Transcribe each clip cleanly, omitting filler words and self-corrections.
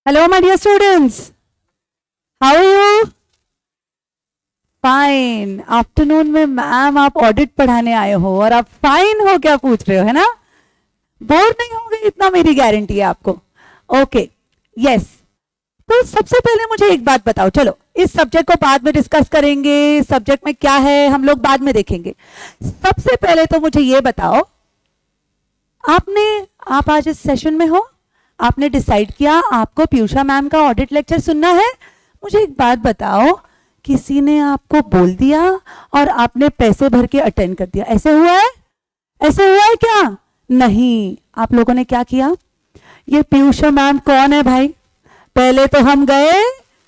Hello, my dear students. How are you? Fine. Afternoon में ma'am आप audit पढ़ाने आए हो और आप फाइन हो क्या पूछ रहे हो, है ना? बोर नहीं होंगे इतना मेरी गारंटी है आपको. Okay, yes. तो सबसे पहले मुझे एक बात बताओ. चलो इस सब्जेक्ट को बाद में डिस्कस करेंगे, सब्जेक्ट में क्या है हम लोग बाद में देखेंगे. सबसे पहले तो मुझे ये बताओ, आप आज इस सेशन में हो, आपने डिसाइड किया आपको पीयूषा मैम का ऑडिट लेक्चर सुनना है. मुझे एक बात बताओ, किसी ने आपको बोल दिया और आपने पैसे भर के अटेंड कर दिया, ऐसे हुआ है? ऐसे हुआ है क्या? नहीं. आप लोगों ने क्या किया? ये पीयूषा मैम कौन है भाई? पहले तो हम गए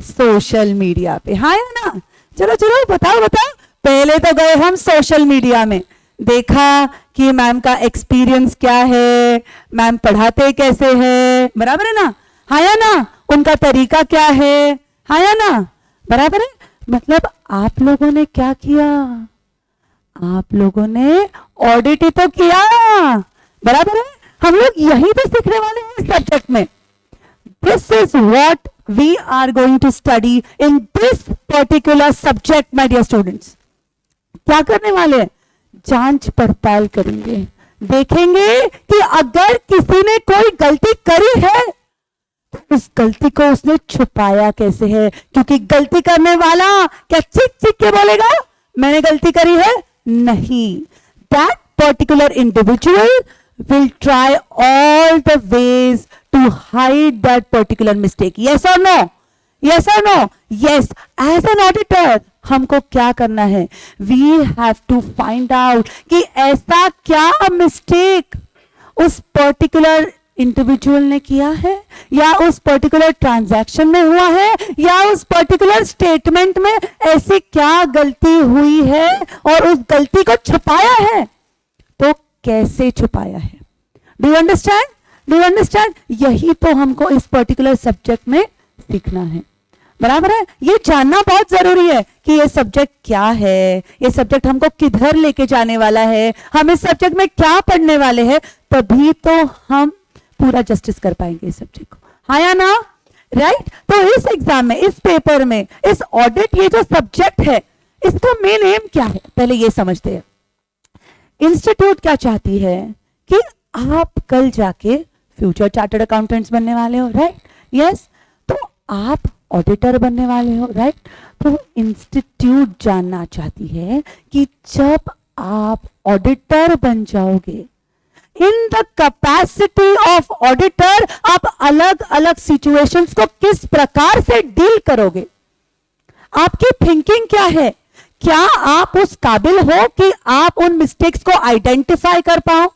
सोशल मीडिया पे, हाँ या ना? चलो चलो बताओ बताओ. पहले तो गए हम सोशल मीडिया में, देखा कि मैम का एक्सपीरियंस क्या है, मैम पढ़ाते कैसे हैं, बराबर है ना? हाँ या ना? उनका तरीका क्या है, हाँ या ना? बराबर है. मतलब आप लोगों ने क्या किया? आप लोगों ने ऑडिट ही तो किया, बराबर है. हम लोग यही तो सीखने वाले हैं इस सब्जेक्ट में. This is what we are going to study in this particular subject my dear students. क्या करने वाले हैं? जांच पड़ताल करेंगे, देखेंगे कि अगर किसी ने कोई गलती करी है तो उस गलती को उसने छुपाया कैसे है. क्योंकि गलती करने वाला क्या चीख चीख के बोलेगा मैंने गलती करी है? नहीं. That particular individual will try all the ways to hide that particular mistake. Yes or no? Yes or no? Yes. As an auditor, हमको क्या करना है? We have to find out कि ऐसा क्या मिस्टेक उस पर्टिकुलर इंडिविजुअल ने किया है, या उस पर्टिकुलर ट्रांजैक्शन में हुआ है, या उस पर्टिकुलर स्टेटमेंट में ऐसी क्या गलती हुई है और उस गलती को छुपाया है. तो कैसे छुपाया है? Do you understand? Do you understand? यही तो हमको इस पर्टिकुलर सब्जेक्ट में सीखना है, बराबर है. ये जानना बहुत जरूरी है कि ये सब्जेक्ट क्या है, ये सब्जेक्ट हमको किधर लेके जाने वाला है, हम इस सब्जेक्ट में क्या पढ़ने वाले हैं. तभी तो हम पूरा जस्टिस कर पाएंगे इस सब्जेक्ट को, हाँ या ना? राइट. तो इस एग्जाम में, इस पेपर में, इस ऑडिट, ये जो सब्जेक्ट है इसका मेन एम क्या है पहले ये समझते हैं. इंस्टीट्यूट क्या चाहती है कि आप कल जाके फ्यूचर चार्टर्ड अकाउंटेंट्स बनने वाले हो, राइट? यस. तो आप ऑडिटर बनने वाले हो, राइट? तो इंस्टीट्यूट जानना चाहती है कि जब आप ऑडिटर बन जाओगे, in the capacity of auditor, आप अलग अलग सिचुएशंस को किस प्रकार से डील करोगे. आपकी थिंकिंग क्या है? क्या आप उस काबिल हो कि आप उन मिस्टेक्स को आइडेंटिफाई कर पाओ,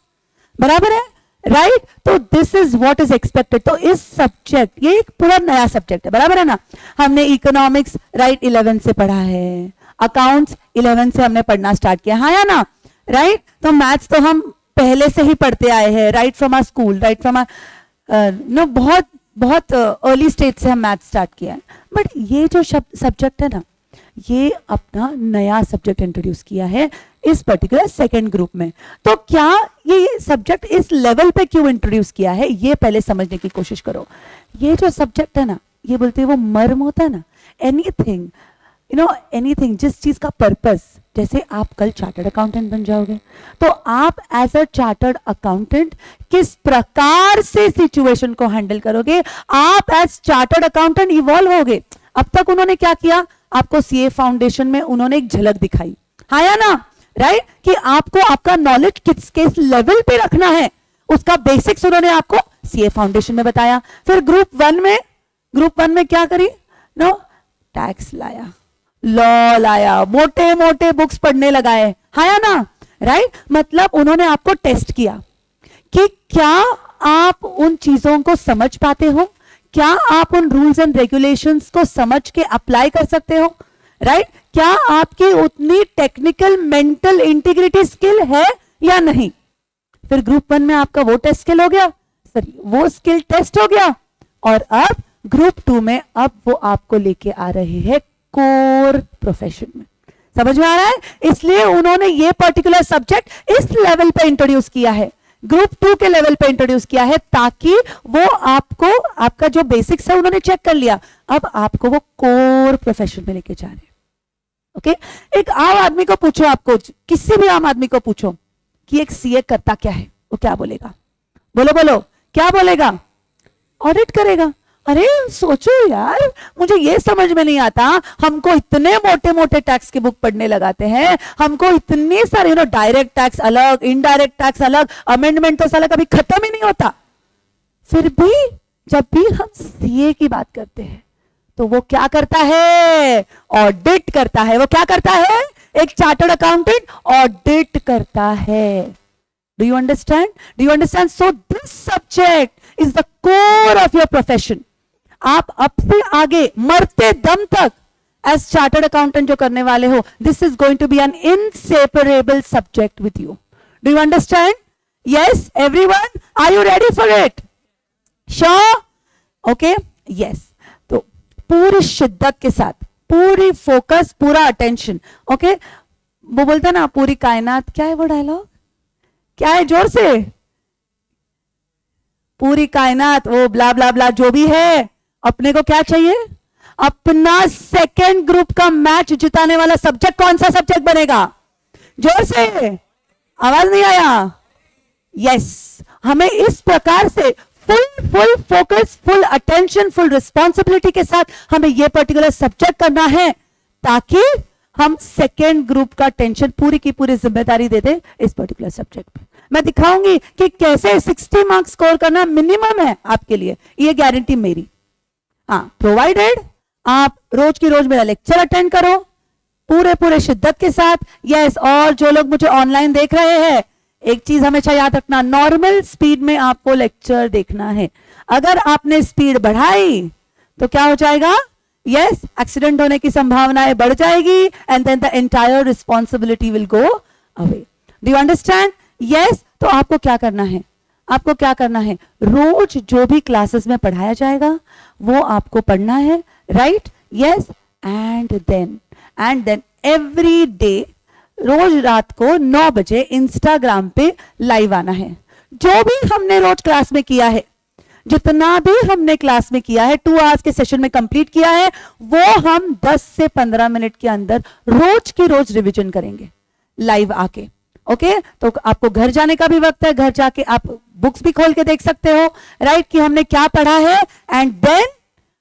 बराबर है, राइट? तो this is what is expected. तो इस सब्जेक्ट, ये एक पूरा नया सब्जेक्ट है, बराबर है ना? हमने इकोनॉमिक्स राइट 11 से पढ़ा है, अकाउंट्स 11 से हमने पढ़ना स्टार्ट किया, हाँ या ना? राइट. तो मैथ्स तो हम पहले से ही पढ़ते आए हैं, right from our school, right from no बहुत बहुत अर्ली स्टेज से हम मैथ स्टार्ट किया है. बट ये जो सब्जेक्ट है ना, ये अपना नया सब्जेक्ट इंट्रोड्यूस किया है इस पर्टिकुलर सेकेंड ग्रुप में. तो क्या ये सब्जेक्ट इस लेवल पे क्यों इंट्रोड्यूस किया है, ये पहले समझने की कोशिश करो. ये जो सब्जेक्ट है ना, ये बोलते हैं वो मर्म होता है ना, एनीथिंग, यू नो, एनीथिंग, जिस चीज का पर्पस. जैसे आप कल चार्टर्ड अकाउंटेंट बन जाओगे तो आप एज अ चार्टर्ड अकाउंटेंट किस प्रकार से सिचुएशन को हैंडल करोगे, आप एज चार्टर्ड अकाउंटेंट इवॉल्व होगे. अब तक उन्होंने क्या किया? आपको सीए फाउंडेशन में उन्होंने एक झलक दिखाई, हाँ या ना? राइट. कि आपको आपका नॉलेज किस लेवल पे रखना है, उसका बेसिक्स उन्होंने आपको सीए फाउंडेशन में बताया. फिर ग्रुप वन में क्या करी? नो, टैक्स लाया, लॉ लाया, मोटे मोटे बुक्स पढ़ने लगाए, हाँ या ना? राइट. मतलब उन्होंने आपको टेस्ट किया कि क्या आप उन चीजों को समझ पाते हो, क्या आप उन रूल्स एंड रेगुलेशंस को समझ के अप्लाई कर सकते हो, राइट? क्या आपकी उतनी टेक्निकल मेंटल इंटीग्रिटी स्किल है या नहीं. फिर ग्रुप 1 में आपका वो टेस्ट स्किल हो गया, सॉरी वो स्किल टेस्ट हो गया. और अब ग्रुप 2 में अब वो आपको लेके आ रहे हैं कोर प्रोफेशन में. समझ में आ रहा है? इसलिए उन्होंने ये पर्टिकुलर सब्जेक्ट इस लेवल पे इंट्रोड्यूस किया है ग्रुप 2 के लेवल पे इंट्रोड्यूस किया है, ताकि वो आपको, आपका जो बेसिक्स है उन्होंने चेक कर लिया, अब आपको वो कोर प्रोफेशन में लेके जा रहे हैं। ओके एक आम आदमी को पूछो, आपको किसी भी आम आदमी को पूछो कि एक सीए करता क्या है, वो क्या बोलेगा? बोलो बोलो, क्या बोलेगा? ऑडिट करेगा। अरे सोचो यार, मुझे ये समझ में नहीं आता, हमको इतने मोटे मोटे टैक्स की बुक पढ़ने लगाते हैं, हमको इतने सारे डायरेक्ट टैक्स अलग, इनडायरेक्ट टैक्स अलग, अमेंडमेंट तो साला कभी खत्म ही नहीं होता। फिर भी जब भी हम सीए की बात करते हैं तो वो क्या करता है? ऑडिट करता है। वो क्या करता है? एक चार्टर्ड अकाउंटेंट ऑडिट करता है। Do you understand? Do you understand? So this subject is the core of your profession. आप अब से आगे मरते दम तक एज चार्टर्ड अकाउंटेंट जो करने वाले हो, this is going to be an inseparable subject with you. Do you understand? Yes everyone, are you ready for it? Sure? Okay yes. तो पूरी शिद्दत के साथ, पूरी फोकस, पूरा अटेंशन। ओके वो बोलता है ना, पूरी कायनात, क्या है वो डायलॉग? क्या है? जोर से। पूरी कायनात, वो ब्ला ब्ला ब्ला जो भी है, अपने को क्या चाहिए? अपना सेकंड ग्रुप का मैच जिताने वाला सब्जेक्ट कौन सा सब्जेक्ट बनेगा? जोर से, आवाज नहीं आया? यस हमें इस प्रकार से full focus, full attention, full responsibility के साथ हमें यह पर्टिकुलर सब्जेक्ट करना है, ताकि हम सेकेंड ग्रुप का टेंशन, पूरी की पूरी जिम्मेदारी दे दे इस पर्टिकुलर सब्जेक्ट पे। मैं दिखाऊंगी कि कैसे 60 मार्क्स स्कोर करना मिनिमम है आपके लिए, ये गारंटी मेरी। हाँ, प्रोवाइडेड आप रोज की रोज मेरा लेक्चर अटेंड करो पूरे शिद्दत के साथ। यस, और जो लोग मुझे ऑनलाइन देख रहे हैं, एक चीज हमेशा याद रखना, नॉर्मल स्पीड में आपको लेक्चर देखना है। अगर आपने स्पीड बढ़ाई तो क्या हो जाएगा? यस, एक्सीडेंट होने की संभावनाएं बढ़ जाएगी, and then the entire responsibility will go away. Do you understand? Yes. तो आपको क्या करना है? आपको क्या करना है? रोज जो भी क्लासेस में पढ़ाया जाएगा वो आपको पढ़ना है, right? Yes. And then every day, रोज रात को 9 बजे इंस्टाग्राम पे लाइव आना है। जो भी हमने रोज क्लास में किया है, जितना भी हमने क्लास में किया है, 2 आवर्स के सेशन में कंप्लीट किया है, वो हम 10 से 15 मिनट के अंदर रोज की रोज रिवीजन करेंगे लाइव आके। ओके तो आपको घर जाने का भी वक्त है, घर जाके आप बुक्स भी खोल के देख सकते हो, राइट, कि हमने क्या पढ़ा है, and then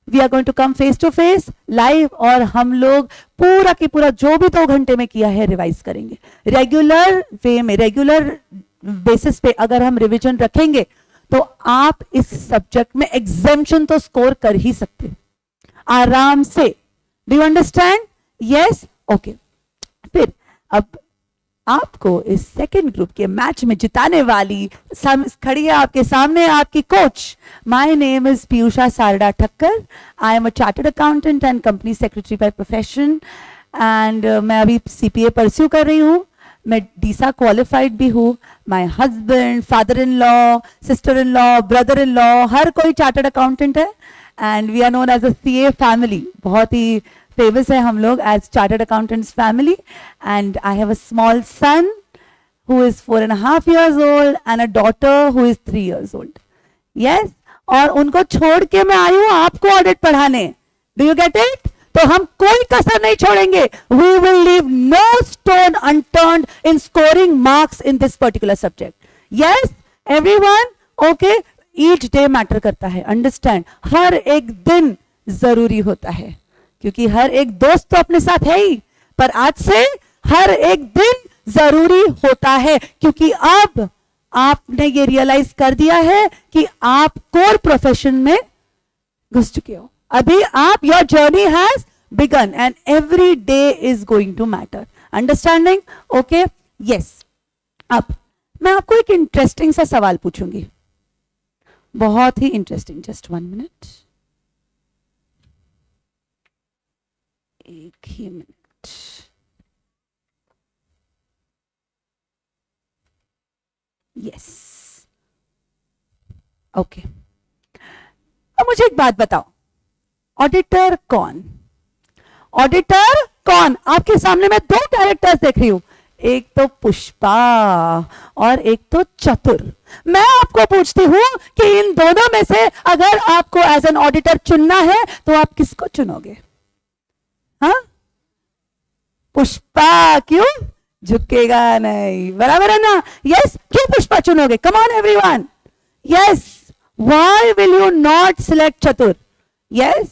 we are going to come face to face live, और हम लोग पूरा की पूरा जो भी 2 घंटे में किया है रिवाइज करेंगे। रेगुलर वे में, रेगुलर बेसिस पे अगर हम रिवीजन रखेंगे तो आप इस सब्जेक्ट में एग्जाम्शन तो स्कोर कर ही सकते आराम से। Do you understand? Yes. Okay, फिर अब आपको इस सेकेंड ग्रुप के मैच में जिताने वाली खड़ी है आपके सामने आपकी coach. My name is Piyusha Sarda Thakkar. I am a chartered accountant and company secretary by profession, and मैं अभी सीपीए परस्यू कर रही हूँ। मैं डीसा क्वालिफाइड भी हूँ। My husband, father in law, sister in law, brother in law, हर कोई चार्टर्ड अकाउंटेंट है, and we are known as a CA family. बहुत ही फेमस है हम लोग as chartered accountants family, and I have a small son who is 4.5 years old and a daughter who is 3 years old. Yes, और उनको छोड़ के मैं आई हूँ आपको ऑडिट पढ़ाने। Do you get it? तो हम कोई कसर नहीं छोड़ेंगे। We will leave no stone unturned in scoring marks in this particular subject. Yes, everyone, okay? Each day matter करता है, understand? हर एक दिन जरूरी होता है, क्योंकि हर एक दोस्त तो अपने साथ है ही, पर आज से हर एक दिन जरूरी होता है, क्योंकि अब आपने ये रियलाइज कर दिया है कि आप कोर प्रोफेशन में घुस चुके हो। अभी आप, your journey has begun and every day is going to matter. Understanding? Okay, yes. अब मैं आपको एक इंटरेस्टिंग सा सवाल पूछूंगी, बहुत ही इंटरेस्टिंग। जस्ट 1 मिनट, एक ही मिनट। Yes, okay. अब मुझे एक बात बताओ, ऑडिटर कौन? ऑडिटर कौन? आपके सामने मैं 2 कैरेक्टर्स देख रही हूं। एक तो पुष्पा और एक तो चतुर। मैं आपको पूछती हूं कि इन दोनों में से अगर आपको एज एन ऑडिटर चुनना है तो आप किसको चुनोगे? हाँ, पुष्पा। क्यों? झुकेगा नहीं, बराबर है ना? यस, क्यों पुष्पा चुनोगे? Come on everyone, yes. Why will you not select Chatur? Yes,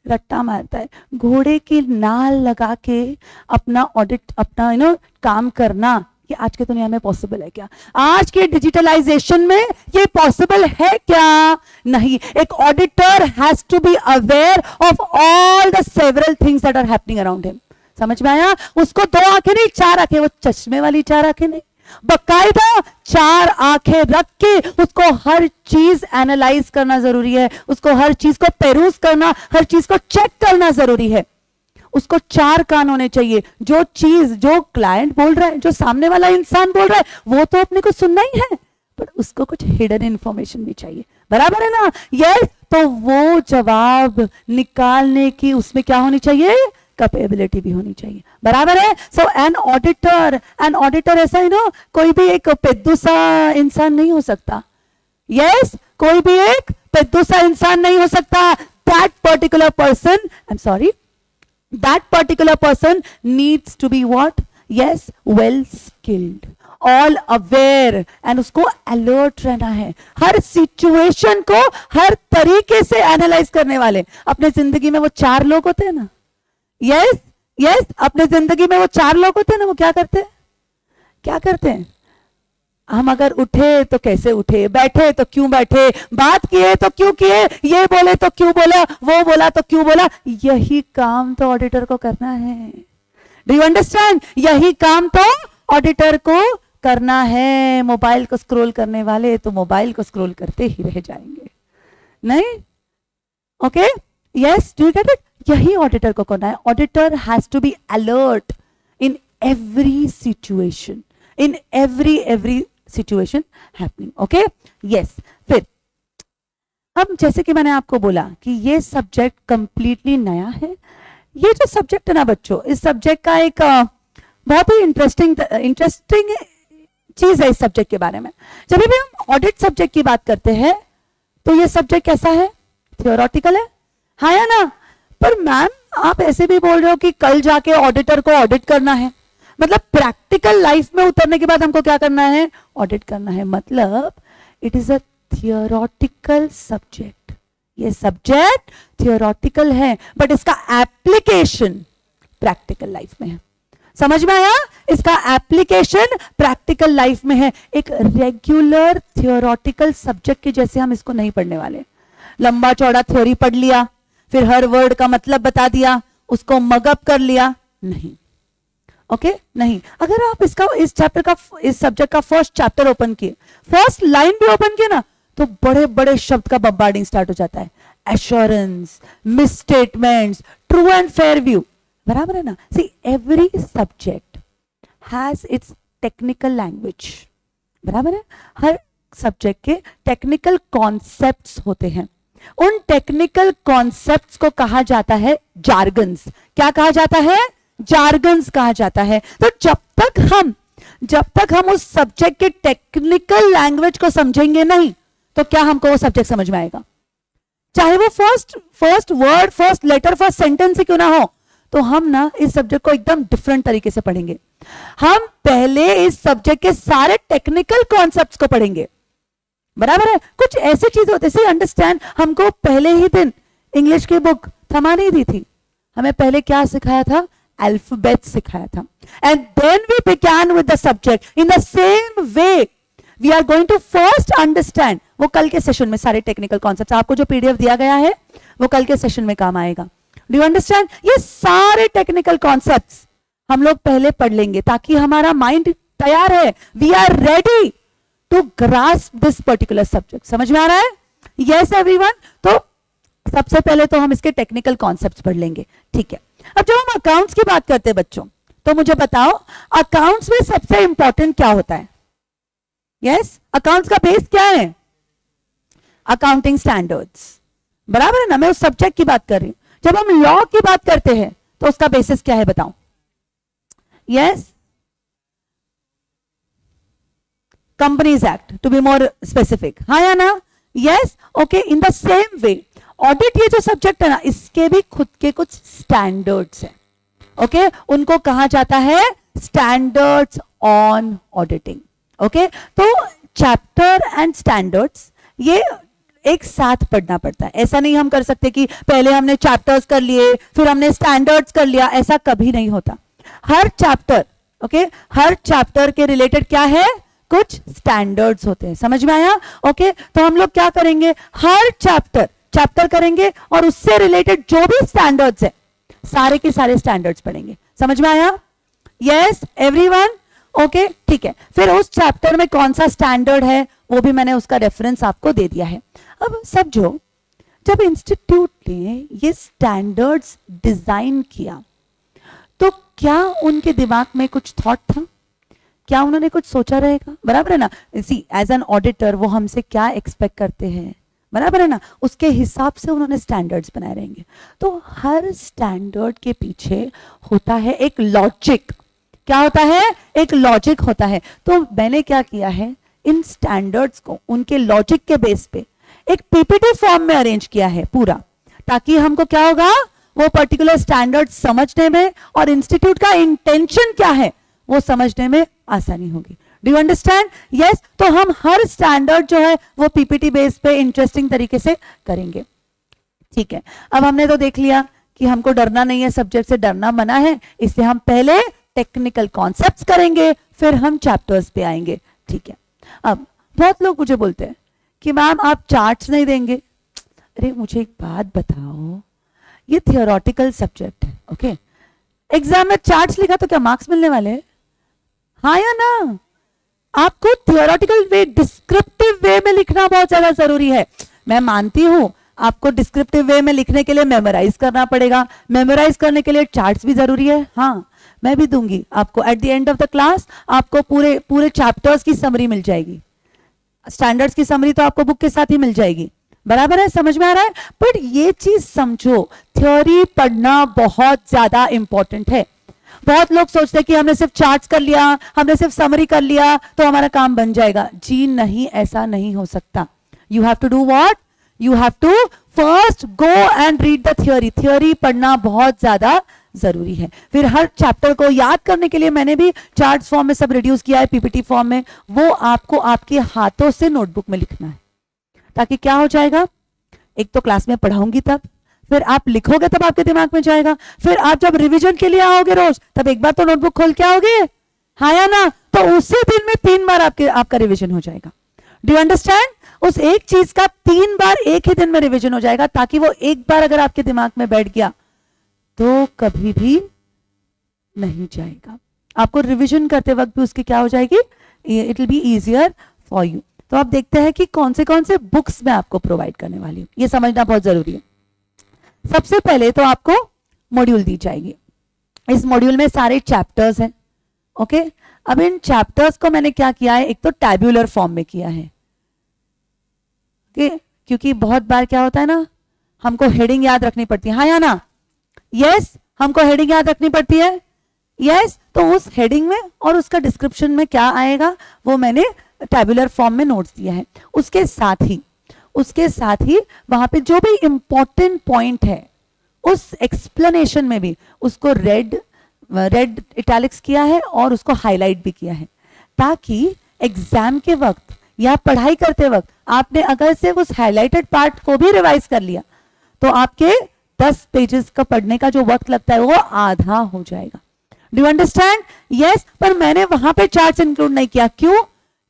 रट्टा मारता है, घोड़े की नाल लगा के अपना ऑडिट, अपना काम करना, ये आज की दुनिया में पॉसिबल है क्या? आज के डिजिटलाइजेशन में ये पॉसिबल है क्या? नहीं। एक auditor has to be aware of all the several things that are happening around him. समझ में आया? उसको 2 आंखें नहीं, 4 आंखें, वो चश्मे वाली 4 आंखें नहीं, बकायदा 4 आंखें रख के उसको हर चीज एनालाइज करना जरूरी है, उसको हर चीज को पेरूस करना, हर चीज को चेक करना जरूरी है। उसको 4 कान होने चाहिए। जो चीज, जो क्लाइंट बोल रहा है, जो सामने वाला इंसान बोल रहा है, वो तो अपने को सुनना ही है, पर उसको कुछ हिडन इंफॉर्मेशन भी चाहिए, बराबर है ना? यस। तो वो जवाब निकालने की उसमें क्या होनी चाहिए? कैपेबिलिटी भी होनी चाहिए, बराबर है? सो एन ऑडिटर ऐसा कोई भी एक पेद्दू सा इंसान नहीं हो सकता। यस, कोई भी एक पेद्दू सा इंसान नहीं हो सकता। That particular person, I am sorry, that particular person needs to be what? Yes, well skilled, all aware, and उसको alert रहना है, हर सिचुएशन को हर तरीके से एनालाइज करने वाले। अपने जिंदगी में वो 4 लोग होते हैं ना, यस यस, अपने जिंदगी में वो 4 लोग होते हैं ना, वो क्या करते हैं? क्या करते हैं? हम अगर उठे तो कैसे उठे, बैठे तो क्यों बैठे, बात किए तो क्यों किए, ये बोले तो क्यों बोला, वो बोला तो क्यों बोला। यही काम तो ऑडिटर को करना है। Do you understand? यही काम तो ऑडिटर को करना है। मोबाइल को स्क्रॉल करने वाले तो मोबाइल को स्क्रॉल करते ही रह जाएंगे, नहीं? Okay, yes, do you get it? यही ऑडिटर को करना है। Auditor has to be alert in every situation, in every situation happening. Okay, yes. फिर अब जैसे कि मैंने आपको बोला कि ये सब्जेक्ट कंप्लीटली नया है। ये जो सब्जेक्ट है ना बच्चों, इस सब्जेक्ट का एक बहुत ही इंटरेस्टिंग चीज है इस सब्जेक्ट के बारे में। जब भी हम ऑडिट सब्जेक्ट की बात करते हैं तो ये सब्जेक्ट कैसा है? थियोरेटिकल है, हाँ या ना? पर मैम आप ऐसे भी बोल रहे हो कि कल जाके ऑडिटर को ऑडिट करना है, मतलब प्रैक्टिकल लाइफ में उतरने के बाद हमको क्या करना है? ऑडिट करना है। मतलब it is a theoretical subject. ये सब्जेक्ट थियोरेटिकल है, बट इसका एप्लीकेशन प्रैक्टिकल लाइफ में है। समझ में आया? इसका एप्लीकेशन प्रैक्टिकल लाइफ में है। एक रेगुलर थियोरेटिकल सब्जेक्ट के जैसे हम इसको नहीं पढ़ने वाले। लंबा चौड़ा थ्योरी पढ़ लिया, फिर हर वर्ड का मतलब बता दिया, उसको मगअप कर लिया, नहीं। ओके, नहीं। अगर आप इस चैप्टर का, इस सब्जेक्ट का फर्स्ट चैप्टर ओपन किए, फर्स्ट लाइन भी ओपन किए ना, तो बड़े बड़े शब्द का बम्बार्डिंग स्टार्ट हो जाता है। Assurance, misstatements, true and fair view, बराबर है ना? See, every subject has its technical language, बराबर है? हर सब्जेक्ट के टेक्निकल कॉन्सेप्ट्स होते हैं। उन टेक्निकल कॉन्सेप्ट्स को कहा जाता है जार्गन्स। क्या कहा जाता है? जार्गन्स कहा जाता है। तो जब तक हम उस सब्जेक्ट के टेक्निकल लैंग्वेज को समझेंगे नहीं, तो क्या हमको वो सब्जेक्ट समझ में आएगा? चाहे वो first word, first letter, first sentence ही क्यों ना हो, तो हम ना इस सब्जेक्ट को एकदम डिफरेंट तरीके से पढ़ेंगे। हम पहले इस सब्जेक्ट के सारे टेक्निकल कॉन्सेप्ट्स को पढ़ेंगे, बराबर है? कुछ ऐसी चीज होती है, अंडरस्टैंड, हमको पहले ही दिन इंग्लिश की बुक थमा नहीं दी थी। हमें पहले क्या सिखाया था? अल्फाबेट सिखाया था। And then we began with the subject. In the same way we are going to first understand. वो कल के सेशन में सारे टेक्निकल कॉन्सेप्ट्स, आपको जो पीडीएफ दिया गया है वो कल के सेशन में काम आएगा। Do you understand? ये सारे टेक्निकल कॉन्सेप्ट्स हम लोग पहले पढ़ लेंगे ताकि हमारा माइंड तैयार है। We are ready to grasp this particular subject. समझ में आ रहा है? Yes everyone. तो सबसे पहले तो हम इसके टेक्निकल कॉन्सेप्ट्स पढ़ लेंगे, ठीक है? अब जब हम अकाउंट्स की बात करते हैं बच्चों, तो मुझे बताओ अकाउंट्स में सबसे इंपॉर्टेंट क्या होता है? यस, अकाउंट्स का बेस क्या है? अकाउंटिंग स्टैंडर्ड्स, बराबर है ना? मैं उस सब्जेक्ट की बात कर रही हूं। जब हम लॉ की बात करते हैं तो उसका बेसिस क्या है बताओ? Yes, companies act, to be more specific, हाँ या ना? Yes, okay. In the same way audit, ये जो सब्जेक्ट है ना, इसके भी खुद के कुछ स्टैंडर्ड्स हैं, ओके? उनको कहा जाता है स्टैंडर्ड्स ऑन ऑडिटिंग, ओके? तो चैप्टर एंड स्टैंडर्ड्स ये एक साथ पढ़ना पड़ता है। ऐसा नहीं हम कर सकते कि पहले हमने चैप्टर्स कर लिए फिर हमने स्टैंडर्ड्स कर लिया, ऐसा कभी नहीं होता। हर चैप्टर, ओके, हर चैप्टर के रिलेटेड क्या है, कुछ स्टैंडर्ड्स होते हैं। समझ में आया? ओके, तो हम लोग क्या करेंगे, हर चैप्टर करेंगे और उससे रिलेटेड जो भी स्टैंडर्ड्स है सारे के सारे स्टैंडर्ड्स पढ़ेंगे। समझ में आया? यस एवरीवन, ओके, ठीक है। फिर उस चैप्टर में कौन सा स्टैंडर्ड है वो भी मैंने उसका रेफरेंस आपको दे दिया है। अब समझो, जब इंस्टीट्यूट ने ये स्टैंडर्ड्स डिजाइन किया तो क्या उनके दिमाग में कुछ थॉट था? क्या उन्होंने कुछ सोचा रहेगा? बराबर है ना? सी एज एन ऑडिटर वो हमसे क्या एक्सपेक्ट करते हैं, बराबर है ना? उसके हिसाब से उन्होंने स्टैंडर्ड्स बनाए रहेंगे। तो हर स्टैंडर्ड के पीछे होता है एक लॉजिक। क्या होता है? एक लॉजिक होता है। तो मैंने क्या किया है, इन स्टैंडर्ड्स को उनके लॉजिक के बेस पे एक पीपीटी फॉर्म में अरेंज किया है पूरा, ताकि हमको क्या होगा, वो पर्टिकुलर स्टैंडर्ड समझने में और इंस्टीट्यूट का इंटेंशन क्या है वो समझने में आसानी होगी। Do you understand? यस। तो हम हर स्टैंडर्ड जो है वो पीपीटी बेस पे इंटरेस्टिंग तरीके से करेंगे। ठीक है, अब हमने तो देख लिया कि हमको डरना नहीं है, सब्जेक्ट से डरना मना है, इसलिए हम पहले टेक्निकल कॉन्सेप्ट्स करेंगे फिर हम चैप्टर्स पे आएंगे। ठीक है, अब बहुत लोग मुझे बोलते हैं कि मैम आप चार्ट्स नहीं देंगे। अरे मुझे एक बात बताओ, ये थियोरेटिकल सब्जेक्ट है, ओके? एग्जाम में चार्ट्स लिखा तो क्या मार्क्स मिलने वाले हैं? हाँ या ना? आपको थियोरेटिकल वे, डिस्क्रिप्टिव वे में लिखना बहुत ज्यादा जरूरी है। मैं मानती हूं आपको डिस्क्रिप्टिव वे में लिखने के लिए मेमोराइज करना पड़ेगा, मेमोराइज करने के लिए चार्ट्स भी जरूरी है। हाँ, मैं भी दूंगी आपको eight the end of the class, आपको पूरे चैप्टर्स की समरी मिल जाएगी। स्टैंडर्ड्स की समरी तो आपको बुक के साथ ही मिल जाएगी, बराबर है? समझ में आ रहा है? बट ये चीज समझो, थ्योरी पढ़ना बहुत ज्यादा इंपॉर्टेंट है। बहुत लोग सोचते हैं कि हमने सिर्फ चार्ट्स कर लिया, हमने सिर्फ समरी कर लिया तो हमारा काम बन जाएगा। जी नहीं, ऐसा नहीं हो सकता। You have to do what? You have to first go and read the theory. Theory पढ़ना बहुत ज्यादा जरूरी है। फिर हर चैप्टर को याद करने के लिए मैंने भी चार्ट्स फॉर्म में सब रिड्यूस किया है, पीपीटी फॉर्म में। वो आपको आपके हाथों से नोटबुक में लिखना है, ताकि क्या हो जाएगा, एक तो क्लास में पढ़ाऊंगी तब, फिर आप लिखोगे तब आपके दिमाग में जाएगा, फिर आप जब रिवीजन के लिए आओगे रोज तब एक बार तो नोटबुक खोल के आओगे, हाँ या ना? तो उसी दिन में 3 बार आपका रिवीजन हो जाएगा। Do you understand? उस एक चीज का 3 बार एक ही दिन में रिवीजन हो जाएगा, ताकि वो एक बार अगर आपके दिमाग में बैठ गया तो कभी भी नहीं जाएगा। आपको रिवीजन करते वक्त भी उसकी क्या हो जाएगी, it will be easier for you. तो आप देखते हैं कि कौन से बुक्स मैं आपको प्रोवाइड करने वाली हूं, ये समझना बहुत जरूरी है। सबसे पहले तो आपको मॉड्यूल दी जाएगी। इस मॉड्यूल में सारे चैप्टर्स हैं, ओके? अब इन चैप्टर्स को मैंने क्या किया है, एक तो टैब्यूलर फॉर्म में किया है, ओके? क्योंकि बहुत बार क्या होता है ना, हमको हेडिंग याद रखनी पड़ती है, हाँ या ना? यस, हमको हेडिंग याद रखनी पड़ती है। यस, तो उस हेडिंग में और उसका डिस्क्रिप्शन में क्या आएगा वो मैंने टैबुलर फॉर्म में नोट्स दिया है। उसके साथ ही वहां पे जो भी इंपॉर्टेंट पॉइंट है उस एक्सप्लेनेशन में भी उसको रेड इटैलिक्स किया है और उसको हाईलाइट भी किया है, ताकि एग्जाम के वक्त या पढ़ाई करते वक्त आपने अगर से उस हाईलाइटेड पार्ट को भी रिवाइज कर लिया तो आपके 10 पेजेस का पढ़ने का जो वक्त लगता है वो आधा हो जाएगा। Do you understand? यस, पर मैंने वहां पे चार्ट्स इंक्लूड नहीं किया। क्यों?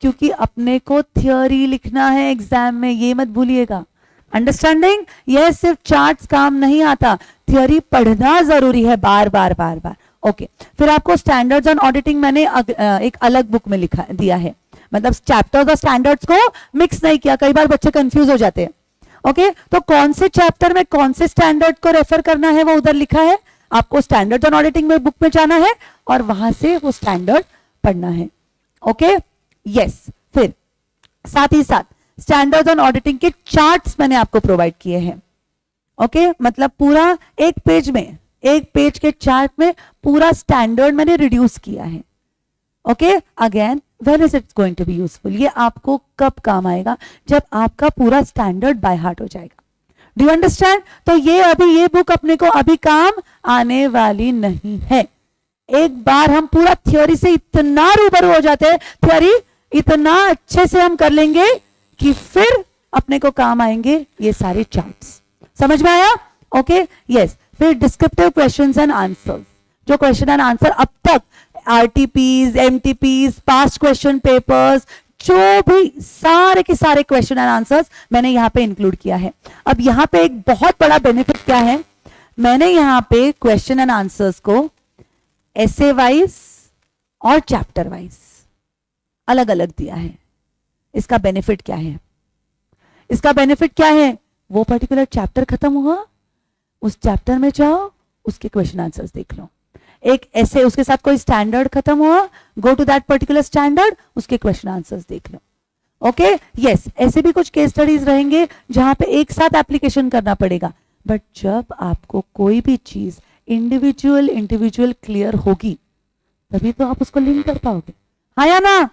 क्योंकि अपने को थ्योरी लिखना है एग्जाम में, ये मत भूलिएगा। अंडरस्टैंडिंग? यस, सिर्फ चार्ट्स काम नहीं आता, थ्योरी पढ़ना जरूरी है बार बार बार बार। ओके, फिर आपको स्टैंडर्ड्स ऑन ऑडिटिंग मैंने एक अलग बुक में लिखा दिया है, मतलब चैप्टर्स और स्टैंडर्ड्स को मिक्स नहीं किया, कई बार बच्चे कंफ्यूज हो जाते हैं। ओके, तो कौन से चैप्टर में कौन से स्टैंडर्ड को रेफर करना है वो उधर लिखा है। आपको स्टैंडर्ड्स ऑन ऑडिटिंग में बुक में जाना है और वहां से वो स्टैंडर्ड पढ़ना है। Okay, yes. फिर साथ ही साथ स्टैंडर्ड्स ऑन ऑडिटिंग के चार्ट्स मैंने आपको प्रोवाइड किए हैं। ओके, मतलब पूरा एक पेज में एक पेज के चार्ट में पूरा स्टैंडर्ड मैंने रिड्यूस किया है. Okay, again when is it's going to be useful? ये आपको कब काम आएगा? जब आपका पूरा स्टैंडर्ड बाय हार्ट हो जाएगा. Do you understand? तो ये बुक अपने को अभी काम आने वाली नहीं है. एक बार हम पूरा थ्योरी से इतना रूबरू हो जाते हैं, थ्योरी इतना अच्छे से हम कर लेंगे कि फिर अपने को काम आएंगे ये सारे चार्ट्स. समझ में आया? Okay, yes. फिर डिस्क्रिप्टिव क्वेश्चंस एंड आंसर्स. जो क्वेश्चन एंड आंसर अब तक आरटीपीज, एमटीपीज, पास्ट क्वेश्चन पेपर्स, जो भी सारे के सारे क्वेश्चन एंड आंसर्स मैंने यहाँ पे इंक्लूड किया है. अब यहाँ पे एक बहुत बड़ा बेनिफिट क्या है, मैंने यहाँ पे क्वेश्चन एंड आंसर्स को ऐसे वाइज और चैप्टर वाइज अलग अलग दिया है. इसका बेनिफिट क्या है? इसका बेनिफिट क्या है? वो पर्टिकुलर चैप्टर खत्म हुआ, उस चैप्टर में जाओ, उसके क्वेश्चन आंसर्स देख लो. एक ऐसे उसके साथ कोई स्टैंडर्ड खत्म हुआ, go to that particular standard, उसके क्वेश्चन आंसर्स देख लो. Okay, yes. ऐसे भी कुछ केस स्टडीज रहेंगे जहां पे एक साथ एप्लीकेशन करना पड़ेगा. बट जब आपको कोई भी चीज इंडिविजुअल क्लियर होगी, तभी तो आप उसको लिंक कर पाओगे. हाँ या ना?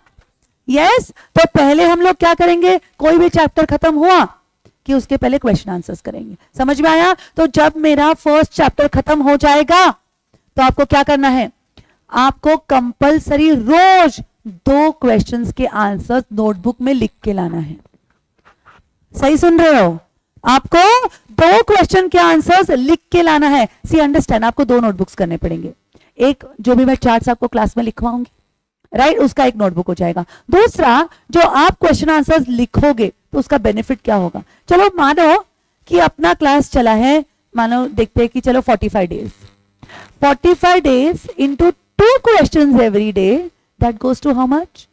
यस. तो पहले हम लोग क्या करेंगे, कोई भी चैप्टर खत्म हुआ कि उसके पहले क्वेश्चन आंसर्स करेंगे. समझ में आया? तो जब मेरा फर्स्ट चैप्टर खत्म हो जाएगा तो आपको क्या करना है, आपको कंपलसरी रोज 2 क्वेश्चंस के आंसर्स नोटबुक में लिख के लाना है. सही सुन रहे हो? आपको 2 क्वेश्चन के आंसर्स लिख के लाना है. सी अंडरस्टैंड, आपको 2 नोटबुक्स करने पड़ेंगे. एक जो भी मैं चार्ट्स आपको क्लास में लिखवाऊंगी, राइट, उसका एक नोटबुक हो जाएगा. दूसरा, जो आप क्वेश्चन आंसर्स लिखोगे तो उसका बेनिफिट क्या होगा? चलो मानो कि अपना क्लास चला है, मानो देखते हैं कि चलो 45 days, 45 days into 2 questions every day, that goes to how much?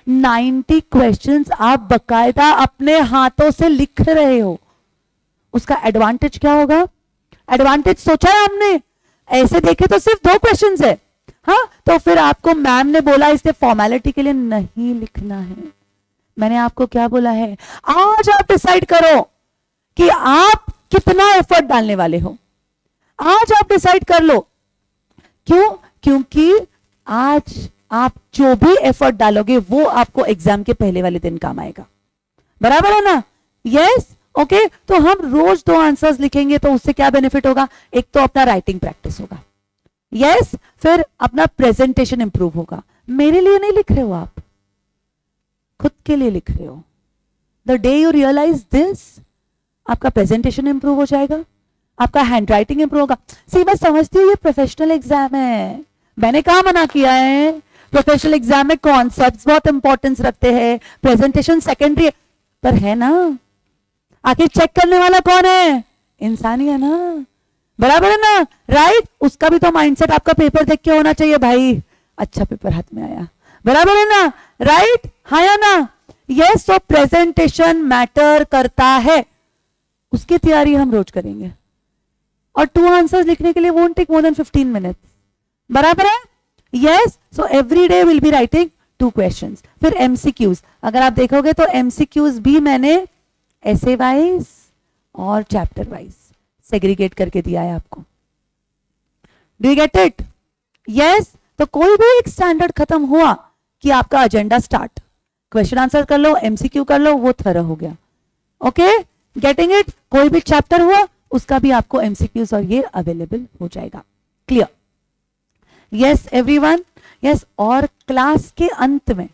90 questions आप बकायदा अपने हाथों से लिख रहे हो. उसका एडवांटेज क्या होगा? एडवांटेज सोचा है हमने? ऐसे देखे तो सिर्फ 2 क्वेश्चंस है. हाँ, तो फिर आपको मैम ने बोला इसे फॉर्मेलिटी के लिए नहीं लिखना है. मैंने आपको क्या बोला है? आज आप डिसाइड करो कि आप कितना एफर्ट डालने वाले हो. आज आप डिसाइड कर लो. क्यों? क्योंकि आज आप जो भी एफर्ट डालोगे वो आपको एग्जाम के पहले वाले दिन काम आएगा. बराबर है ना? यस. ओके, तो हम रोज 2 आंसर्स लिखेंगे तो उससे क्या बेनिफिट होगा? एक तो अपना राइटिंग प्रैक्टिस होगा. यस. फिर अपना प्रेजेंटेशन इंप्रूव होगा. मेरे लिए नहीं लिख रहे हो आप, खुद के लिए लिख रहे हो. The day you realise this, आपका प्रेजेंटेशन इंप्रूव हो जाएगा, आपका हैंड राइटिंग इंप्रूव होगा. सी, मैं समझती हूँ ये प्रोफेशनल एग्जाम है, मैंने कहा मना किया है. प्रोफेशनल एग्जाम में कॉन्सेप्ट्स बहुत इंपॉर्टेंस रखते हैं, प्रेजेंटेशन सेकेंडरी, पर है ना, आखिर चेक करने वाला कौन है? इंसान ही है ना. बराबर है ना? राइट. उसका भी तो माइंडसेट आपका पेपर देख के होना चाहिए भाई, अच्छा पेपर हाथ में आया. बराबर है ना? राइट. हाँ या ना? यस. तो प्रेजेंटेशन मैटर करता है, उसकी तैयारी हम रोज करेंगे. और 2 आंसर्स लिखने के लिए won't take more than 15 minutes. बराबर है? Yes. So every day will be writing 2 questions. फिर एमसीक्यूज, अगर आप देखोगे तो एमसीक्यूज भी मैंने ऐसे वाइज और चैप्टर वाइज सेग्रीगेट करके दिया है आपको. Do you get it? Yes. तो कोई भी एक स्टैंडर्ड खत्म हुआ कि आपका एजेंडा स्टार्ट, क्वेश्चन आंसर कर लो, एमसीक्यू कर लो, वो थोड़ा हो गया. Okay, getting it? कोई भी चैप्टर हुआ उसका भी आपको एमसीक्यूज और ये अवेलेबल हो जाएगा. क्लियर? Yes everyone? यस. और क्लास के अंत में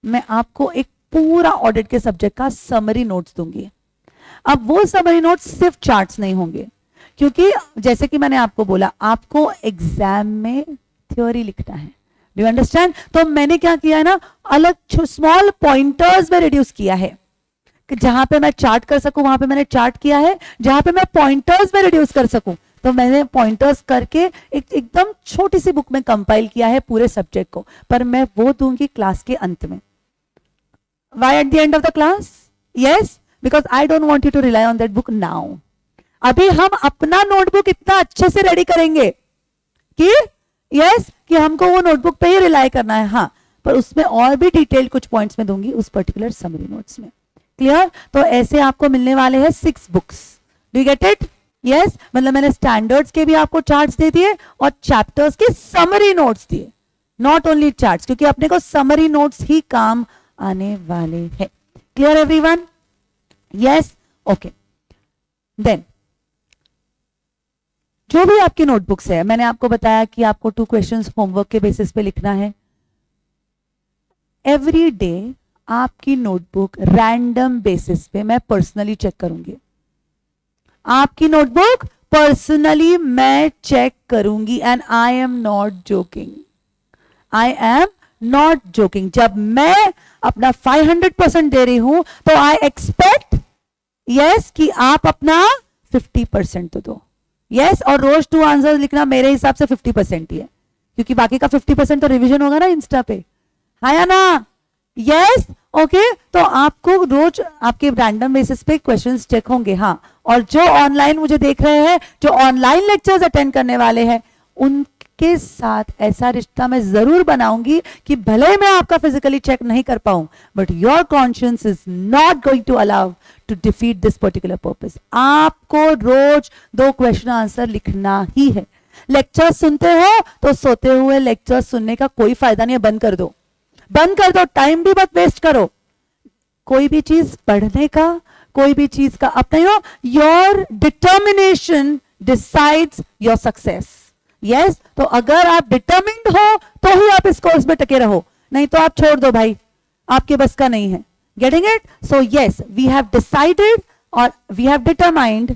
मैं आपको एक पूरा ऑडिट के सब्जेक्ट का समरी नोट्स दूंगी. अब वो समरी नोट्स सिर्फ चार्ट्स नहीं होंगे, क्योंकि जैसे कि मैंने आपको बोला आपको एग्जाम में थ्योरी लिखना है. Do you understand? तो मैंने क्या किया है ना, अलग स्मॉल पॉइंटर्स में रिड्यूस किया है कि जहां पे मैं चार्ट कर सकूं वहां पे मैंने चार्ट किया है, जहां पे मैं पॉइंटर्स में रिड्यूस कर सकूं तो मैंने पॉइंटर्स करके एकदम छोटी सी बुक में कंपाइल किया है पूरे सब्जेक्ट को. पर मैं वो दूंगी क्लास के अंत में. Why at the end of the class? Yes, because I don't want you to rely on that book now. अभी हम अपना नोटबुक इतना अच्छे से रेडी करेंगे कि यस कि हमको वो नोटबुक पे ही रिलाई करना है. हाँ, पर उसमें और भी डिटेल कुछ पॉइंट्स में दूंगी उस पर्टिकुलर समरी नोट्स में. क्लियर? तो ऐसे आपको मिलने वाले हैं 6 books. Do you get it? Yes मतलब मैंने स्टैंडर्ड्स के भी आपको चार्ट्स दे दिए और चैप्टर्स के समरी नोट्स दिए, नॉट ओनली चार्ट्स, क्योंकि अपने को समरी नोट्स ही काम आने वाले हैं. Clear everyone? Yes okay. Then जो भी आपकी नोटबुक्स है, मैंने आपको बताया कि आपको 2 क्वेश्चंस होमवर्क के बेसिस पे लिखना है. एवरी डे आपकी नोटबुक रैंडम बेसिस पे मैं पर्सनली चेक करूंगी. आपकी नोटबुक पर्सनली मैं चेक करूंगी and I am not joking. I am not joking. जब मैं अपना 500% दे रही हूं तो आई एक्सपेक्ट यस कि आप अपना 50% तो दो. यस और रोज 2 आंसर लिखना मेरे हिसाब से 50% ही है, क्योंकि बाकी का 50% तो रिवीजन होगा ना इंस्टा पे. है ना? Yes okay. तो आपको रोज आपके रैंडम बेसिस पे क्वेश्चंस चेक होंगे. हाँ, और जो ऑनलाइन मुझे देख रहे हैं, जो ऑनलाइन लेक्चर्स अटेंड करने वाले हैं, उनके साथ ऐसा रिश्ता मैं जरूर बनाऊंगी कि भले मैं आपका फिजिकली चेक नहीं कर पाऊं, but your conscience is not going to allow to defeat this particular purpose. आपको रोज 2 क्वेश्चन आंसर लिखना ही है. लेक्चर सुनते हो तो सोते हुए लेक्चर सुनने का कोई फायदा नहीं है. बंद कर दो, बंद कर दो. टाइम भी मत वेस्ट करो. कोई भी चीज पढ़ने का, कोई भी चीज का अपना your determination decides your success. Yes तो अगर आप डिटर्मिन्ड हो तो ही आप इस कोर्स में टके रहो, नहीं तो आप छोड़ दो भाई, आपके बस का नहीं है. Getting it? So yes we have decided और वी हैव डिटरमाइंड.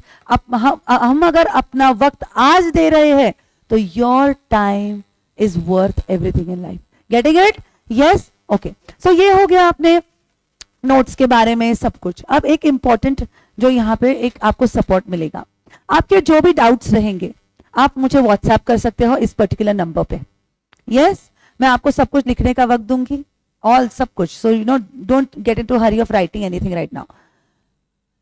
हम अगर अपना वक्त आज दे रहे हैं तो your time is worth everything in life. Getting it? Yes okay. So ये हो गया अपने नोट्स के बारे में सब कुछ. अब एक इंपॉर्टेंट जो यहाँ पे एक आपको सपोर्ट मिलेगा. आपके जो भी डाउट्स रहेंगे आप मुझे व्हाट्सएप कर सकते हो इस पर्टिकुलर नंबर पे. यस मैं आपको सब कुछ लिखने का वक्त दूंगी, ऑल सब कुछ. So you know don't get into Hari of writing anything right now.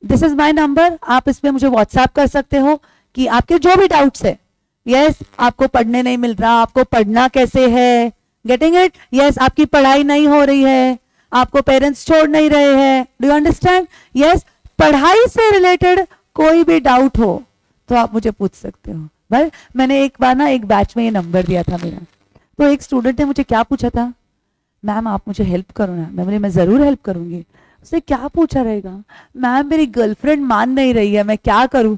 This is my number. आप इस पे मुझे व्हाट्सएप कर सकते हो कि आपके जो भी डाउट्स है. यस आपको पढ़ने नहीं मिल रहा, आपको पढ़ना कैसे है. Getting it? यस आपकी पढ़ाई नहीं हो रही है, आपको पेरेंट्स छोड़ नहीं रहे हैं. Do you understand? यस पढ़ाई से रिलेटेड कोई भी डाउट हो तो आप मुझे पूछ सकते हो. भाई मैंने एक बार ना एक बैच में ये नंबर दिया था मेरा, तो एक स्टूडेंट ने मुझे क्या पूछा था, मैम आप मुझे हेल्प करो ना. मैं बोली मैं जरूर हेल्प करूंगी. उसने क्या पूछा रहेगा, मैम मेरी गर्लफ्रेंड मान नहीं रही है, मैं क्या करूं.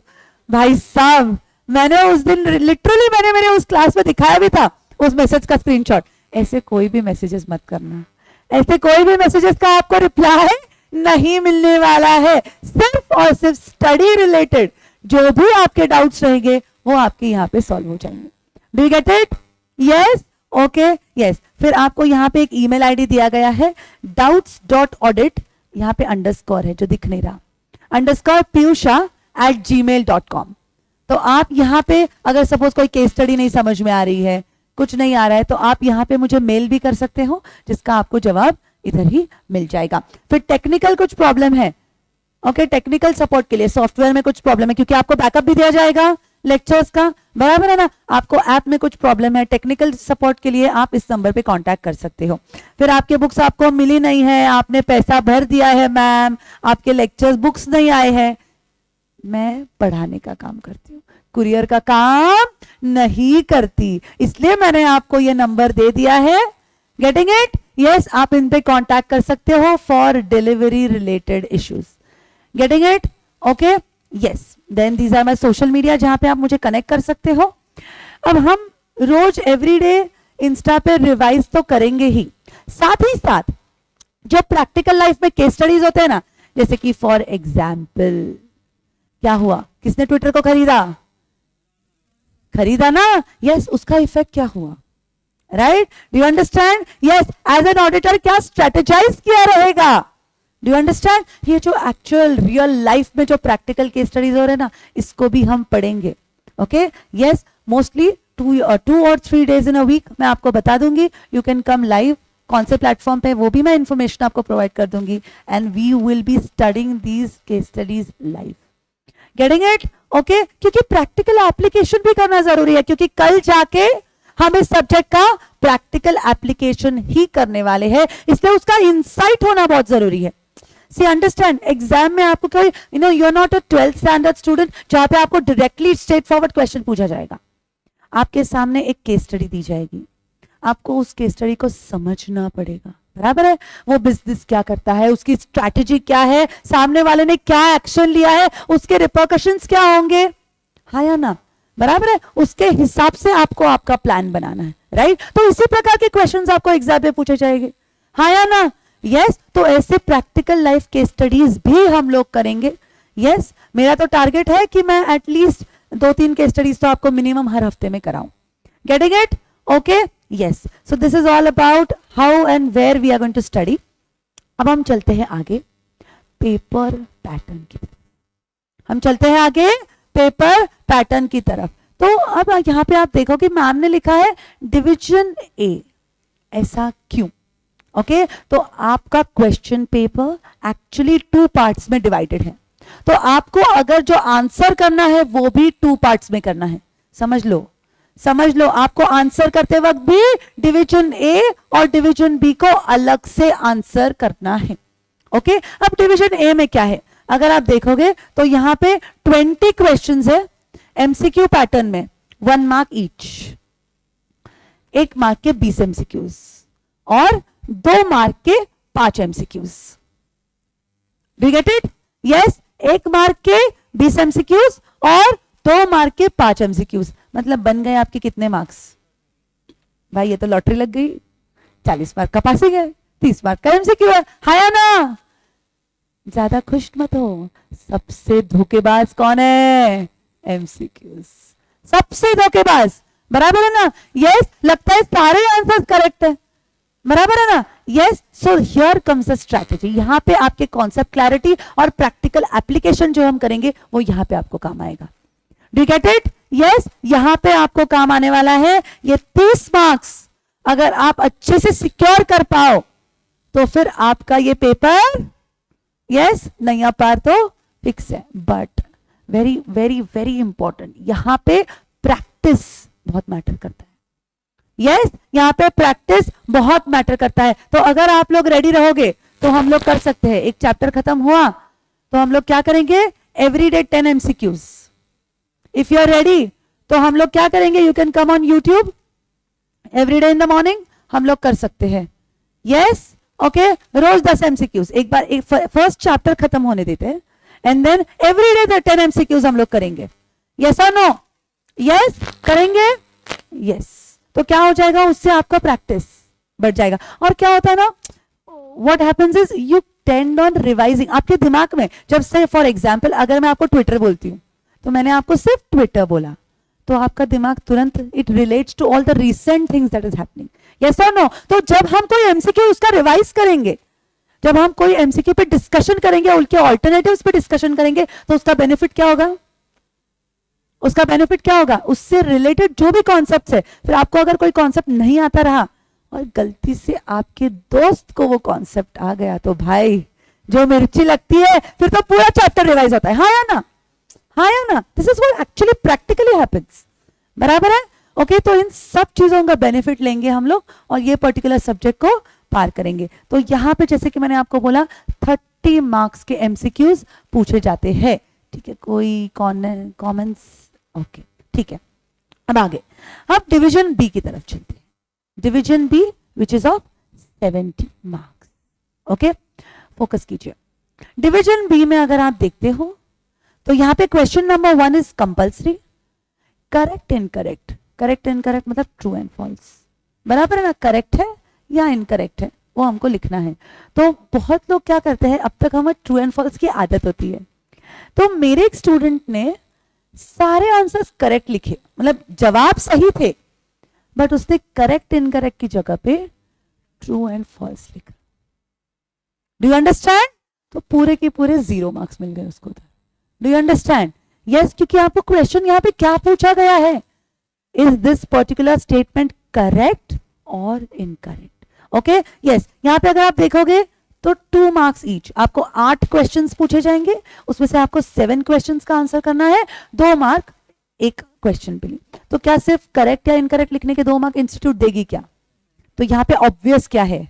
भाई साहब मैंने उस दिन लिटरली मैंने मेरे उस क्लास में दिखाया भी था उस मैसेज का स्क्रीनशॉट. ऐसे कोई भी मैसेजेस मत करना, ऐसे कोई भी मैसेजेस का आपको रिप्लाई नहीं मिलने वाला है. सिर्फ और सिर्फ स्टडी रिलेटेड जो भी आपके डाउट्स रहेंगे वो आपके यहाँ पे सॉल्व हो जाएंगे. Do you get it? Yes okay. Yes फिर आपको यहाँ पे एक ईमेल आईडी दिया गया है doubts.audit, यहाँ पे अंडरस्कोर है जो दिख नहीं रहा, _piyusha@gmail.com. तो आप यहाँ पे अगर सपोज कोई केस स्टडी नहीं समझ में आ रही है, कुछ नहीं आ रहा है, तो आप यहाँ पे मुझे मेल भी कर सकते हो जिसका आपको जवाब इधर ही मिल जाएगा. फिर टेक्निकल कुछ प्रॉब्लम है, ओके टेक्निकल सपोर्ट के लिए सॉफ्टवेयर में कुछ प्रॉब्लम है, क्योंकि आपको बैकअप भी दिया जाएगा लेक्चर्स का, बराबर है ना. आपको ऐप में कुछ प्रॉब्लम है, टेक्निकल सपोर्ट के लिए आप इस नंबर पे कांटेक्ट कर सकते हो. फिर आपके बुक्स आपको मिली नहीं है, आपने पैसा भर दिया है मैम, आपके लेक्चर्स बुक्स नहीं आए हैं, मैं पढ़ाने का काम करती हूँ, कुरियर का काम नहीं करती, इसलिए मैंने आपको ये नंबर दे दिया है. Getting it? यस आप इन पे कांटेक्ट कर सकते हो for delivery related issues. Getting it? Okay. Yes then these are my social media जहां पे आप मुझे कनेक्ट कर सकते हो. अब हम रोज एवरीडे इंस्टा पे रिवाइज तो करेंगे ही, साथ ही साथ जो प्रैक्टिकल लाइफ में केस स्टडीज होते हैं ना, जैसे कि फॉर एग्जाम्पल क्या हुआ, किसने ट्विटर को खरीदा ना. यस उसका इफेक्ट क्या हुआ, right? Do you understand? Yes as an auditor क्या स्ट्रेटेजाइज किया रहेगा. Do you understand? ये जो एक्चुअल रियल लाइफ में जो प्रैक्टिकल केस स्टडीज हो रहे हैं ना, इसको भी हम पढ़ेंगे. Okay. Yes mostly 2 or 3 days in a week मैं आपको बता दूंगी. यू कैन कम लाइव, कौन से प्लेटफॉर्म पे वो भी मैं इंफॉर्मेशन आपको प्रोवाइड कर दूंगी, and we will be studying these case studies live. Getting it? Okay. क्योंकि प्रैक्टिकल एप्लीकेशन भी करना जरूरी है, क्योंकि कल जाके हम इस सब्जेक्ट का प्रैक्टिकल एप्लीकेशन ही करने वाले हैं, इसलिए उसका इंसाइट होना बहुत जरूरी है. सी अंडरस्टैंड, एग्जाम में आपको कोई you are not a 12th standard student जहां पे आपको डायरेक्टली स्ट्रेट फॉरवर्ड क्वेश्चन पूछा जाएगा। आपके सामने एक केस स्टडी दी जाएगी, आपको उस केस स्टडी को समझना पड़ेगा, बराबर है। वो बिजनेस क्या करता है, उसकी स्ट्रैटेजी क्या है, सामने वाले ने क्या एक्शन लिया है, उसके रिपरकशंस क्या होंगे, हाँ या ना, बराबर है। उसके हिसाब से आपको आपका प्लान बनाना है, राइट। तो इसी प्रकार के क्वेश्चंस आपको एग्जाम में पूछे जाएंगे, हाँ या ना, यस। तो ऐसे प्रैक्टिकल लाइफ के स्टडीज भी हम लोग करेंगे, यस। मेरा तो टारगेट है कि मैं एटलीस्ट 2-3 केस स्टडीज तो आपको मिनिमम हर हफ्ते में कराऊं। Getting it? Okay, yes. So this is all about how and where we are going to study. अब हम चलते हैं आगे पेपर पैटर्न की तरफ, हम चलते हैं आगे पेपर पैटर्न की तरफ। तो अब यहां पे आप देखो कि मैम ने लिखा है डिवीजन ए, ऐसा क्यों? ओके, तो आपका क्वेश्चन पेपर एक्चुअली 2 पार्ट्स में डिवाइडेड है, तो आपको अगर जो आंसर करना है वो भी 2 पार्ट्स में करना है। समझ लो, समझ लो, आपको आंसर करते वक्त भी डिवीजन ए और डिवीजन बी को अलग से आंसर करना है। ओके, अब डिवीजन ए में क्या है, अगर आप देखोगे तो यहां पे 20 क्वेश्चंस है एमसीक्यू पैटर्न में, 1 मार्क ईच, 1 मार्क के 20 एमसीक्यूज और 2 मार्क के 5 MCQs. Do you get it? Yes, 1 mark के 20 एमसीक्यूज और 2 मार्क के 5 एमसीक्यूज, मतलब बन गए आपके कितने मार्क्स? भाई ये तो लॉटरी लग गई, 40 मार्क का पासिंग है, 30 मार्क का एमसीक्यू है, हाँ या ना? ज्यादा खुश मत हो, सबसे धोखेबाज कौन है? एमसीक्यूज, सबसे धोखेबाज, बराबर है ना? यस, लगता है सारे आंसर्स करेक्ट है, बराबर है ना? Yes. So here comes the strategy, यहां पे आपके कॉन्सेप्ट क्लैरिटी और प्रैक्टिकल एप्लीकेशन जो हम करेंगे वो यहां पे आपको काम आएगा। Do you get it? Yes, यहां पे आपको काम आने वाला है ये 30 मार्क्स। अगर आप अच्छे से सिक्योर कर पाओ तो फिर आपका ये पेपर, यस, नैया पार तो फिक्स है। But very very very important, यहां पे प्रैक्टिस बहुत मैटर करता है। यस, यहां पे प्रैक्टिस बहुत मैटर करता है। तो अगर आप लोग रेडी रहोगे तो हम लोग कर सकते हैं, एक चैप्टर खत्म हुआ तो हम लोग क्या करेंगे, everyday 10 MCQs. If you are ready तो हम लोग क्या करेंगे, you can come on YouTube everyday in the morning, हम लोग कर सकते हैं। यस, ओके, रोज 10 एमसीक्यूज, एक बार एक फर्स्ट चैप्टर खत्म होने देते हैं एंड देन एवरीडे 10 एमसीक्यूज हम लोग करेंगे। यस और नो? यस, करेंगे। यस, तो क्या हो जाएगा, उससे आपका प्रैक्टिस बढ़ जाएगा। और क्या होता है ना, what happens is you tend on revising. आपके दिमाग में जब से, फॉर एग्जांपल अगर मैं आपको ट्विटर बोलती हूं तो मैंने आपको सिर्फ ट्विटर बोला तो आपका दिमाग तुरंत it relates to all the recent things that is happening. Yes और नो? तो जब हम कोई एमसीक्यू उसका रिवाइज करेंगे, जब हम कोई एमसीक्यू पे डिस्कशन करेंगे, उनके ऑल्टरनेटिव्स पे डिस्कशन करेंगे, तो उसका बेनिफिट क्या होगा, उसका बेनिफिट क्या होगा, उससे रिलेटेड जो भी कॉन्सेप्ट है, फिर आपको अगर कोई कॉन्सेप्ट नहीं आता रहा और गलती से आपके दोस्त को वो कॉन्सेप्ट आ गया तो भाई जो मिर्ची लगती है फिर तो पूरा चैप्टर रिवाइज होता है, हाँ या ना? हाँ या ना? This is what actually practically happens, बराबर है? ओके, तो इन सब चीजों का बेनिफिट लेंगे हम लोग और ये पर्टिकुलर सब्जेक्ट को पार करेंगे। तो यहां पे जैसे कि मैंने आपको बोला 30 मार्क्स के एमसीक्यूज पूछे जाते हैं, ठीक है? कोई कॉमेंट्स? ओके, ठीक है। अब आगे अब डिवीजन बी की तरफ चलते हैं। Division B which is of 70 marks. Okay, focus कीजिए। डिवीजन बी में अगर आप देखते हो तो यहां पे question number 1 is compulsory, correct incorrect. Correct incorrect मतलब ट्रू एंड फॉल्स, बराबर है ना? करेक्ट है या इनकरेक्ट है वो हमको लिखना है। तो बहुत लोग क्या करते हैं, अब तक हमें ट्रू एंड फॉल्स की आदत होती है। तो मेरे एक स्टूडेंट ने सारे आंसर्स करेक्ट लिखे, मतलब जवाब सही थे, बट उसने करेक्ट इनकरेक्ट की जगह पे ट्रू एंड फॉल्स लिखा। Do you understand? तो पूरे के पूरे 0 मार्क्स मिल गए उसको। Do you understand? यस, क्योंकि आपको क्वेश्चन यहां पे क्या पूछा गया है, is this particular statement correct और इनकरेक्ट? Okay, yes. यहां पे अगर आप देखोगे तो 2 मार्क्स ईच, आपको 8 क्वेश्चंस पूछे जाएंगे, उसमें से आपको 7 क्वेश्चंस का आंसर करना है, 2 मार्क एक क्वेश्चन पे लिए। तो क्या सिर्फ करेक्ट या इनकरेक्ट लिखने के 2 मार्क इंस्टीट्यूट देगी क्या? तो यहां पे ऑब्वियस क्या है,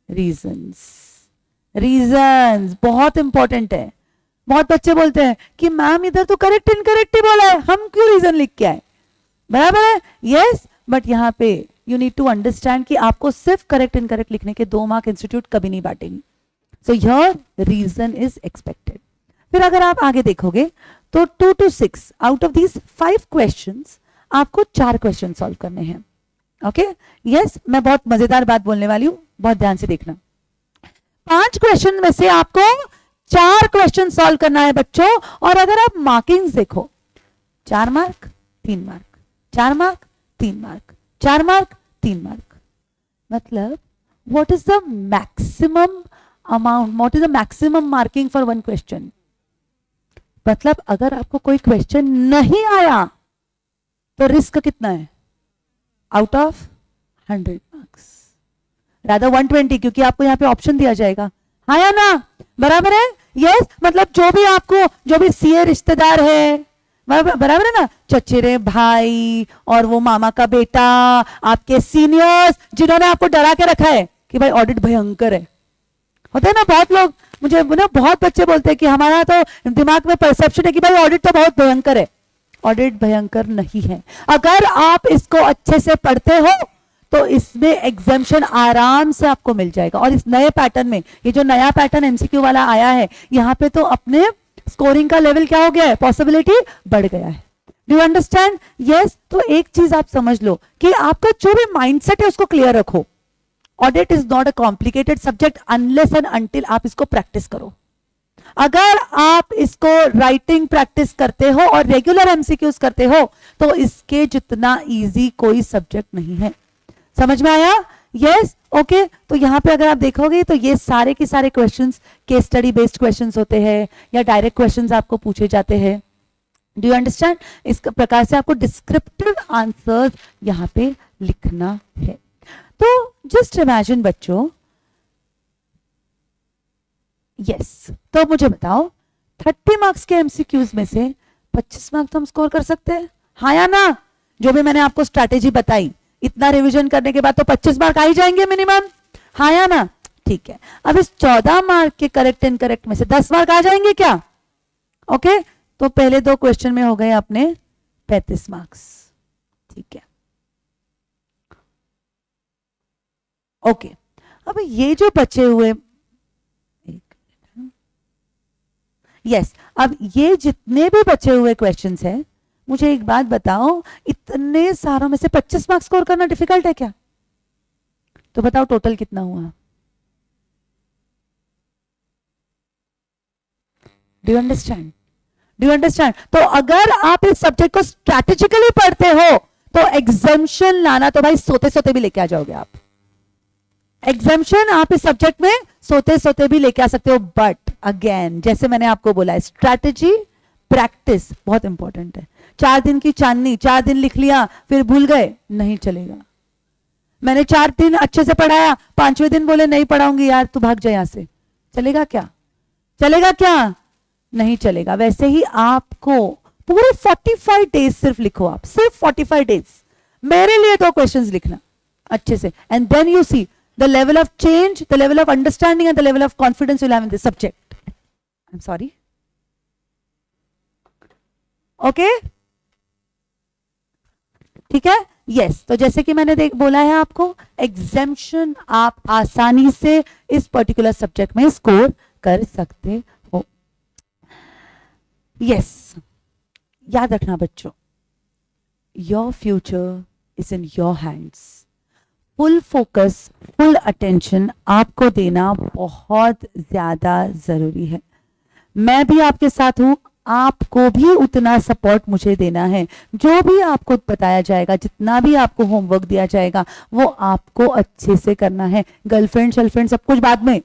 रीजंस। रीजंस बहुत इंपॉर्टेंट है। बहुत बच्चे बोलते हैं कि मैम इधर तो करेक्ट इनकरेक्ट ही बोला है, हम क्यों रीजन लिख के आए? बराबर है, यस, बट यहाँ पे यू नीड टू अंडरस्टैंड कि आपको सिर्फ करेक्ट इनकरेक्ट लिखने के 2 मार्क इंस्टीट्यूट कभी नहीं बांटेंगे। So your reason is expected. फिर अगर आप आगे देखोगे तो 2 to 6 out of these 5 questions आपको 4 क्वेश्चन सॉल्व करने हैं। ओके, यस, मैं बहुत मजेदार बात बोलने वाली हूं, बहुत ध्यान से देखना। 5 क्वेश्चन में से आपको 4 क्वेश्चन सॉल्व करना है बच्चों। और अगर आप मार्किंग्स देखो, 4 mark 3 mark, 4 mark 3 mark, 4 mark 3 mark, मतलब what is the maximum amount, what is the maximum marking for 1 question? मतलब अगर आपको कोई क्वेश्चन नहीं आया तो रिस्क कितना है? आउट ऑफ 100 मार्क्स, रादर 120, क्योंकि आपको यहाँ पे ऑप्शन दिया जाएगा, हाँ या ना? बराबर है, यस। मतलब जो भी आपको, जो भी सीए रिश्तेदार है, बराबर है ना, चचेरे भाई और वो मामा का बेटा, आपके सीनियर्स जिन्होंने आपको डरा के रखा है कि भाई ऑडिट भयंकर है। होता है ना, बहुत लोग मुझे ना, बहुत बच्चे बोलते हैं कि हमारा तो दिमाग में परसेप्शन है कि भाई ऑडिट तो बहुत भयंकर है। ऑडिट भयंकर नहीं है। अगर आप इसको अच्छे से पढ़ते हो तो इसमें एग्जाम्शन आराम से आपको मिल जाएगा। और इस नए पैटर्न में, ये जो नया पैटर्न एमसीक्यू वाला आया है, यहाँ पे तो अपने स्कोरिंग का लेवल क्या हो गया है? पॉसिबिलिटी बढ़ गया है। Do you understand? यस। तो एक चीज आप समझ लो कि आपका जो भी माइंडसेट है उसको क्लियर रखो। Audit is not a complicated subject unless and until आप इसको प्रैक्टिस करो। अगर आप इसको राइटिंग प्रैक्टिस करते हो और रेगुलर एमसीक्यूज करते हो तो इसके जितना इजी कोई सब्जेक्ट नहीं है। समझ में आया? Yes, okay. तो यहां पे अगर आप देखोगे तो ये सारे के सारे questions case study based questions होते हैं या डायरेक्ट क्वेश्चंस आपको पूछे जाते हैं। Do you understand? इस प्रकार से आपको डिस्क्रिप्टिव आंसर यहां पे लिखना है। तो जस्ट इमेजिन बच्चों, यस, तो मुझे बताओ 30 मार्क्स के एमसीक्यूज में से 25 मार्क्स तो हम स्कोर कर सकते हैं, हाँ या ना? जो भी मैंने आपको स्ट्रैटेजी बताई, इतना रिवीजन करने के बाद तो 25 मार्क आ ही जाएंगे मिनिमम, हाँ या ना? ठीक है। अब इस 14 मार्क के करेक्ट इनकरेक्ट में से 10 मार्क आ जाएंगे क्या? ओके, तो पहले 2 क्वेश्चन में हो गए अपने 35 मार्क्स। ठीक है, ओके। अब ये जो बचे हुए, यस, अब ये जितने भी बचे हुए क्वेश्चंस हैं, मुझे एक बात बताओ, इतने सारों में से 25 मार्क्स स्कोर करना डिफिकल्ट है क्या? तो बताओ टोटल कितना हुआ? Do you understand? Do you understand? तो अगर आप इस सब्जेक्ट को स्ट्रैटेजिकली पढ़ते हो तो एग्जाम्शन लाना तो भाई सोते सोते भी लेके आ जाओगे आप। एग्जाम्शन आप इस सब्जेक्ट में सोते सोते भी लेके आ सकते हो। बट अगेन, जैसे मैंने आपको बोला है, स्ट्रैटेजी प्रैक्टिस बहुत इंपॉर्टेंट है। 4 दिन की चांदनी, 4 दिन लिख लिया फिर भूल गए, नहीं चलेगा। मैंने 4 दिन अच्छे से पढ़ाया, 5वें दिन बोले नहीं पढ़ाऊंगी यार, तू भाग जाए यहां से, चलेगा क्या? चलेगा क्या? नहीं चलेगा। वैसे ही आपको पूरे 45 डेज सिर्फ लिखो, आप सिर्फ 45 डेज मेरे लिए 2 क्वेश्चंस लिखना अच्छे से, and then you see the level of change, the level of understanding and the level of confidence you'll have in this subject. I'm sorry. Okay? ठीक है? Yes. तो जैसे कि मैंने बोला है आपको, एग्जाम्शन आप आसानी से इस पर्टिकुलर सब्जेक्ट में स्कोर कर सकते हो। Yes. याद रखना बच्चों, your future is in your hands. Full focus, full attention आपको देना बहुत ज्यादा जरूरी है। मैं भी आपके साथ हूं, आपको भी उतना सपोर्ट मुझे देना है। जो भी आपको बताया जाएगा, जितना भी आपको होमवर्क दिया जाएगा, वो आपको अच्छे से करना है। गर्लफ्रेंड शर्लफ्रेंड सब कुछ बाद में,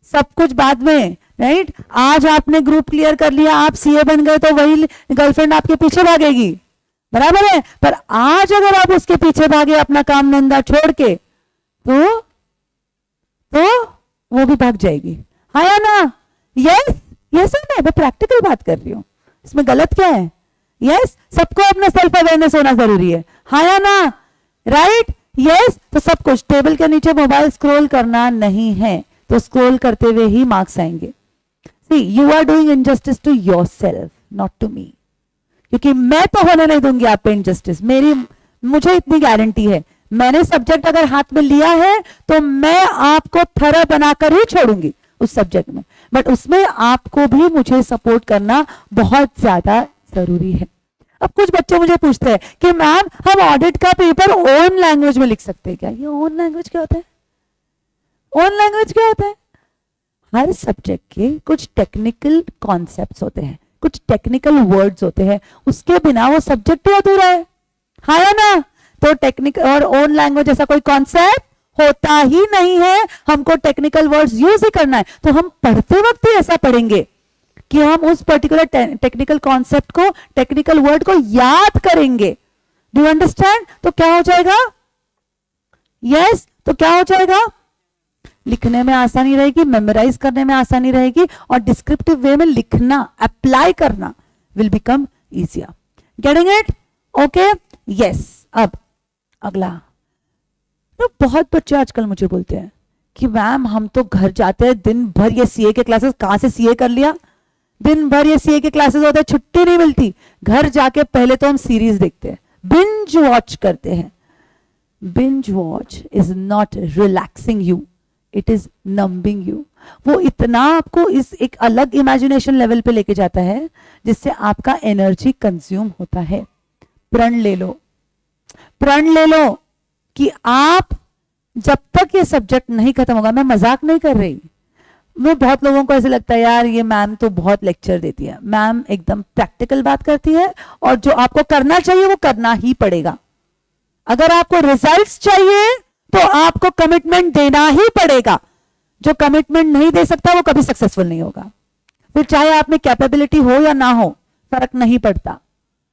सब कुछ बाद में, राइट? आज आपने ग्रुप क्लियर कर लिया, आप सीए बन गए, तो वही गर्लफ्रेंड आपके पीछे भागेगी, बराबर है? पर आज अगर आप उसके पीछे भागे अपना काम धंधा छोड़ के, तो वो भी भाग जाएगी, हाँ या ना? यस, यस है ना? मैं प्रैक्टिकल बात कर रही हूं, इसमें गलत क्या है? यस, सबको अपना सेल्फ अवेयरनेस होना जरूरी है, हाँ या ना? राइट? यस। तो सब कुछ टेबल के नीचे मोबाइल स्क्रॉल करना नहीं है। तो स्क्रॉल करते हुए ही मार्क्स आएंगे। See you are doing injustice to yourself, not to me, क्योंकि मैं तो होने नहीं दूंगी आप पे इनजस्टिस। मुझे इतनी गारंटी है, मैंने सब्जेक्ट अगर हाथ में लिया है तो मैं आपको थरा बनाकर ही छोड़ूंगी उस सब्जेक्ट में, बट उसमें आपको भी मुझे सपोर्ट करना बहुत ज्यादा जरूरी है। अब कुछ बच्चे मुझे पूछते हैं कि मैम हम ऑडिट का पेपर ओन लैंग्वेज में लिख सकते हैं क्या? ये ओन लैंग्वेज क्या होता है? ओन लैंग्वेज क्या होता है? हर सब्जेक्ट के कुछ टेक्निकल कॉन्सेप्ट्स होते हैं, कुछ टेक्निकल वर्ड्स होते हैं, उसके बिना वो सब्जेक्ट ही अधूरा है। हाँ या ना? तो टेक्निकल और ओन लैंग्वेज जैसा कोई कॉन्सेप्ट होता ही नहीं है, हमको टेक्निकल वर्ड्स यूज ही करना है। तो हम पढ़ते वक्त ही ऐसा पढ़ेंगे कि हम उस पर्टिकुलर टेक्निकल कॉन्सेप्ट को, टेक्निकल वर्ड को याद करेंगे। Do you understand? तो क्या हो जाएगा? यस, तो क्या हो जाएगा? लिखने में आसानी रहेगी, मेमोराइज करने में आसानी रहेगी, और डिस्क्रिप्टिव वे में लिखना, अप्लाई करना will become easier. Getting it? Okay, yes. अब अगला, तो बहुत बच्चे आजकल मुझे बोलते हैं कि मैम हम तो घर जाते हैं दिन भर, ये सीए के क्लासेस कहां से सीए कर लिया, दिन भर ये सीए के क्लासेस होते हैं, छुट्टी नहीं मिलती। घर जाके पहले तो हम सीरीज देखते हैं, बिंज वॉच करते हैं। Binge watch is not relaxing you, it is numbing you. वो इतना आपको इस एक अलग इमेजिनेशन लेवल पे लेके जाता है जिससे आपका एनर्जी कंज्यूम होता है। प्रण ले लो, प्रण ले लो कि आप जब तक ये सब्जेक्ट नहीं खत्म होगा, मैं मजाक नहीं कर रही, मैं बहुत लोगों को ऐसे लगता है यार ये मैम तो बहुत लेक्चर देती है। मैम एकदम प्रैक्टिकल बात करती है, और जो आपको करना चाहिए वो करना ही पड़ेगा। अगर आपको रिजल्ट्स चाहिए तो आपको कमिटमेंट देना ही पड़ेगा। जो कमिटमेंट नहीं दे सकता वो कभी सक्सेसफुल नहीं होगा। फिर चाहे आप में कैपेबिलिटी हो या ना हो, फर्क नहीं पड़ता।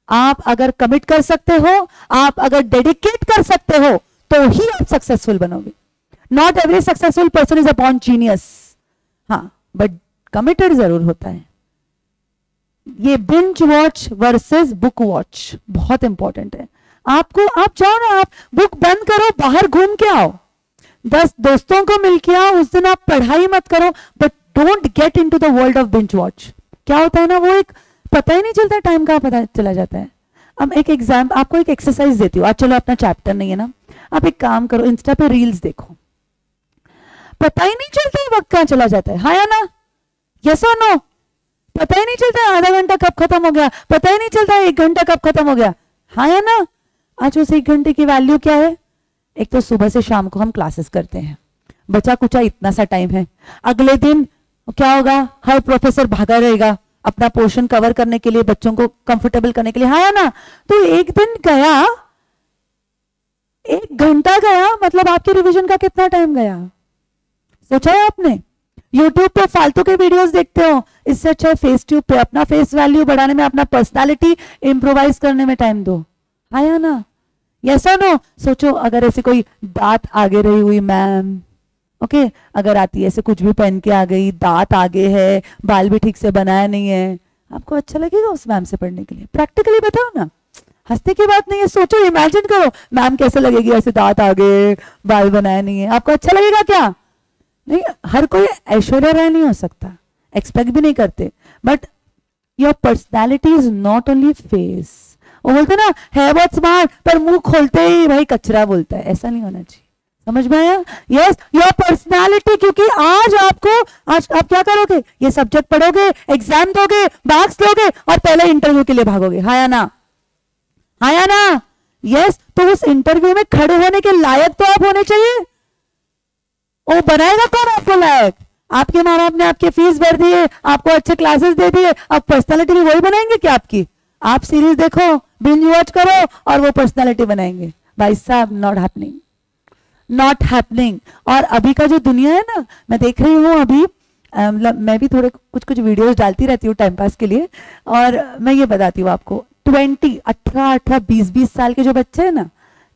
आप अगर कमिट कर सकते हो, आप अगर डेडिकेट कर सकते हो, तो ही आप सक्सेसफुल बनोगे। Not every successful person is a born genius, हाँ, बट कमिटेड जरूर होता है। ये binge watch versus book watch बहुत इंपॉर्टेंट है। आपको, आप जाओ ना, आप बुक बंद करो, बाहर घूम के आओ, 10 दोस्तों को मिल के आओ, उस दिन आप पढ़ाई मत करो, but don't get into the world of binge watch. क्या होता है ना, वो एक पता ही नहीं चलता, टाइम का पता चला जाता है। अब एक एग्जाम, आपको एक एक्सरसाइज देती हूँ आज, चलो अपना चैप्टर नहीं है ना, आप एक काम करो, इंस्टा पे रील्स देखो, पता ही नहीं चलता वक्त कहां चला जाता है। हाँ या ना? यस और नो? पता ही नहीं चलता आधा घंटा कब खत्म हो गया, पता ही नहीं चलता 1 घंटा कब खत्म हो गया। हाँ या ना? आज उस 1 घंटे की वैल्यू क्या है? एक तो सुबह से शाम को हम क्लासेस करते हैं, बचा कुचा इतना सा टाइम है। अगले दिन क्या होगा? हर प्रोफेसर भागा रहेगा अपना पोर्शन कवर करने के लिए, बच्चों को कंफर्टेबल करने के लिए। हाँ या ना? तो एक दिन गया, 1 घंटा गया, मतलब आपके रिवीजन का कितना टाइम गया? सोचा है आपने? YouTube पे फालतू के वीडियोस देखते हो, इससे अच्छा फेस ट्यूब पे अपना फेस वैल्यू बढ़ाने में, अपना पर्सनालिटी इंप्रोवाइज करने में टाइम दो। हाँ या ना? यस और नो? सोचो अगर ऐसे कोई दांत आगे रही हुई मैम, ओके, अगर आती है ऐसे कुछ भी पहन के आ गई, दांत आगे है, बाल भी ठीक से बनाया नहीं है, आपको अच्छा लगेगा उस मैम से पढ़ने के लिए? प्रैक्टिकली बताओ ना, हंसने की बात नहीं है, सोचो, इमेजिन करो मैम कैसे लगेगी, ऐसे दांत आगे, बाल बनाया नहीं है, आपको अच्छा लगेगा क्या? नहीं। हर कोई ऐश्वर्या राय नहीं हो सकता, एक्सपेक्ट भी नहीं करते, but your personality is not only face. वो बोलते ना है बहुत स्मार्ट, पर मुंह खोलते ही भाई कचरा बोलता है, ऐसा नहीं होना चाहिए। समझ में आया? यस, योर पर्सनैलिटी, क्योंकि आज आप क्या करोगे? ये सब्जेक्ट पढ़ोगे, एग्जाम दोगे, मार्क्स लोगे, और पहले इंटरव्यू के लिए भागोगे। हाँ या ना? हाँ या ना? यस, तो उस इंटरव्यू में खड़े होने के लायक तो आप होने चाहिए। वो बनाएगा कौन आपको लायक? आपके माँ बाप ने आपकी फीस भर दी है, आपको अच्छे क्लासेस दे दिए, अब पर्सनालिटी भी वही बनाएंगे क्या आपकी? आप सीरीज देखो, बिंज वॉच करो, और वो पर्सनालिटी बनाएंगे। भाई साहब, नॉट हैपनिंग, नॉट हैपनिंग। और अभी का जो दुनिया है ना, मैं देख रही हूँ अभी, मैं भी थोड़े कुछ वीडियोस डालती रहती हूँ टाइम पास के लिए, और मैं ये बताती हूँ आपको, 18, 20 साल के जो बच्चे हैं ना,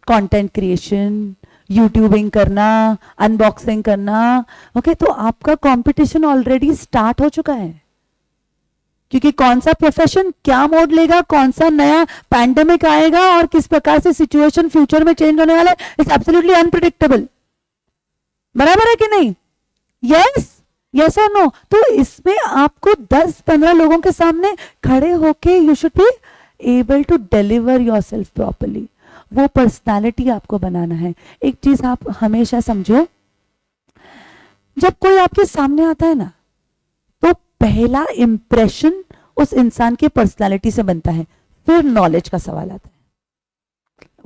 कंटेंट क्रिएशन, यूट्यूबिंग करना, अनबॉक्सिंग करना, ओके, तो आपका कंपटीशन ऑलरेडी स्टार्ट हो चुका है। क्योंकि कौन सा प्रोफेशन क्या मोड लेगा, कौन सा नया पैंडेमिक आएगा, और किस प्रकार से सिचुएशन फ्यूचर में चेंज होने वाला है, इट्स एब्सोल्युटली अनप्रेडिक्टेबल। बराबर है कि नहीं? यस, यस और नो। तो इसमें आपको 10-15 लोगों के सामने खड़े होके you should be able to deliver yourself properly. वो पर्सनालिटी आपको बनाना है। एक चीज आप हमेशा समझो, जब कोई आपके सामने आता है ना, तो पहला इंप्रेशन उस इंसान की पर्सनालिटी से बनता है, फिर नॉलेज का सवाल आता है।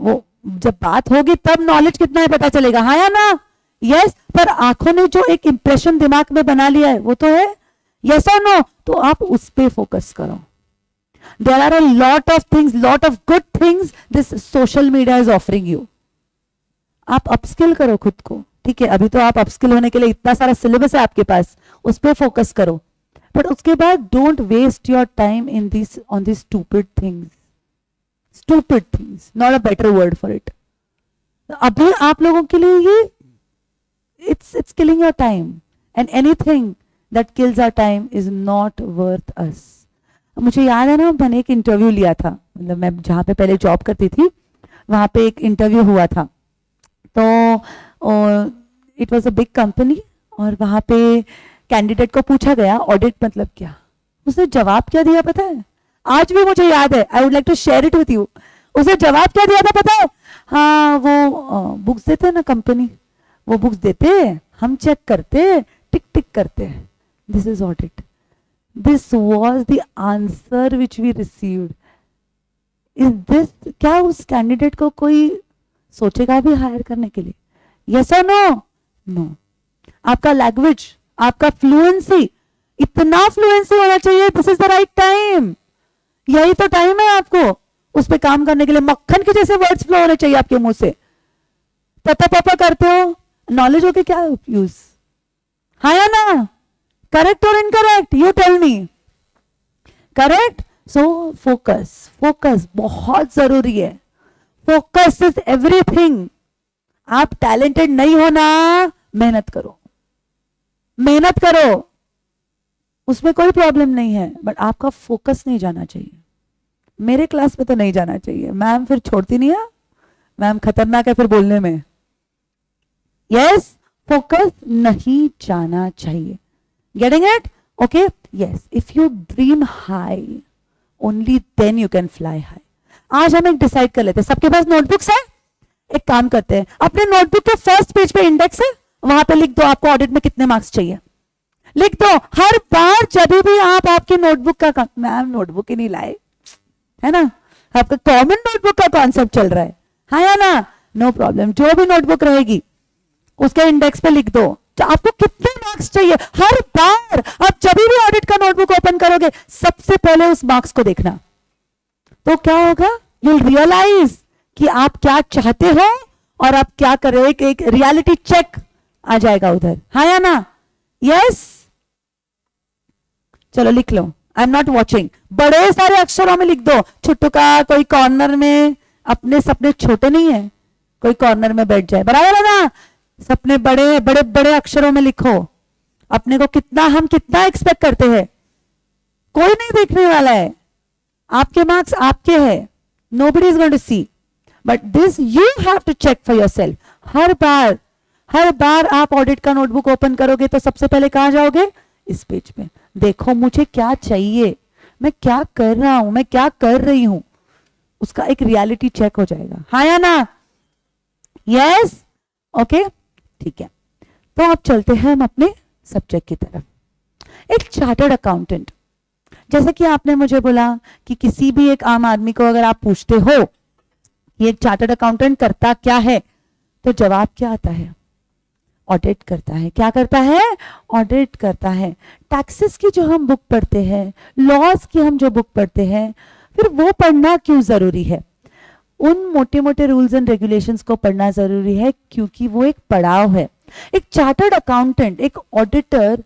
वो जब बात होगी तब नॉलेज कितना है पता चलेगा, हाँ या ना? यस। पर आंखों ने जो एक इंप्रेशन दिमाग में बना लिया है वो तो है, यस और नो। तो आप उस पे फोकस करो। There are a lot of things, lot of good things this social media is offering you. आप अपस्किल करो खुद को, ठीक है? अभी तो आप अपस्किल होने के लिए इतना सारा सिलेबस है आपके पास, उस पर फोकस करो। बट उसके बाद don't waste your time in this on this stupid things, stupid things, not a better word for it. अभी आप लोगों के लिए ये it's killing your time, and anything that kills our time is not worth us. मुझे याद है ना, मैंने एक इंटरव्यू लिया था, मतलब मैं जहाँ पे पहले जॉब करती थी वहाँ पे एक इंटरव्यू हुआ था। तो it was a big company, और वहाँ पे कैंडिडेट को पूछा गया ऑडिट मतलब क्या। उसने जवाब क्या दिया पता है? आज भी मुझे याद है, I would like to share it with you. उसने जवाब क्या दिया था पता है? हाँ, वो बुक्स देते हैं ना कंपनी, वो बुक्स देते हैं, हम चेक करते हैं, टिक टिक करते हैं, this is audit. This was the answer which we received. Is this, क्या उस कैंडिडेट को कोई सोचेगा भी हायर करने के लिए? यस और नो? नो। आपका लैंग्वेज, आपका फ्लुएंसी, इतना फ्लुएंसी होना चाहिए, this is the right time. यही तो टाइम है आपको उस पर काम करने के लिए। मक्खन के जैसे वर्ड्स फ्लो होने चाहिए आपके मुंह से। पता पापा करते हो, नॉलेज हो के क्या यूज? हाँ या ना? करेक्ट और incorrect? You tell me. Correct. So focus, focus बहुत जरूरी है। Focus is everything. आप टैलेंटेड नहीं हो ना, मेहनत करो, मेहनत करो, उसमें कोई प्रॉब्लम नहीं है, बट आपका फोकस नहीं जाना चाहिए। मेरे क्लास में तो नहीं जाना चाहिए, मैम फिर छोड़ती नहीं है, मैम खतरनाक है फिर बोलने में। यस, फोकस नहीं जाना चाहिए। Getting it? Okay, yes. If you dream high, only then you can fly high. आज हम एक डिसाइड कर लेते हैं, सबके पास नोटबुक्स है? एक काम करते हैं, अपने नोटबुक के फर्स्ट पेज पे इंडेक्स है, वहां पे लिख दो आपको ऑडिट में कितने मार्क्स चाहिए। लिख दो। हर बार जब भी आप आपके नोटबुक का, मैम नोटबुक ही नहीं लाए, है ना? आपका कॉमन नोटबुक का कॉन्सेप्ट चल रहा है, हाँ या ना? नो प्रॉब्लम, जो भी नोटबुक रहेगी उसके इंडेक्स पे लिख दो आपको कितने मार्क्स चाहिए। हर बार आप जब भी ऑडिट का नोटबुक ओपन करोगे, सबसे पहले उस मार्क्स को देखना। तो क्या होगा? यू विल रियलाइज कि आप क्या चाहते हो और आप क्या कर रहे हो। एक रियलिटी चेक आ जाएगा उधर, हाँ या ना? यस। चलो लिख लो, आई एम नॉट वॉचिंग। बड़े सारे अक्षरों में लिख दो, छुट्टू का कोई कॉर्नर में। अपने सपने छोटे नहीं है, कोई कॉर्नर में बैठ जाए, बराबर है ना? सपने बड़े बड़े बड़े अक्षरों में लिखो। अपने को कितना, हम कितना एक्सपेक्ट करते हैं, कोई नहीं देखने वाला है। आपके मार्क्स आपके हैं, nobody is going to see, but this you have to check for yourself. हर बार आप ऑडिट का नोटबुक ओपन करोगे तो सबसे पहले कहां जाओगे? इस पेज पे। देखो मुझे क्या चाहिए, मैं क्या कर रहा हूं, मैं क्या कर रही हूं, उसका एक रियलिटी चेक हो जाएगा, हाँ या ना? यस, ओके, ठीक है। तो अब चलते हैं हम अपने सब्जेक्ट की तरफ। एक चार्टर्ड अकाउंटेंट, जैसे कि आपने मुझे बोला कि किसी भी एक आम आदमी को अगर आप पूछते हो ये एक चार्टर्ड अकाउंटेंट करता क्या है, तो जवाब क्या आता है? ऑडिट करता है। क्या करता है? ऑडिट करता है। टैक्सेस की जो हम बुक पढ़ते हैं, लॉज की हम जो बुक पढ़ते हैं, फिर वो पढ़ना क्यों जरूरी है? उन मोटे मोटे रूल्स एंड रेगुलेशंस को पढ़ना जरूरी है क्योंकि वो एक पड़ाव है। एक चार्टर्ड अकाउंटेंट, एक ऑडिटर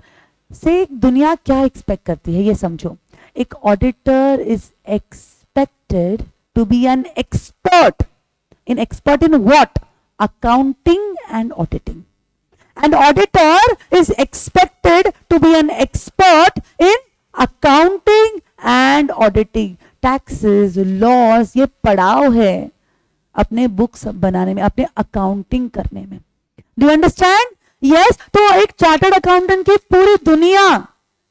से दुनिया क्या एक्सपेक्ट करती है ये समझो। एक auditor is expected to be an expert in what? Accounting and auditing. An auditor is expected to be an expert in accounting and auditing. Taxes, laws, ये पड़ाव है अपने बुक्स बनाने में, अपने अकाउंटिंग करने में। Do you understand? यस, तो एक चार्टर्ड अकाउंटेंट की पूरी दुनिया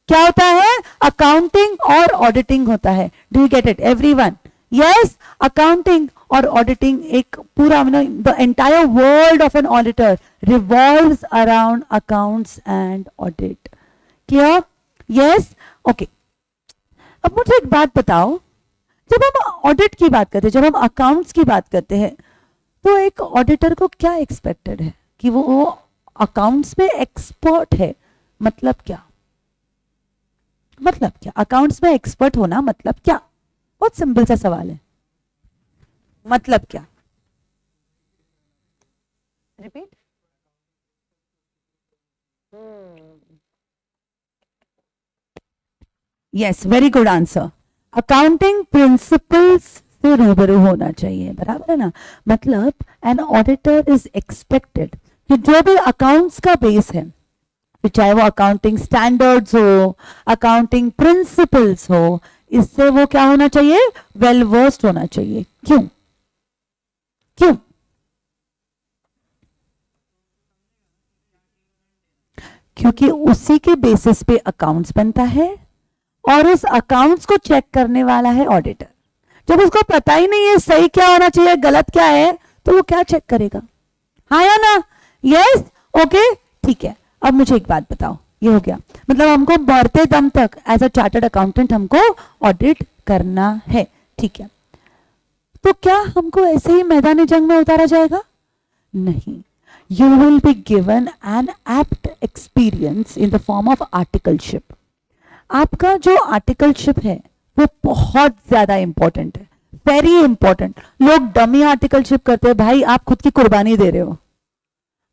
क्या होता है? अकाउंटिंग और ऑडिटिंग होता है. Do you get it everyone? Yes, accounting और ऑडिटिंग एक पूरा, the entire world of an auditor revolves around accounts and audit. Clear? Yes, okay. अब मुझे एक बात बताओ, जब हम ऑडिट की बात करते हैं, जब हम अकाउंट्स की बात करते हैं, तो एक ऑडिटर को क्या एक्सपेक्टेड है? कि वो अकाउंट्स में एक्सपर्ट है. मतलब क्या? मतलब क्या अकाउंट्स में एक्सपर्ट होना? मतलब क्या? बहुत सिंपल सा सवाल है. मतलब क्या? Repeat. Yes, very good answer. Accounting principles से रूबरू होना चाहिए. बराबर है ना? मतलब एन ऑडिटर इज एक्सपेक्टेड कि जो भी अकाउंट्स का बेस है, चाहे वो अकाउंटिंग स्टैंडर्ड्स हो, अकाउंटिंग प्रिंसिपल्स हो, इससे वो क्या होना चाहिए? वेल वर्स्ड होना चाहिए. क्यों? क्यों? क्योंकि उसी के बेसिस पे अकाउंट्स बनता है और उस अकाउंट्स को चेक करने वाला है ऑडिटर. जब उसको पता ही नहीं है सही क्या होना चाहिए, गलत क्या है, तो वो क्या चेक करेगा? हाँ या ना? यस, ओके, ठीक है. अब मुझे एक बात बताओ, ये हो गया, मतलब हमको बढ़ते दम तक एज अ चार्टर्ड अकाउंटेंट हमको ऑडिट करना है. ठीक है. तो क्या हमको ऐसे ही मैदानी जंग में उतारा जाएगा? नहीं. You will be given an apt experience in the form of articleship. आपका जो आर्टिकलशिप है वो बहुत ज्यादा इंपॉर्टेंट है, वेरी इंपॉर्टेंट. लोग डमी आर्टिकलशिप करते हैं. भाई, आप खुद की कुर्बानी दे रहे हो.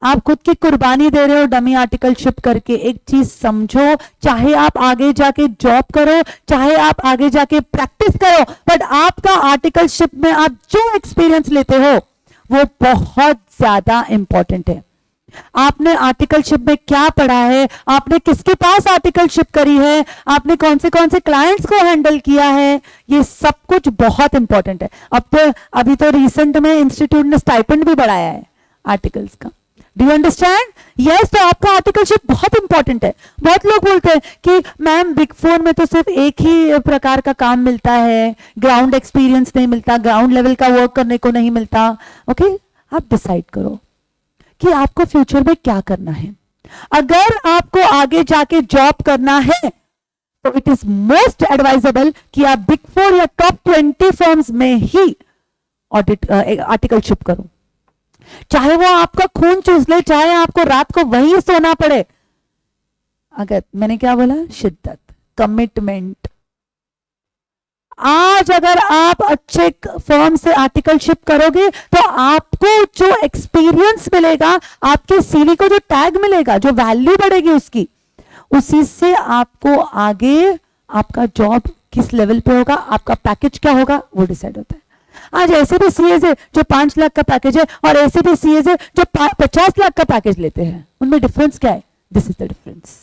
आप खुद की कुर्बानी दे रहे हो डमी आर्टिकलशिप करके. एक चीज समझो, चाहे आप आगे जाके जॉब करो, चाहे आप आगे जाके प्रैक्टिस करो, बट आपका आर्टिकलशिप में आप जो एक्सपीरियंस लेते हो वो बहुत ज्यादा इंपॉर्टेंट है. आपने आर्टिकलशिप में क्या पढ़ा है, आपने किसके पास आर्टिकलशिप करी है, आपने कौन से क्लाइंट्स को हैंडल किया है, ये सब कुछ बहुत इंपॉर्टेंट है. अब तो अभी तो रिसेंट में इंस्टीट्यूट ने स्टाइपेंड भी बढ़ाया है आर्टिकल्स का. Do you understand? यस, तो आपका आर्टिकलशिप बहुत इंपॉर्टेंट है. बहुत लोग बोलते हैं कि मैम बिग फोर में तो सिर्फ एक ही प्रकार का काम मिलता है, ग्राउंड एक्सपीरियंस नहीं मिलता, ग्राउंड लेवल का वर्क करने को नहीं मिलता. ओके, आप डिसाइड करो कि आपको फ्यूचर में क्या करना है. अगर आपको आगे जाके जॉब करना है तो इट इज मोस्ट एडवाइजेबल कि आप बिग फोर या टॉप 20 फर्म्स में ही ऑडिट आर्टिकलशिप करो. चाहे वो आपका खून चूस ले, चाहे आपको रात को वहीं सोना पड़े. अगर मैंने क्या बोला? शिद्दत, कमिटमेंट. आज अगर आप अच्छे फर्म से आर्टिकलशिप करोगे तो आपको जो एक्सपीरियंस मिलेगा, आपके सीवी को जो टैग मिलेगा, जो वैल्यू बढ़ेगी उसकी, उसी से आपको आगे आपका जॉब किस लेवल पे होगा, आपका पैकेज क्या होगा, वो डिसाइड होता है. आज ऐसे भी सीएस है जो 5 लाख का पैकेज है और ऐसे भी सीएस है जो 50 लाख का पैकेज लेते हैं. उनमें डिफरेंस क्या है? This is the difference.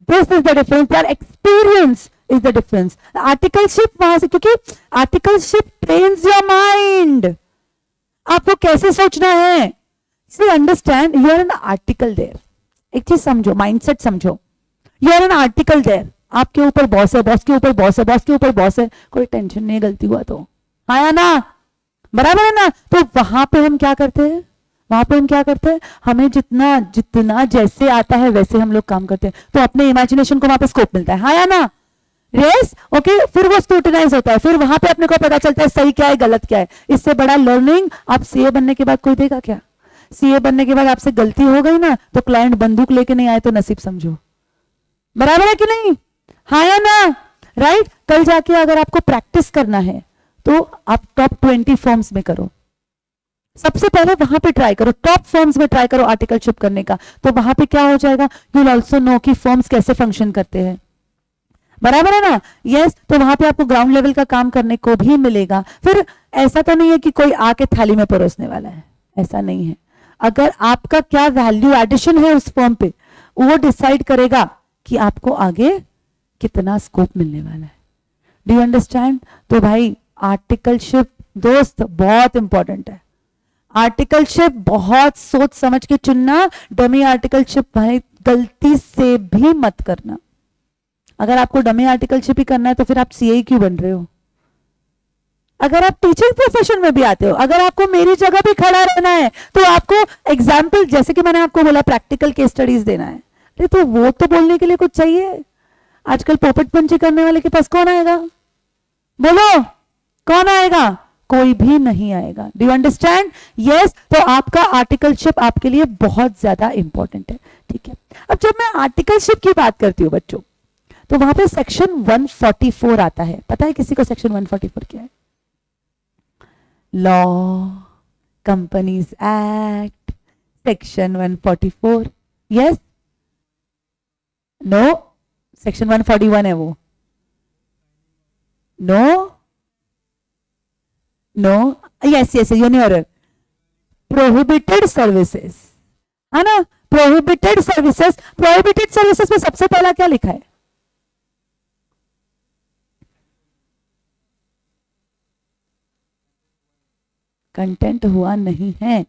This is the difference. Their experience is the difference. Articleship वहां से, क्योंकि आर्टिकलशिप ट्रेन्स योर माइंड. आपको कैसे सोचना है. See understand, you are an article there. एक चीज समझो, माइंडसेट समझो. You are an article there. आपके ऊपर बॉस है, बॉस के ऊपर बॉस है, बॉस के ऊपर बॉस है. कोई टेंशन नहीं, गलती हुआ तो आया ना, बराबर है ना. तो वहां पे हम क्या करते हैं? वहां पे हम क्या करते हैं? हमें जितना जितना जैसे आता है वैसे हम लोग काम करते हैं. तो अपने इमेजिनेशन को वहां पे स्कोप मिलता है. हाँ या ना? Yes, okay. फिर वो स्क्रूटिनाइज होता है, फिर वहां पे अपने को पता चलता है सही क्या है, गलत क्या है. इससे बड़ा लर्निंग आप सीए बनने के बाद कोई देगा क्या? सीए बनने के बाद आपसे गलती हो गई ना, तो क्लाइंट बंदूक लेके नहीं आए तो नसीब समझो. बराबर है कि नहीं? हाँ या ना? राइट. कल जाके अगर आपको प्रैक्टिस करना है तो आप टॉप 20 फर्म्स में करो. सबसे पहले वहां पे ट्राई करो, टॉप फर्म्स में ट्राई करो आर्टिकलशिप करने का. तो वहां पे क्या हो जाएगा? यू विल आल्सो नो कि फर्म्स कैसे फंक्शन करते हैं. बराबर है ना? यस. तो वहां पे आपको ग्राउंड लेवल का काम करने को भी मिलेगा. फिर ऐसा तो नहीं है कि कोई आके थाली में परोसने वाला है, ऐसा नहीं है. अगर आपका क्या वैल्यू एडिशन है उस फर्म पे, वो डिसाइड करेगा कि आपको आगे कितना स्कोप मिलने वाला है. Do you understand? तो भाई आर्टिकलशिप दोस्त बहुत इंपॉर्टेंट है. आर्टिकलशिप बहुत सोच समझ के चुनना, डमी आर्टिकलशिप भाई गलती से भी मत करना। अगर आपको डमी आर्टिकलशिप ही करना है तो फिर आप सीए क्यों बन रहे हो? अगर आप टीचिंग प्रोफेशन में भी आते हो, अगर आपको मेरी जगह भी खड़ा रहना है तो आपको एग्जाम्पल, जैसे कि मैंने आपको बोला प्रैक्टिकल केस स्टडीज देना है, अरे तो वो तो बोलने के लिए कुछ चाहिए। आजकल पोपट पंची करने वाले के पास कौन आएगा? बोलो कौन आएगा? कोई भी नहीं आएगा। Do you understand? यस। तो आपका आर्टिकलशिप आपके लिए बहुत ज्यादा इंपॉर्टेंट है, ठीक है। अब जब मैं आर्टिकलशिप की बात करती हूँ बच्चों, तो वहां पे सेक्शन 144 आता है। पता है किसी को सेक्शन 144 क्या है? Law, companies act, section 144। Yes? No? Section 141 है वो। नो? नो? यस यस, यूनियर प्रोहिबिटेड सर्विसेज, है ना? Prohibited services. प्रोहिबिटेड सर्विसेज में सबसे पहला क्या लिखा है? कंटेंट हुआ नहीं है।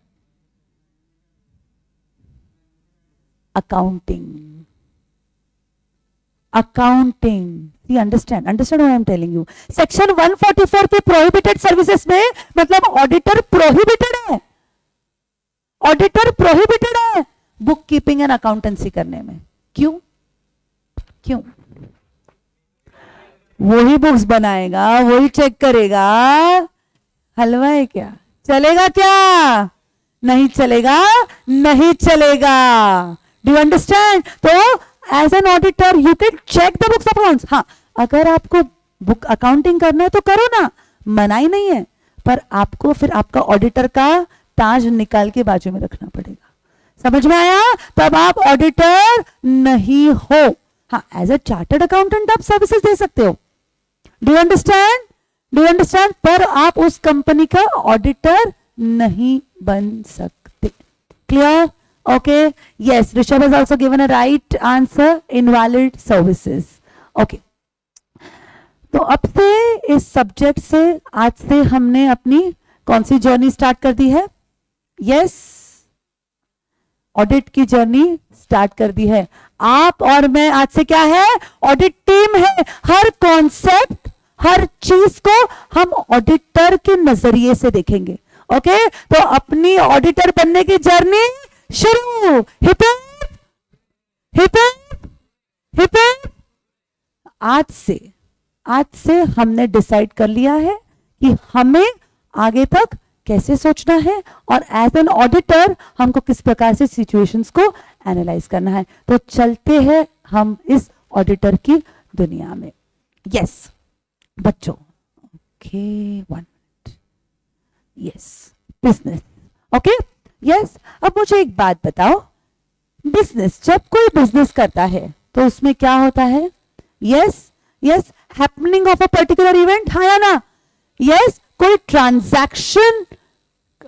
Accounting, accounting. You understand what I am telling you? Section 144 के प्रोहिबिटेड सर्विसेज में मतलब ऑडिटर प्रोहिबिटेड है, ऑडिटर प्रोहिबिटेड है बुक कीपिंग एंड अकाउंटेंसी करने में। क्यों? क्यों? वही बुक्स बनाएगा, वही चेक करेगा। हलवा है क्या? चलेगा क्या? नहीं चलेगा, नहीं चलेगा। Do you understand? तो as an auditor you can check the books of accounts. हाँ, अगर आपको बुक अकाउंटिंग करना है तो करो ना, मनाही नहीं है, पर आपको फिर आपका ऑडिटर का ताज निकाल के बाजू में रखना पड़ेगा। समझ में आया? तब आप ऑडिटर नहीं हो। हाँ, एज ए चार्टर्ड अकाउंटेंट आप सर्विसेज दे सकते हो। Do you understand? Do you understand? पर आप उस कंपनी का ऑडिटर नहीं बन सकते। Clear? Okay. Yes, Rishabh has also given a right answer, invalid services. Okay, तो अब से इस सब्जेक्ट से आज से हमने अपनी कौन सी जर्नी स्टार्ट कर दी है? यस, ऑडिट की जर्नी स्टार्ट कर दी है। आप और मैं आज से क्या है? ऑडिट टीम है। हर कॉन्सेप्ट, हर चीज को हम ऑडिटर के नजरिए से देखेंगे। ओके, तो अपनी ऑडिटर बनने की जर्नी शुरू। Hip hip hip. आज से हमने डिसाइड कर लिया है कि हमें आगे तक कैसे सोचना है और एज एन ऑडिटर हमको किस प्रकार से सिचुएशंस को एनालाइज करना है। तो चलते हैं हम इस ऑडिटर की दुनिया में। यस बच्चों, okay, 1 minute. Yes, business. Okay, yes. अब मुझे एक बात बताओ, बिजनेस, जब कोई बिजनेस करता है तो उसमें क्या होता है? Yes yes, happening of a particular event, हाँ या ना? यस, कोई ट्रांजैक्शन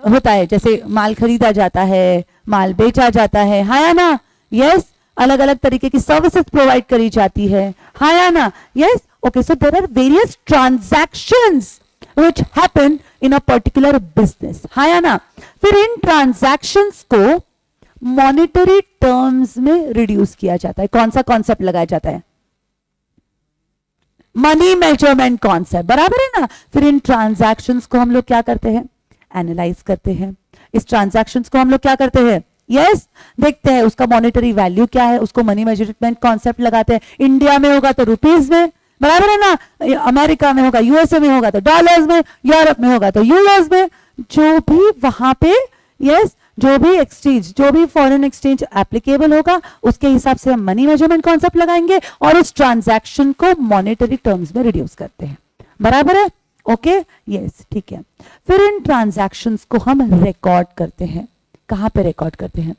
होता है, जैसे माल खरीदा जाता है, माल बेचा जाता है, हाँ या ना? यस, अलग अलग तरीके की सर्विसेज प्रोवाइड करी जाती है, हाँ या ना? Yes. Okay, so there are various transactions which happen in a particular business, हाँ या ना? फिर इन ट्रांजैक्शंस को मॉनेटरी टर्म्स में रिड्यूस किया जाता है। कौन सा कॉन्सेप्ट लगाया जाता है? मनी मेजरमेंट कॉन्सेप्ट, बराबर है ना? फिर इन ट्रांजैक्शंस को हम लोग क्या करते हैं? एनालाइज करते हैं। इस ट्रांजैक्शंस को हम लोग क्या करते हैं? यस, देखते हैं उसका मॉनेटरी वैल्यू क्या है, उसको मनी मेजरमेंट कॉन्सेप्ट लगाते हैं। इंडिया में होगा तो रुपीज में, बराबर है ना? अमेरिका में होगा, यूएसए में होगा तो डॉलर्स में, यूरोप में होगा तो यूरोस में, जो भी वहां पे, यस, जो भी एक्सचेंज, जो भी फॉरेन एक्सचेंज एप्लीकेबल होगा उसके हिसाब से हम मनी मेजरमेंट कॉन्सेप्ट लगाएंगे और उस ट्रांजैक्शन को मॉनेटरी टर्म्स में रिड्यूस करते हैं। बराबर है? ओके, यस, ठीक है। फिर इन ट्रांजैक्शंस को हम रिकॉर्ड करते हैं। कहां पे रिकॉर्ड करते हैं?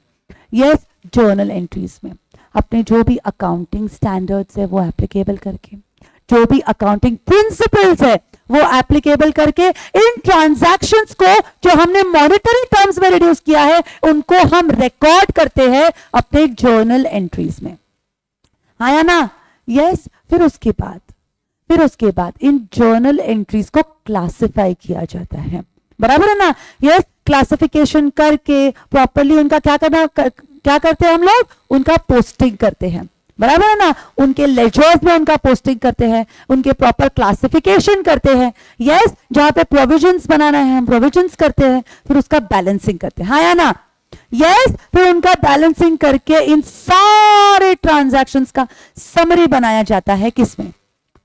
यस, जर्नल एंट्रीज में। अपने जो भी अकाउंटिंग स्टैंडर्ड्स है वो एप्लीकेबल करके, जो भी अकाउंटिंग प्रिंसिपल्स है वो एप्लीकेबल करके, इन ट्रांजैक्शंस को जो हमने मॉनेटरी टर्म्स में रिड्यूस किया है उनको हम रिकॉर्ड करते हैं अपने जर्नल एंट्रीज में, हाँ या ना? यस। फिर उसके बाद इन जर्नल एंट्रीज को क्लासिफाई किया जाता है, बराबर है ना? यस, क्लासिफिकेशन करके प्रॉपरली उनका क्या करते हैं हम लोग, उनका पोस्टिंग करते हैं, बराबर है ना, उनके लेजर्स में उनका पोस्टिंग करते हैं, उनके प्रॉपर क्लासिफिकेशन करते हैं, यस, जहां पे प्रोविजंस बनाना है हम प्रोविजंस करते हैं, फिर उसका बैलेंसिंग करते हैं, हाँ या ना, यस, फिर उनका बैलेंसिंग करके इन सारे ट्रांजैक्शंस का समरी बनाया जाता है किसमें,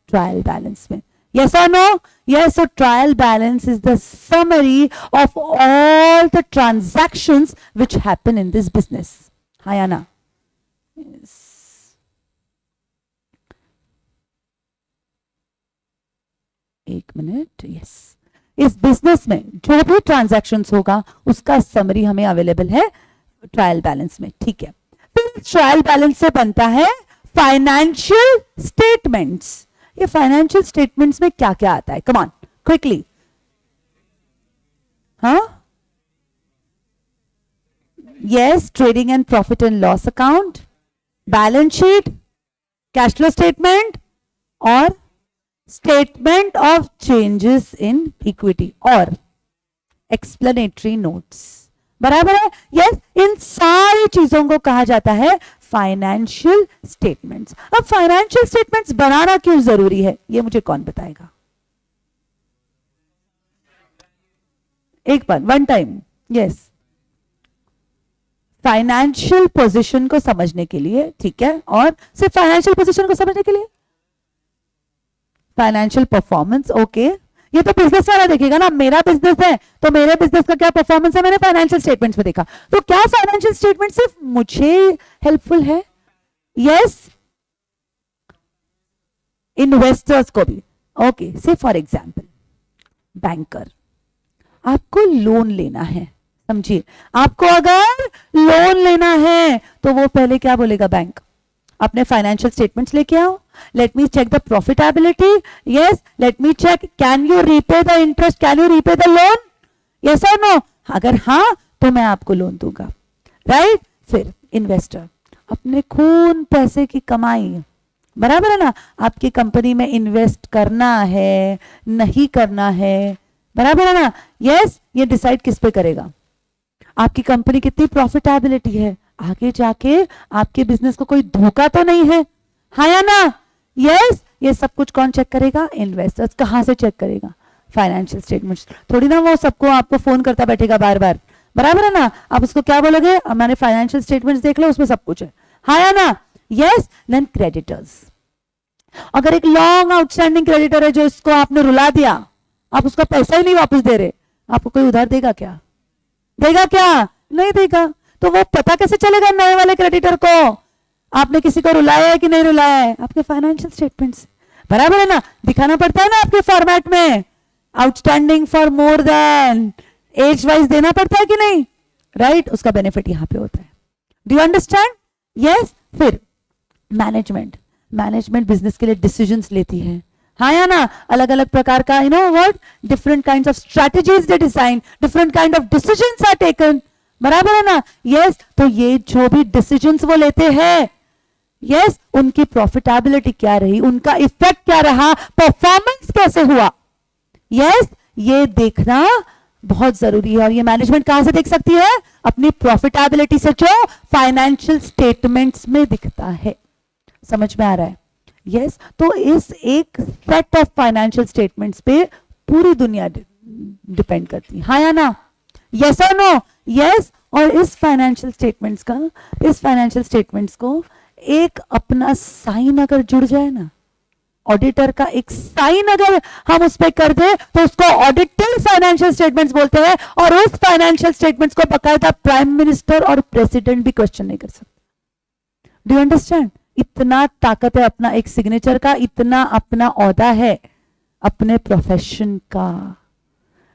ट्रायल बैलेंस में, yes or no, yes, so trial balance is the summary of all the transactions which happen in this business, हाँ या ना, yes. एक मिनट, यस, इस बिजनेस में जो भी ट्रांजैक्शंस होगा उसका समरी हमें अवेलेबल है ट्रायल बैलेंस में, ठीक है। फिर ट्रायल बैलेंस से बनता है फाइनेंशियल स्टेटमेंट्स। ये फाइनेंशियल स्टेटमेंट्स में क्या क्या आता है, कम ऑन क्विकली, हाँ, yes, trading and profit and loss account, balance sheet, cash flow statement और statement of changes in equity और एक्सप्लेनेटरी नोट्स, बराबर है, यस, इन सारी चीजों को कहा जाता है फाइनेंशियल स्टेटमेंट्स। अब फाइनेंशियल स्टेटमेंट्स बनाना क्यों जरूरी है, ये मुझे कौन बताएगा, एक बार, one time, yes, financial position को समझने के लिए, ठीक है, और सिर्फ फाइनेंशियल पोजीशन को समझने के लिए, फाइनेंशियल परफॉर्मेंस, ओके, ये तो बिजनेस वाला देखेगा ना, मेरा बिजनेस है तो मेरे बिजनेस का क्या परफॉर्मेंस है मैंने फाइनेंशियल स्टेटमेंट्स में देखा, तो क्या फाइनेंशियल स्टेटमेंट सिर्फ मुझे हेल्पफुल है, यस, इन्वेस्टर्स को भी, ओके, से फॉर एग्जांपल बैंकर, आपको लोन लेना है, समझिए, आपको अगर लोन लेना है तो वो पहले क्या बोलेगा बैंक, अपने फाइनेंशियल स्टेटमेंट्स लेके आओ, let me check the profitability, yes, let me check can you repay the interest, can you repay the loan, yes और नो, अगर हाँ तो मैं आपको लोन दूंगा, राइट। फिर इन्वेस्टर, अपने खून पैसे की कमाई, बराबर है ना, आपकी कंपनी में इन्वेस्ट करना है नहीं करना है, बराबर है ना, यस, ये डिसाइड किस पे करेगा, आपकी कंपनी कितनी प्रॉफिटेबिलिटी है, आगे जाके आपके बिजनेस को कोई धोखा तो नहीं है, हाँ या ना, यस, ये सब कुछ कौन चेक करेगा, इन्वेस्टर्स। कहां से चेक करेगा, फाइनेंशियल स्टेटमेंट्स, थोड़ी ना वो सबको आपको फोन करता बैठेगा बार बार, बराबर है ना, आप उसको क्या बोलोगे, मैंने फाइनेंशियल स्टेटमेंट्स देख लो उसमें सब कुछ है, हाँ या ना, यस। देन क्रेडिटर्स, अगर एक लॉन्ग आउटस्टैंडिंग क्रेडिटर है जो इसको आपने रुला दिया, आप उसका पैसा ही नहीं वापस दे रहे, आपको कोई उधार देगा क्या, देगा क्या, नहीं देगा, तो वो पता कैसे चलेगा नए वाले क्रेडिटर को आपने किसी को रुलाया है कि नहीं रुलाया है, आपके फाइनेंशियल स्टेटमेंट्स, बराबर है ना, दिखाना पड़ता है ना आपके फॉर्मेट में, outstanding for more than age wise देना पड़ता है कि नहीं, राइट, उसका बेनिफिट यहां पे होता है, डू यू अंडरस्टैंड, यस। फिर मैनेजमेंट, मैनेजमेंट बिजनेस के लिए डिसीजंस लेती है, हाँ या ना, अलग अलग प्रकार का, you know what, different kinds of strategies they design, different kind of decisions are taken, बराबर है ना, यस। तो ये जो भी डिसीजंस वो लेते हैं, यस, उनकी प्रॉफिटेबिलिटी क्या रही, उनका इफेक्ट क्या रहा, परफॉर्मेंस कैसे हुआ, यस, ये देखना बहुत जरूरी है। और ये मैनेजमेंट कहां से देख सकती है, अपनी प्रॉफिटेबिलिटी से जो फाइनेंशियल स्टेटमेंट्स में दिखता है, समझ में आ रहा है, यस। तो इस एक सेट ऑफ फाइनेंशियल स्टेटमेंट्स पे पूरी दुनिया डिपेंड करती है, हाँ या ना, यस और नो, यस। और इस फाइनेंशियल स्टेटमेंट्स को एक अपना साइन अगर जुड़ जाए ना, ऑडिटर का एक साइन अगर हम उस पर कर दे तो उसको ऑडिटेड फाइनेंशियल स्टेटमेंट्स बोलते हैं, और उस फाइनेंशियल स्टेटमेंट्स को बकायदा प्राइम मिनिस्टर और प्रेसिडेंट भी क्वेश्चन नहीं कर सकते, डू यू अंडरस्टैंड, इतना ताकत है अपना एक सिग्नेचर का, इतना अपना औहदा है अपने प्रोफेशन का,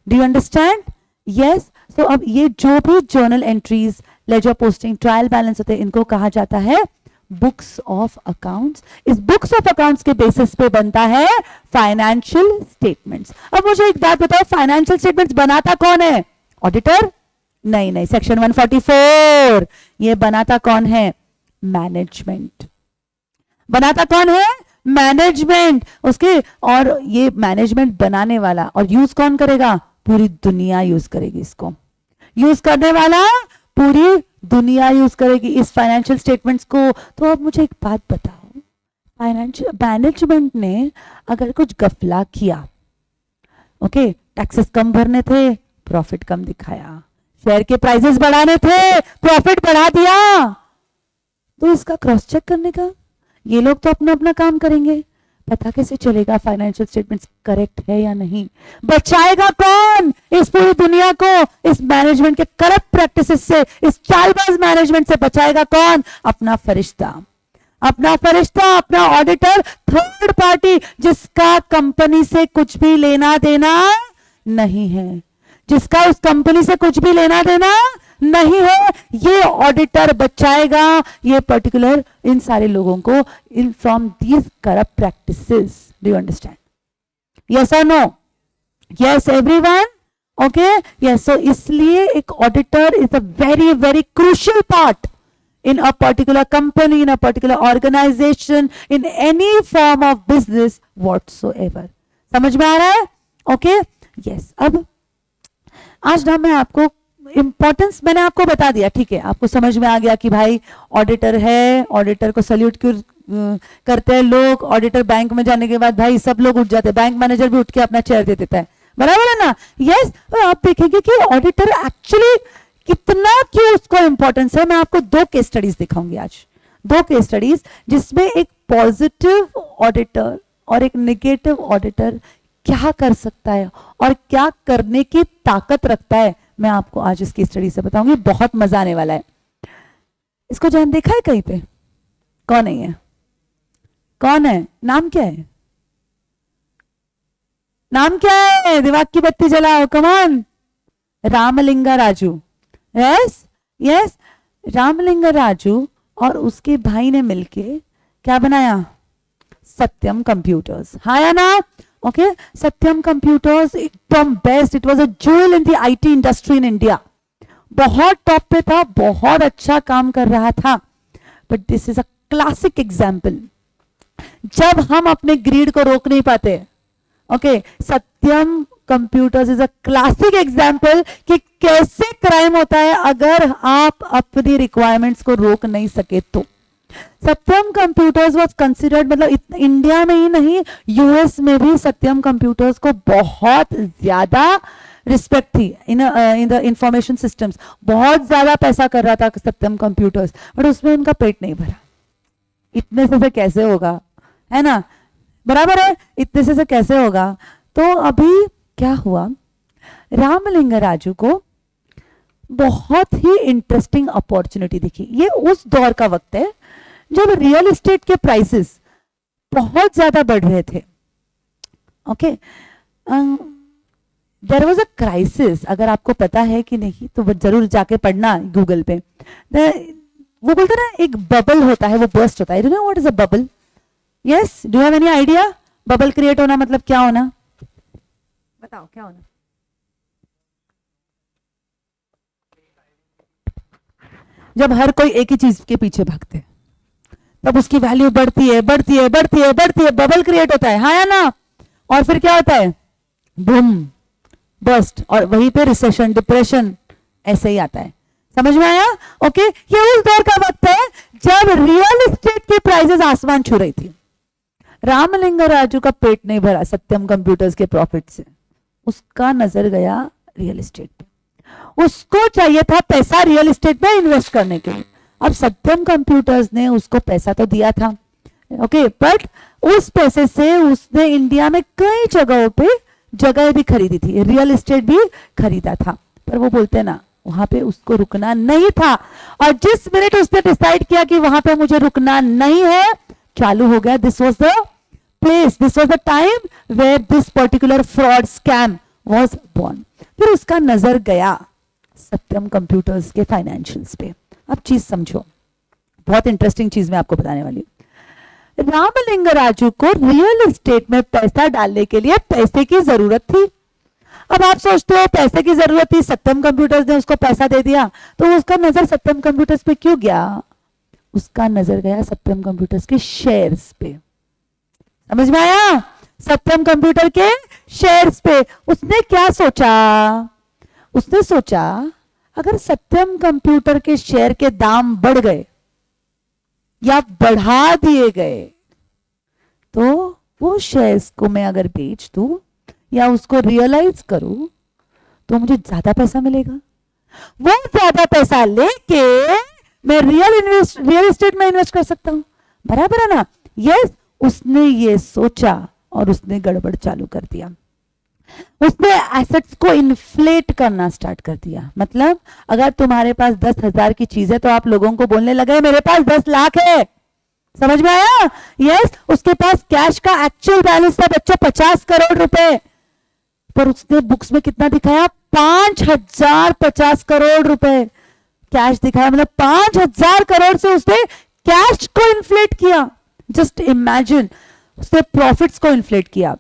डू यू अंडरस्टैंड, यस। सो अब ये जो भी journal entries, ledger posting, trial balance होते हैं, इनको कहा जाता है बुक्स ऑफ अकाउंट्स। इस बुक्स ऑफ अकाउंट्स के बेसिस पे बनता है फाइनेंशियल स्टेटमेंट्स। अब मुझे एक बात बताओ, फाइनेंशियल स्टेटमेंट्स बनाता कौन है, ऑडिटर, नहीं नहीं, सेक्शन 144, ये बनाता कौन है, मैनेजमेंट, बनाता कौन है, मैनेजमेंट, उसके, और ये मैनेजमेंट बनाने वाला और यूज कौन करेगा, पूरी दुनिया यूज करेगी इसको, यूज करने वाला पूरी दुनिया यूज करेगी इस फाइनेंशियल स्टेटमेंट्स को। तो अब मुझे एक बात बताओ, फाइनेंशियल मैनेजमेंट ने अगर कुछ गफला किया, ओके, टैक्सेस कम भरने थे, प्रॉफिट कम दिखाया, शेयर के प्राइसेस बढ़ाने थे, प्रॉफिट बढ़ा दिया, तो इसका क्रॉस चेक करने का ये लोग तो अपना अपना काम करेंगे, पता कैसे चलेगा फाइनेंशियल स्टेटमेंट्स करेक्ट है या नहीं? बचाएगा कौन इस पूरी दुनिया को इस मैनेजमेंट के करप्ट प्रैक्टिसेस से, इस चालबाज मैनेजमेंट से बचाएगा कौन? अपना फरिश्ता, अपना फरिश्ता, अपना ऑडिटर, थर्ड पार्टी जिसका कंपनी से कुछ भी लेना देना नहीं है, जिसका उस कंपनी से कुछ भी लेना देना नहीं है, ये ऑडिटर बचाएगा ये पर्टिकुलर इन सारे लोगों को इन from these corrupt practices. Do you understand? Yes और no? Yes everyone? Okay, yes. So इसलिए एक auditor is a very very crucial part in a particular company, in a particular organization, in any form of business whatsoever. समझ में आ रहा है? Okay, yes. अब आज ना मैं आपको इंपॉर्टेंस मैंने आपको बता दिया, ठीक है, आपको समझ में आ गया कि भाई ऑडिटर है, ऑडिटर को सल्यूट क्यों करते हैं लोग। ऑडिटर बैंक में जाने के बाद भाई सब लोग उठ जाते हैं, बैंक मैनेजर भी उठ के अपना चेयर दे देता है, बराबर है ना? यस। तो आप देखेंगे कि ऑडिटर एक्चुअली कितना क्यों उसको इंपॉर्टेंस है। मैं आपको दो केस स्टडीज दिखाऊंगी आज, दो केस स्टडीज जिसमें एक पॉजिटिव ऑडिटर और एक नेगेटिव ऑडिटर क्या कर सकता है और क्या करने की ताकत रखता है, मैं आपको आज इस केस स्टडी से बताऊंगी। बहुत मजा आने वाला है। इसको जान देखा है कहीं पे? कौन है ये? कौन है? नाम क्या है? नाम क्या है? दिमाग की बत्ती जलाओ, कमान। रामलिंगा राजू। यस यस, रामलिंगा राजू और उसके भाई ने मिलके क्या बनाया? सत्यम कंप्यूटर्स। हाँ या ना? ओके, सत्यम कंप्यूटर्स एकदम best, it was a jewel in the IT industry in India. बहुत टॉप पे था, बहुत अच्छा काम कर रहा था। But this is a classic example, जब हम अपने ग्रीड को रोक नहीं पाते। Okay, Satyam computers is a classic example कि कैसे क्राइम होता है अगर आप अपनी रिक्वायरमेंट्स को रोक नहीं सके तो। सत्यम कंप्यूटर्स वाज कंसिडर्ड, मतलब इंडिया में ही नहीं, यूएस में भी सत्यम कंप्यूटर्स को बहुत ज्यादा रिस्पेक्ट थी इन द इंफॉर्मेशन सिस्टम्स। बहुत ज्यादा पैसा कर रहा था सत्यम कंप्यूटर्स, बट उसमें उनका पेट नहीं भरा। इतने से कैसे होगा, है ना? बराबर है, इतने से कैसे होगा? तो अभी क्या हुआ, रामलिंगा राजू को बहुत ही इंटरेस्टिंग अपॉर्चुनिटी दिखी। ये उस दौर का वक्त है जब रियल एस्टेट के प्राइसेस बहुत ज्यादा बढ़ रहे थे। Okay, there was a crisis. अगर आपको पता है कि नहीं तो जरूर जाके पढ़ना गूगल पे। वो बोलते ना एक बबल होता है, वो बर्स्ट होता है। Do you know what is a bubble? Yes, do you have any idea? Bubble create होना मतलब क्या होना? बताओ क्या होना? जब हर कोई एक ही चीज के पीछे भागते हैं तब उसकी वैल्यू बढ़ती है, बढ़ती है, बढ़ती है, बढ़ती है, बबल क्रिएट होता है। हाँ या ना? और फिर क्या होता है? बूम, बस्ट, और वहीं पे रिसेशन, डिप्रेशन ऐसे ही आता है। समझ में आया? ओके, ये उस दौर का वक्त है जब रियल एस्टेट की प्राइसेस आसमान छू रही थी। रामलिंगा राजू का पेट नहीं भरा सत्यम कंप्यूटर्स के प्रॉफिट से, उसका नजर गया रियल एस्टेट पे। उसको चाहिए था पैसा रियल एस्टेट में इन्वेस्ट करने के लिए। अब सत्यम कंप्यूटर्स ने उसको पैसा तो दिया था, ओके, बट उस पैसे से उसने इंडिया में कई जगहों पे जगह भी खरीदी थी, रियल एस्टेट भी खरीदा था। पर वो बोलते ना, वहां पे उसको रुकना नहीं था। और जिस मिनट उसने डिसाइड किया कि वहां पे मुझे रुकना नहीं है, चालू हो गया। This was the place, this was the time where this particular fraud scam was born. फिर उसका नजर गया सत्यम कंप्यूटर्स के फाइनेंशियल्स पे। अब चीज समझो, बहुत इंटरेस्टिंग चीज मैं आपको बताने वाली हूं। रामलिंगा राजू को रियल एस्टेट में पैसा डालने के लिए पैसे की जरूरत थी। अब आप सोचते हो पैसे की जरूरत थी, सत्यम कंप्यूटर्स ने उसको पैसा दे दिया, तो उसका नजर सत्यम कंप्यूटर्स पे क्यों गया? उसका नजर गया सत्यम कंप्यूटर्स के शेयर्स पे। समझ में आया? सत्यम कंप्यूटर के शेयर्स पे। उसने क्या सोचा? उसने सोचा अगर सत्यम कंप्यूटर के शेयर के दाम बढ़ गए या बढ़ा दिए गए तो वो शेयर्स को मैं अगर बेच दूं या उसको रियलाइज करूं तो मुझे ज्यादा पैसा मिलेगा। वो ज्यादा पैसा लेके मैं रियल एस्टेट में इन्वेस्ट कर सकता हूं, बराबर है ना। यस, उसने ये सोचा और उसने गड़बड़ चालू कर दिया। उसने एसेट्स को इन्फ्लेट करना स्टार्ट कर दिया। मतलब अगर तुम्हारे पास 10,000 की चीज है तो आप लोगों को बोलने लगे मेरे पास 10 लाख है। समझ में आया? यस, उसके पास कैश का एक्चुअल बैलेंस था बच्चों 50 करोड़ रुपए, पर उसने बुक्स में कितना दिखाया? 5,050 करोड़ रुपए कैश दिखाया। मतलब 5,000 करोड़ से उसने कैश को इन्फ्लेट किया। जस्ट इमेजिन, उसने प्रॉफिट्स को इन्फ्लेट किया,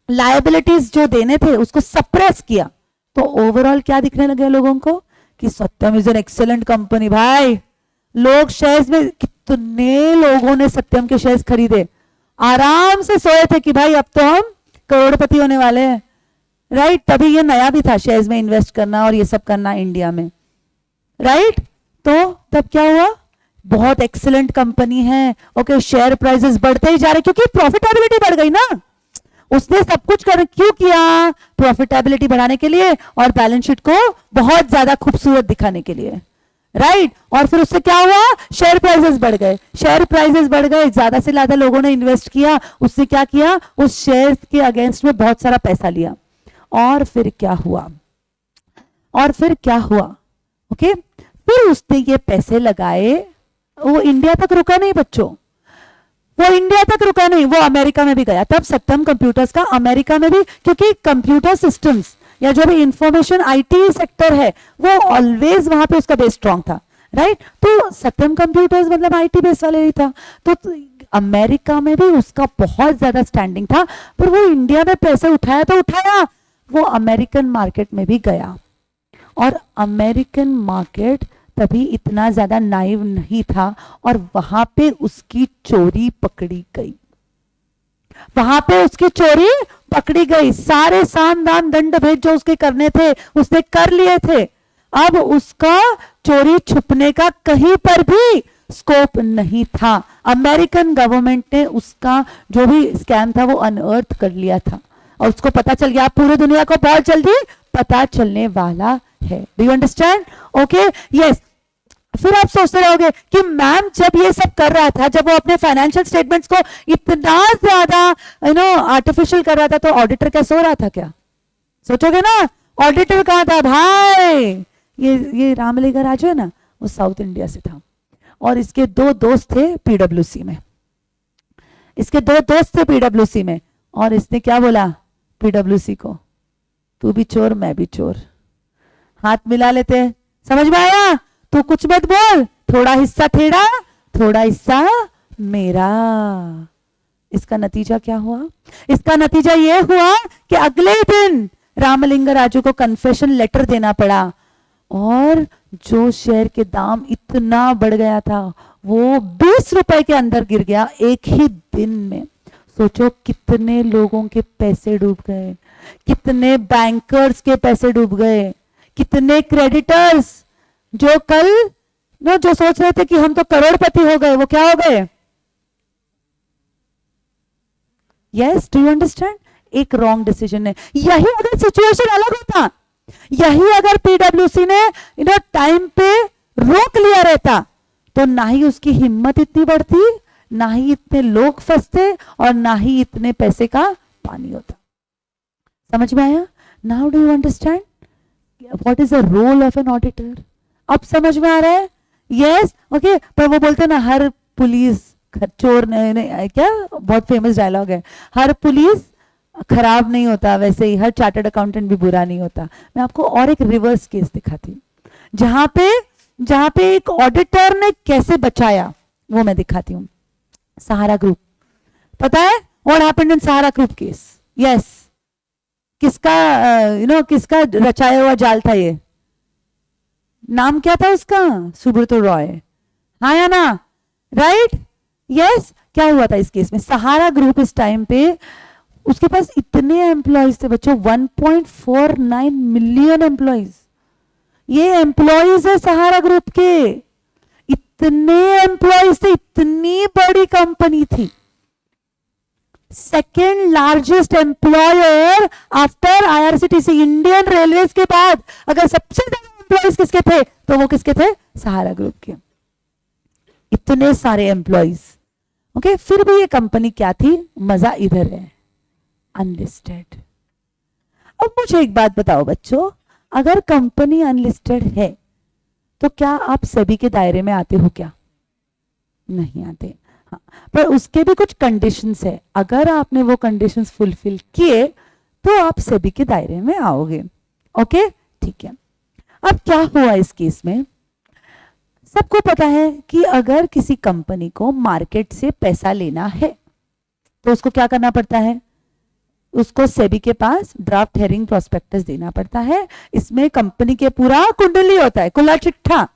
लायबिलिटीज जो देने थे उसको सप्रेस किया। तो ओवरऑल क्या दिखने लगे लोगों को कि सत्यम इज एन एक्सेलेंट कंपनी। भाई लोग शेयर्स में, कितने लोगों ने सत्यम के शेयर्स खरीदे, आराम से सोए थे कि भाई अब तो हम करोड़पति होने वाले हैं, राइट। तभी ये नया भी था शेयर्स में इन्वेस्ट करना और ये सब करना इंडिया में, राइट। तो तब क्या हुआ? बहुत एक्सीलेंट कंपनी है, ओके, शेयर प्राइसेस बढ़ते ही जा रहे क्योंकि प्रॉफिटेबिलिटी बढ़ गई ना। उसने सब कुछ क्यों किया? प्रॉफिटेबिलिटी बढ़ाने के लिए और बैलेंस शीट को बहुत ज्यादा खूबसूरत दिखाने के लिए, राइट। और फिर उससे क्या हुआ? शेयर प्राइसेस बढ़ गए, शेयर प्राइसेस बढ़ गए, ज्यादा से ज्यादा लोगों ने इन्वेस्ट किया। उससे क्या किया? उस शेयर के अगेंस्ट में बहुत सारा पैसा लिया। और फिर क्या हुआ? ओके, फिर उसने ये पैसे लगाए। वो इंडिया तक रुका नहीं बच्चों, वो अमेरिका में भी गया। तब सत्यम कंप्यूटर्स का अमेरिका में भी, क्योंकि कंप्यूटर सिस्टम्स या जो भी इंफॉर्मेशन आईटी सेक्टर है वो ऑलवेज वहां पे उसका बेस स्ट्रांग था, राइट। तो सत्यम कंप्यूटर्स मतलब आईटी बेस वाले ही था। तो अमेरिका में भी उसका बहुत ज्यादा स्टैंडिंग था। पर वो इंडिया में पैसे उठाया तो उठाया, वो अमेरिकन मार्केट में भी गया। और अमेरिकन मार्केट तभी इतना ज्यादा नाइव नहीं था और वहां पे उसकी चोरी पकड़ी गई। सारे साम दाम दंड भेद जो उसके करने थे उसने कर लिए थे। अब उसका चोरी छुपने का कहीं पर भी स्कोप नहीं था। अमेरिकन गवर्नमेंट ने उसका जो भी स्कैम था वो अनअर्थ कर लिया था और उसको पता चल गया। पूरी दुनिया को बहुत जल्दी पता चलने वाला है। Do you understand? Okay, yes. फिर आप सोचते रहोगे कि मैम जब ये सब कर रहा था, जब वो अपने फाइनेंशियल स्टेटमेंट्स को इतना ज्यादा आर्टिफिशियल कर रहा था, तो ऑडिटर क्या सो रहा था क्या? सोचोगे ना, ऑडिटर कहाँ था भाई? ये रामलिंगा राजू है ना, वो साउथ इंडिया से था और इसके दो दोस्त थे पीडब्ल्यूसी में। और इसने क्या बोला पीडब्ल्यूसी को? तू भी चोर मैं भी चोर, हाथ मिला लेते। समझ में आया? तू कुछ मत बोल, थोड़ा हिस्सा तेरा थोड़ा हिस्सा मेरा। इसका नतीजा क्या हुआ? इसका नतीजा यह हुआ कि अगले दिन रामलिंगा राजू को कन्फेशन लेटर देना पड़ा और जो शेयर के दाम इतना बढ़ गया था वो 20 रुपए के अंदर गिर गया एक ही दिन में। सोचो कितने लोगों के पैसे डूब गए, कितने बैंकर्स के पैसे डूब गए, कितने क्रेडिटर्स जो कल जो सोच रहे थे कि हम तो करोड़पति हो गए, वो क्या हो गए? Yes, do you understand? एक रॉन्ग डिसीजन है। यही अगर सिचुएशन अलग होता, यही अगर पीडब्ल्यूसी ने टाइम पे रोक लिया रहता, तो ना ही उसकी हिम्मत इतनी बढ़ती, ना ही इतने लोग फंसते और ना ही इतने पैसे का पानी होता। समझ में आया? Now do you understand what is the role of an auditor? अब समझ में आ रहा है? Yes, okay. पर वो बोलते ना हर पुलिस चोर नहीं, क्या बहुत फेमस डायलॉग है, हर पुलिस खराब नहीं होता, वैसे ही हर चार्टर्ड अकाउंटेंट भी बुरा नहीं होता। मैं आपको और एक रिवर्स केस दिखाती हूँ जहां पे एक ऑडिटर ने कैसे बचाया, वो मैं दिखाती हूँ। सहारा ग्रुप, पता है what happened in Sahara group case? Yes, किसका रचाया हुआ जाल था ये? नाम क्या था उसका? सुब्रतो रॉय, हाँ या ना? Right, yes. क्या हुआ था इस केस में? सहारा ग्रुप इस टाइम पे उसके पास इतने एम्प्लॉयज थे बच्चों, 1.49 मिलियन एम्प्लॉयज। ये एम्प्लॉयज है सहारा ग्रुप के, इतने एम्प्लॉयज थे, इतनी बड़ी कंपनी थी। Second largest employer after IRCTC, Indian railways के बाद अगर सबसे ज्यादा एम्प्लॉयज किसके थे तो वो किसके थे, सहारा ग्रुप के। इतने सारे एम्प्लॉयज, ओके। फिर भी ये कंपनी क्या थी, मजा इधर है, अनलिस्टेड। अब मुझे एक बात बताओ बच्चों, अगर कंपनी अनलिस्टेड है तो क्या आप सेबी के दायरे में आते हो क्या? नहीं आते। हाँ, पर उसके भी कुछ कंडीशंस है, अगर आपने वो कंडीशंस फुलफिल किए तो आप सेबी के दायरे में आओगे। ओके, ठीक है। अब क्या हुआ इस केस में, सबको पता है कि अगर किसी कंपनी को मार्केट से पैसा लेना है तो उसको क्या करना पड़ता है, उसको सेबी के पास ड्राफ्ट हेयरिंग प्रोस्पेक्टस देना पड़ता है। इसमें कंपनी के पूरा कुंडली होता है, खुला चिट्ठा।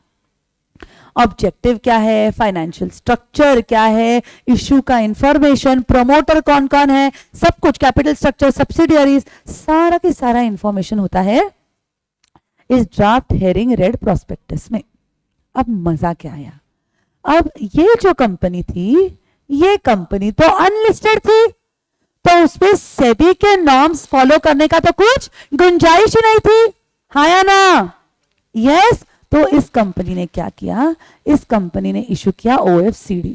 ऑब्जेक्टिव क्या है, फाइनेंशियल स्ट्रक्चर क्या है, इश्यू का इंफॉर्मेशन, प्रमोटर कौन कौन है, सब कुछ, कैपिटल स्ट्रक्चर, सब्सिडियरीज, सारा की सारा इंफॉर्मेशन होता है इस ड्राफ्ट हेयरिंग रेड प्रोस्पेक्टस में। अब मजा क्या आया, अब ये जो कंपनी थी, ये कंपनी तो अनलिस्टेड थी, तो उसमें सेबी के नॉर्म्स फॉलो करने का तो कुछ गुंजाइश ही नहीं थी, हाँ या ना? यस। तो इस कंपनी ने क्या किया, इस कंपनी ने इशू किया ओएफसीडी,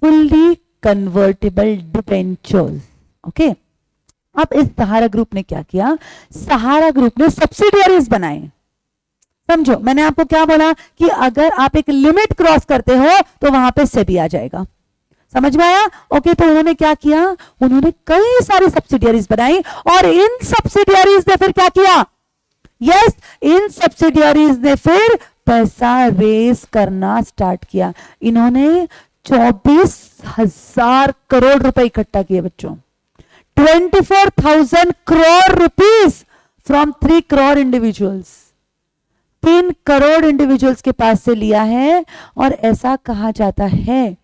फुल्ली कन्वर्टेबल डिबेंचर्स। ओके। अब इस सहारा ग्रुप ने क्या किया, सहारा ग्रुप ने सब्सिडियरीज बनाए। समझो, मैंने आपको क्या बोला कि अगर आप एक लिमिट क्रॉस करते हो तो वहां पे सेबी आ जाएगा, समझ में आया? ओके। तो उन्होंने क्या किया, उन्होंने कई सारी सब्सिडियरीज बनाई और इन सब्सिडियरीज ने फिर क्या किया, यस, इन सब्सिडियरीज ने फिर पैसा रेज करना स्टार्ट किया। इन्होंने 24,000 करोड़ रुपए इकट्ठा किए बच्चों, 24,000 crore rupees from 3 crore individuals, 3 crore individuals के पास से लिया है। और ऐसा कहा जाता है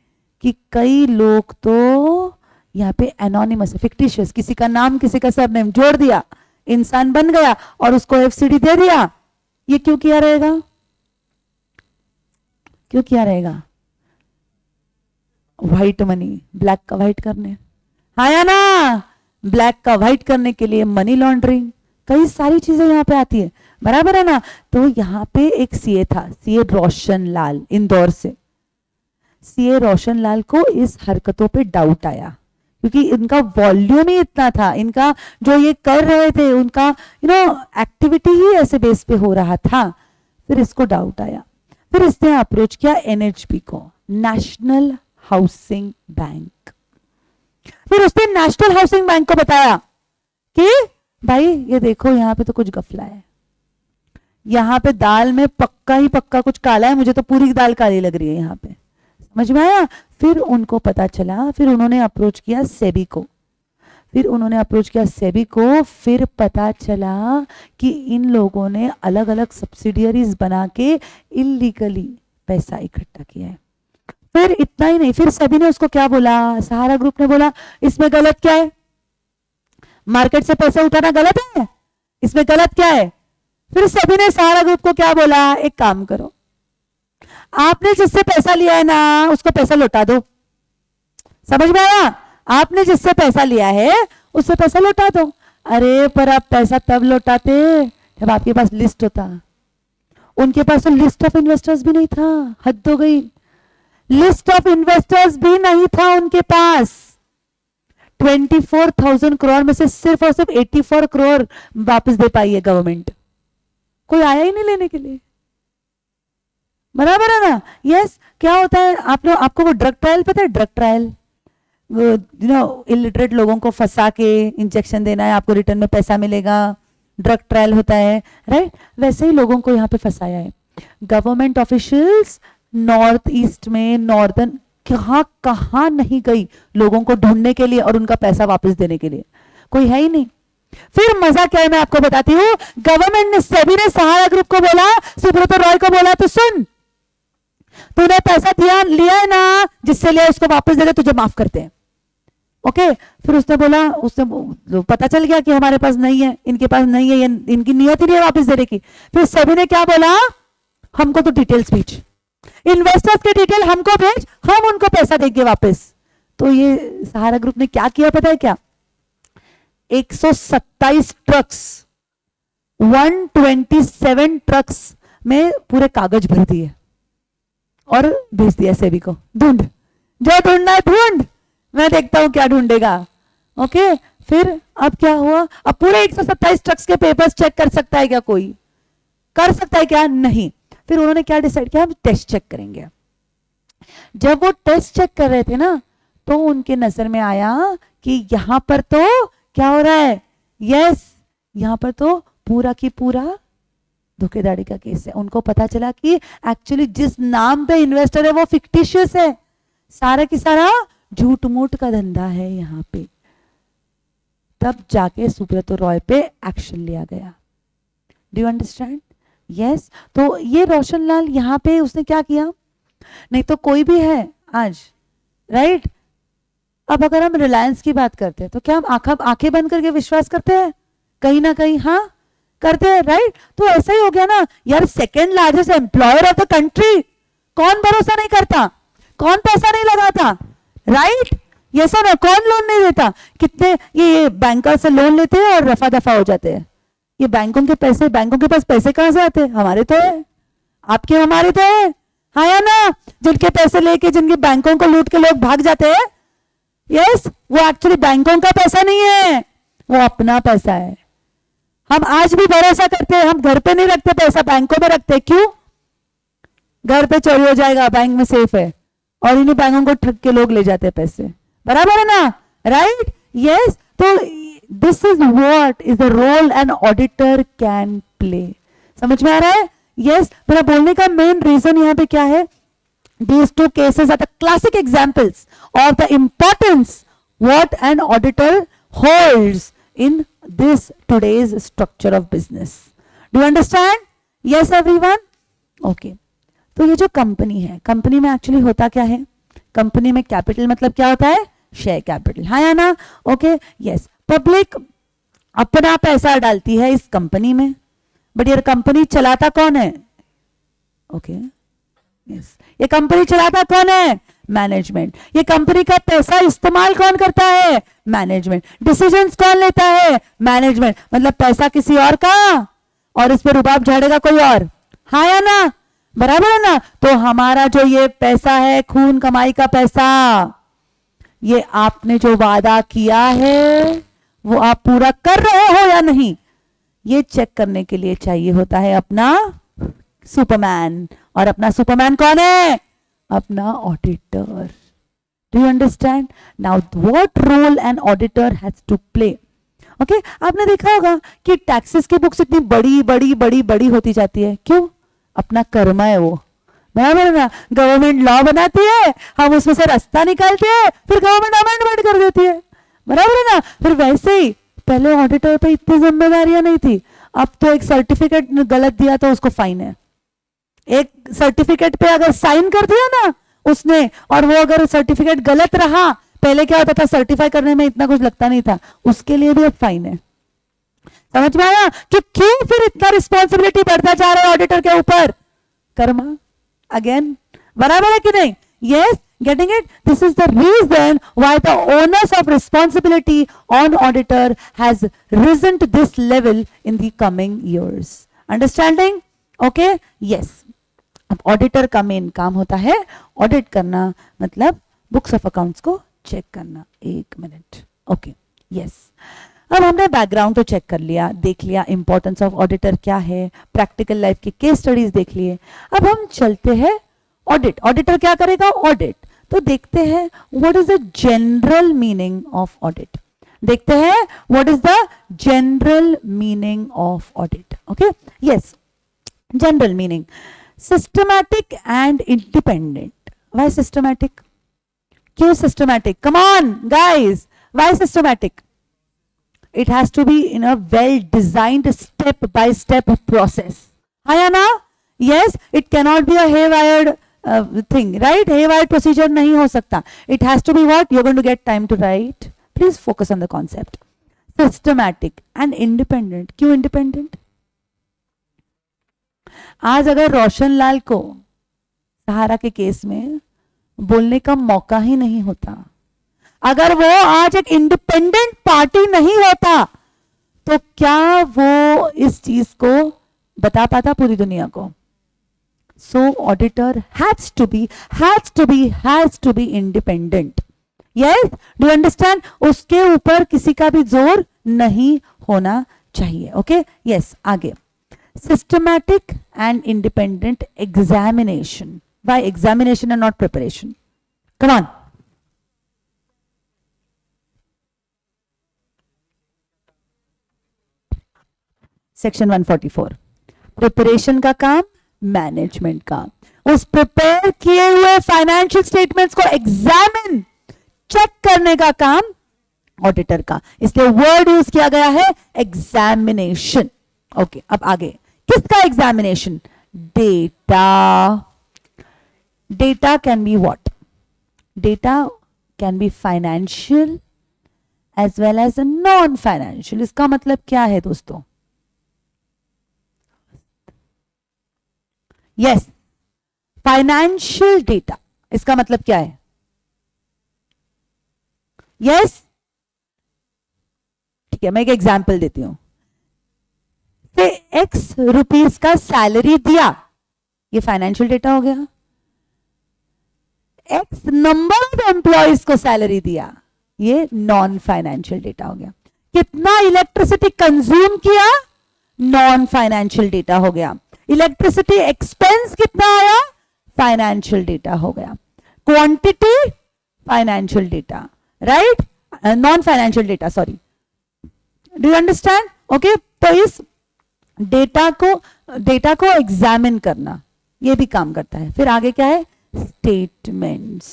कि कई लोग तो यहाँ पे एनोनिमस, फिक्टिशियस, किसी का नाम किसी का सरनेम जोड़ दिया, इंसान बन गया और उसको एफसीडी दे दिया। ये क्यों किया रहेगा, क्यों किया रहेगा? व्हाइट मनी, ब्लैक का व्हाइट करने, हाँ या ना? ब्लैक का व्हाइट करने के लिए मनी लॉन्ड्रिंग, कई सारी चीजें यहाँ पे आती है, बराबर है ना? तो यहाँ पे एक सीए था, सीए रोशन लाल, इंदौर से। सीए रोशन लाल को इस हरकतों पे डाउट आया क्योंकि इनका वॉल्यूम ही इतना था, इनका जो ये कर रहे थे उनका एक्टिविटी ही ऐसे बेस पे हो रहा था। फिर इसको डाउट आया, फिर इसने अप्रोच किया एनएचबी को, नेशनल हाउसिंग बैंक। फिर उसने नेशनल हाउसिंग बैंक को बताया कि भाई ये देखो यहाँ पे तो कुछ गफला है, यहाँ पे दाल में पक्का ही पक्का कुछ काला है, मुझे तो पूरी दाल काली लग रही है यहाँ पे, समझ में आया? फिर उनको पता चला, फिर उन्होंने अप्रोच किया सेबी को, फिर पता चला कि इन लोगों ने अलग अलग सब्सिडियरीज बना के इलीगली पैसा इकट्ठा किया है। फिर इतना ही नहीं, फिर सेबी ने उसको क्या बोला, सहारा ग्रुप ने बोला इसमें गलत क्या है, मार्केट से पैसा उठाना गलत है, इसमें गलत क्या है? फिर सेबी ने सहारा ग्रुप को क्या बोला, एक काम करो, आपने जिससे पैसा लिया है ना उसको पैसा लौटा दो। समझ में आया? आपने जिससे पैसा लिया है उससे पैसा लौटा दो। अरे पर आप पैसा तब लौटाते जब आपके पास लिस्ट होता, उनके पास तो लिस्ट ऑफ इन्वेस्टर्स भी नहीं था, हद हो गई, लिस्ट ऑफ इन्वेस्टर्स भी नहीं था उनके पास। 24,000 करोड़ में से सिर्फ और सिर्फ 84 करोड़ वापस दे पाई है गवर्नमेंट, कोई आया ही नहीं लेने के लिए, बराबर है ना? यस। क्या होता है, आपको वो ड्रग ट्रायल पता है, ड्रग ट्रायल, इलिटरेट लोगों को फंसा के इंजेक्शन देना है, आपको रिटर्न में पैसा मिलेगा, ड्रग ट्रायल होता है, राइट? वैसे ही लोगों को यहाँ पे फंसाया है गवर्नमेंट ऑफिशियल्स। नॉर्थ ईस्ट में, नॉर्दर्न, कहाँ कहाँ नहीं गई लोगों को ढूंढने के लिए और उनका पैसा वापस देने के लिए, कोई है ही नहीं। फिर मजा क्या है मैं आपको बताती हूँ, गवर्नमेंट ने, सेबी ने सहारा ग्रुप को बोला, सुब्रत रॉय को बोला, तो सुन, तूने पैसा दिया लिया है ना, जिससे लिया उसको वापस दे दे, तुझे माफ करते हैं। ओके फिर उसने बोला, पता चल गया कि हमारे पास नहीं है, इनके पास नहीं है, इनकी नियत ही नहीं है वापस देने की। फिर सभी ने क्या बोला, हमको तो डिटेल्स भेज, इन्वेस्टर्स के डिटेल हमको भेज, हम उनको पैसा देंगे वापस। तो ये सहारा ग्रुप ने क्या किया पता है क्या, 127 ट्रक्स, 127 ट्रक्स में पूरे कागज भर दिए और भेज दिया सेबी को, ढूंढ, जो ढूंढना है ढूंढ, मैं देखता हूं क्या ढूंढेगा। ओके फिर अब क्या हुआ, अब पूरे 127 ट्रक्स के पेपर्स चेक कर सकता है क्या कोई, कर सकता है क्या, नहीं। फिर उन्होंने क्या डिसाइड किया, हम टेस्ट चेक करेंगे। जब वो टेस्ट चेक कर रहे थे ना, तो उनके नजर में आया कि यहां पर तो क्या हो रहा है, यस यहां पर तो पूरा की पूरा धोखेधड़ी का केस है। उनको पता चला कि एक्चुअली जिस नाम पे इन्वेस्टर है वो फिक्टिशियस है, सारा की सारा झूठ मूठ का धंधा है यहां पे। तब जाके सुब्रत रॉय पे एक्शन लिया गया। Do you understand? यस। तो ये रोशनलाल यहां पे उसने क्या किया, नहीं तो कोई भी है आज, राइट? अब अगर हम रिलायंस की बात करते हैं तो क्या हम आंखें बंद करके विश्वास करते हैं? कहीं ना कहीं हाँ करते हैं, राइट? तो ऐसा ही हो गया ना यार, second largest employer of the country, कौन भरोसा नहीं करता, कौन पैसा नहीं लगाता, राइट? ये सब है, कौन लोन नहीं देता? कितने ये बैंकर से लोन लेते हैं और रफा दफा हो जाते हैं। ये बैंकों के पैसे, बैंकों के पास पैसे कहां से आते हैं? हमारे तो है, आपके हमारे तो है, हाँ या ना? जिनके पैसे लेके जिनके बैंकों को लूट के लोग भाग जाते हैं, यस, वो एक्चुअली बैंकों का पैसा नहीं है, वो अपना पैसा है। हम आज भी भरोसा करते हैं, हम घर पे नहीं रखते पैसा, बैंकों में रखते हैं। क्यों? घर पे चोरी हो जाएगा, बैंक में सेफ है, और इन्हीं बैंकों को ठग के लोग ले जाते हैं पैसे, बराबर है ना? राइट? यस। तो this is what is the role an auditor can play. समझ में आ रहा है? यस। मेरा बोलने का मेन रीजन यहां पे क्या है, these two cases are the classic examples of the importance what an auditor holds in this today's structure of business. Do you understand? Yes everyone? Okay. तो ये जो कंपनी है, कंपनी में एक्चुअली होता क्या है, कंपनी में कैपिटल मतलब क्या होता है, शेयर कैपिटल, हाँ या ना? Okay yes. पब्लिक अपना पैसा डालती है इस कंपनी में, बट ये कंपनी चलाता कौन है? Okay yes. ये कंपनी चलाता कौन है? मैनेजमेंट। ये कंपनी का पैसा इस्तेमाल कौन करता है? मैनेजमेंट। डिसीजंस कौन लेता है? मैनेजमेंट। मतलब पैसा किसी और का और इस पे रुबाब झाड़ेगा कोई और, हाँ या ना? बराबर है ना? तो हमारा जो ये पैसा है, खून कमाई का पैसा, ये आपने जो वादा किया है वो आप पूरा कर रहे हो या नहीं, ये चेक करने के लिए चाहिए होता है अपना सुपरमैन। और अपना सुपरमैन कौन है? अपना auditor. Do you understand? Now what role an auditor has to play? Okay, आपने देखा होगा कि टैक्सेस की बुक्स इतनी बड़ी बड़ी बड़ी बड़ी होती जाती है, क्यों? अपना कर्मा है वो, बराबर है ना? गवर्नमेंट लॉ बनाती है, हम उसमें से रास्ता निकालते हैं, फिर गवर्नमेंट अमेंडमेंट कर देती है, बराबर है ना? फिर वैसे ही पहले ऑडिटर पे इतनी जिम्मेदारियां नहीं थी, अब तो एक सर्टिफिकेट गलत दिया तो उसको फाइन है। एक सर्टिफिकेट पे अगर साइन कर दिया ना उसने, और वो अगर सर्टिफिकेट गलत रहा, पहले क्या होता था सर्टिफाई करने में इतना कुछ लगता नहीं था, उसके लिए भी अब फाइन है। समझ में आया कि क्यों फिर इतना रिस्पॉन्सिबिलिटी बढ़ता जा रहा है ऑडिटर के ऊपर? कर्मा अगेन, बराबर है कि नहीं? Yes, getting it? This is the reason why the onus of responsibility on auditor has risen to this level in the coming years. Understanding? Okay? Yes. अब ऑडिटर का मेन काम होता है ऑडिट करना, मतलब बुक्स ऑफ अकाउंट्स को check करना। एक मिनट। Okay yes. अब हमने बैकग्राउंड तो चेक कर लिया, देख लिया इंपॉर्टेंस ऑफ ऑडिटर क्या है, प्रैक्टिकल लाइफ की केस स्टडीज देख लिए। अब हम चलते हैं ऑडिट। ऑडिटर क्या करेगा? ऑडिट। तो देखते हैं what is the general meaning of audit. देखते हैं what is the general meaning of audit. Okay yes, general meaning, systematic and independent. Why systematic? क्यों systematic? Come on guys, why systematic? It has to be in a well designed step by step process. हाँ या ना? Yes, it cannot be a haywired thing, right? Haywired procedure नहीं हो सकता. It has to be what? You're going to get time to write. Please focus on the concept. Systematic and independent. क्यों independent? आज अगर रोशन लाल को सहारा के case में बोलने का मौका ही नहीं होता, अगर वो आज एक इंडिपेंडेंट पार्टी नहीं होता, तो क्या वो इस चीज को बता पाता पूरी दुनिया को? So auditor has to be independent. Yes, do understand? उसके ऊपर किसी का भी जोर नहीं होना चाहिए. Okay, yes. आगे, systematic and independent examination. Why examination and not preparation? Come on. Section 144. Preparation का काम मैनेजमेंट का. उस प्रिपेयर किए हुए फाइनेंशियल स्टेटमेंट्स को एग्जामिन, चेक करने का काम ऑडिटर का. इसलिए वर्ड यूज किया गया है एग्जामिनेशन. ओके, अब आगे, किसका examination? Data. Data can be what? Data can be financial as well as a non-financial. इसका मतलब क्या है दोस्तों? Yes, financial data. इसका मतलब क्या है? Yes, ठीक है, मैं एक एग्जाम्पल देती हूं. से X रुपीस का सैलरी दिया, ये फाइनेंशियल डेटा हो गया. एक्स नंबर ऑफ एम्प्लॉयज को सैलरी दिया, ये नॉन फाइनेंशियल डेटा हो गया. कितना इलेक्ट्रिसिटी कंज्यूम किया, नॉन फाइनेंशियल डेटा हो गया. इलेक्ट्रिसिटी एक्सपेंस कितना आया, फाइनेंशियल डेटा हो गया. Quantity, financial data, right? Non financial data, sorry. Do you understand? Okay, तो इस डेटा को एग्जामिन करना, ये भी काम करता है. फिर आगे क्या है? स्टेटमेंट्स,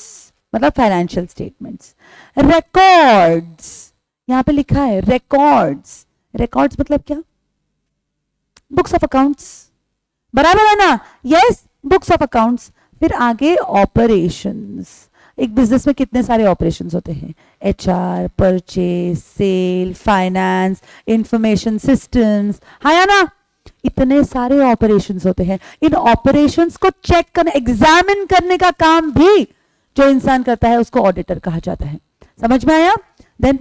मतलब फाइनेंशियल स्टेटमेंट्स. रिकॉर्ड्स, यहां पे लिखा है रिकॉर्ड्स. रिकॉर्ड्स मतलब क्या? बुक्स ऑफ अकाउंट्स, बराबर है ना? Yes, books of accounts. फिर आगे ऑपरेशंस. एक बिजनेस में कितने सारे ऑपरेशंस होते हैं? HR, purchase, sale, finance, information systems, है ना? इतने सारे ऑपरेशंस होते हैं. इन ऑपरेशंस को चेक करने, एग्जामिन करने का काम भी जो इंसान करता है उसको ऑडिटर कहा जाता है. समझ में आया? देन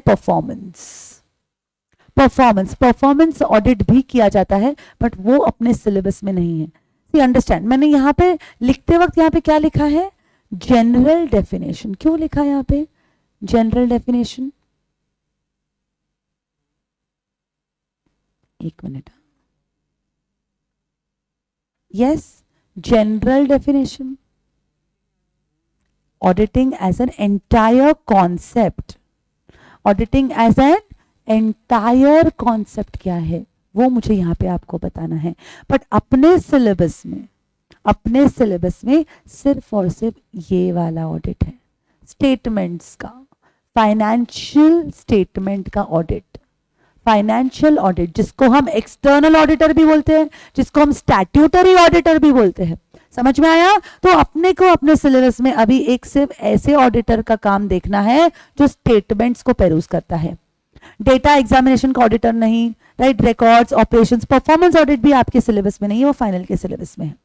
परफॉर्मेंस ऑडिट भी किया जाता है, बट वो अपने सिलेबस में नहीं है. See understand? मैंने यहां पे लिखते वक्त यहां पे क्या लिखा है? General definition. क्यों लिखा है यहां पे जनरल डेफिनेशन? एक minute. Yes, general definition. Auditing as an entire concept. Auditing as an entire concept क्या है वो मुझे यहाँ पे आपको बताना है. बट अपने सिलेबस में सिर्फ और सिर्फ ये वाला ऑडिट है. स्टेटमेंट्स का, फाइनेंशियल स्टेटमेंट का ऑडिट, फाइनेंशियल ऑडिट, जिसको हम एक्सटर्नल ऑडिटर भी बोलते हैं, जिसको हम स्टैट्यूटरी ऑडिटर भी बोलते हैं. समझ में आया? तो अपने को अपने सिलेबस में अभी एक सिर्फ ऐसे ऑडिटर का काम देखना है जो स्टेटमेंट्स को पेरूज करता है. डेटा एग्जामिनेशन का ऑडिटर नहीं, right? Records, operations, performance audit भी आपके सिलेबस में नहीं है, वो फाइनल के सिलेबस में है.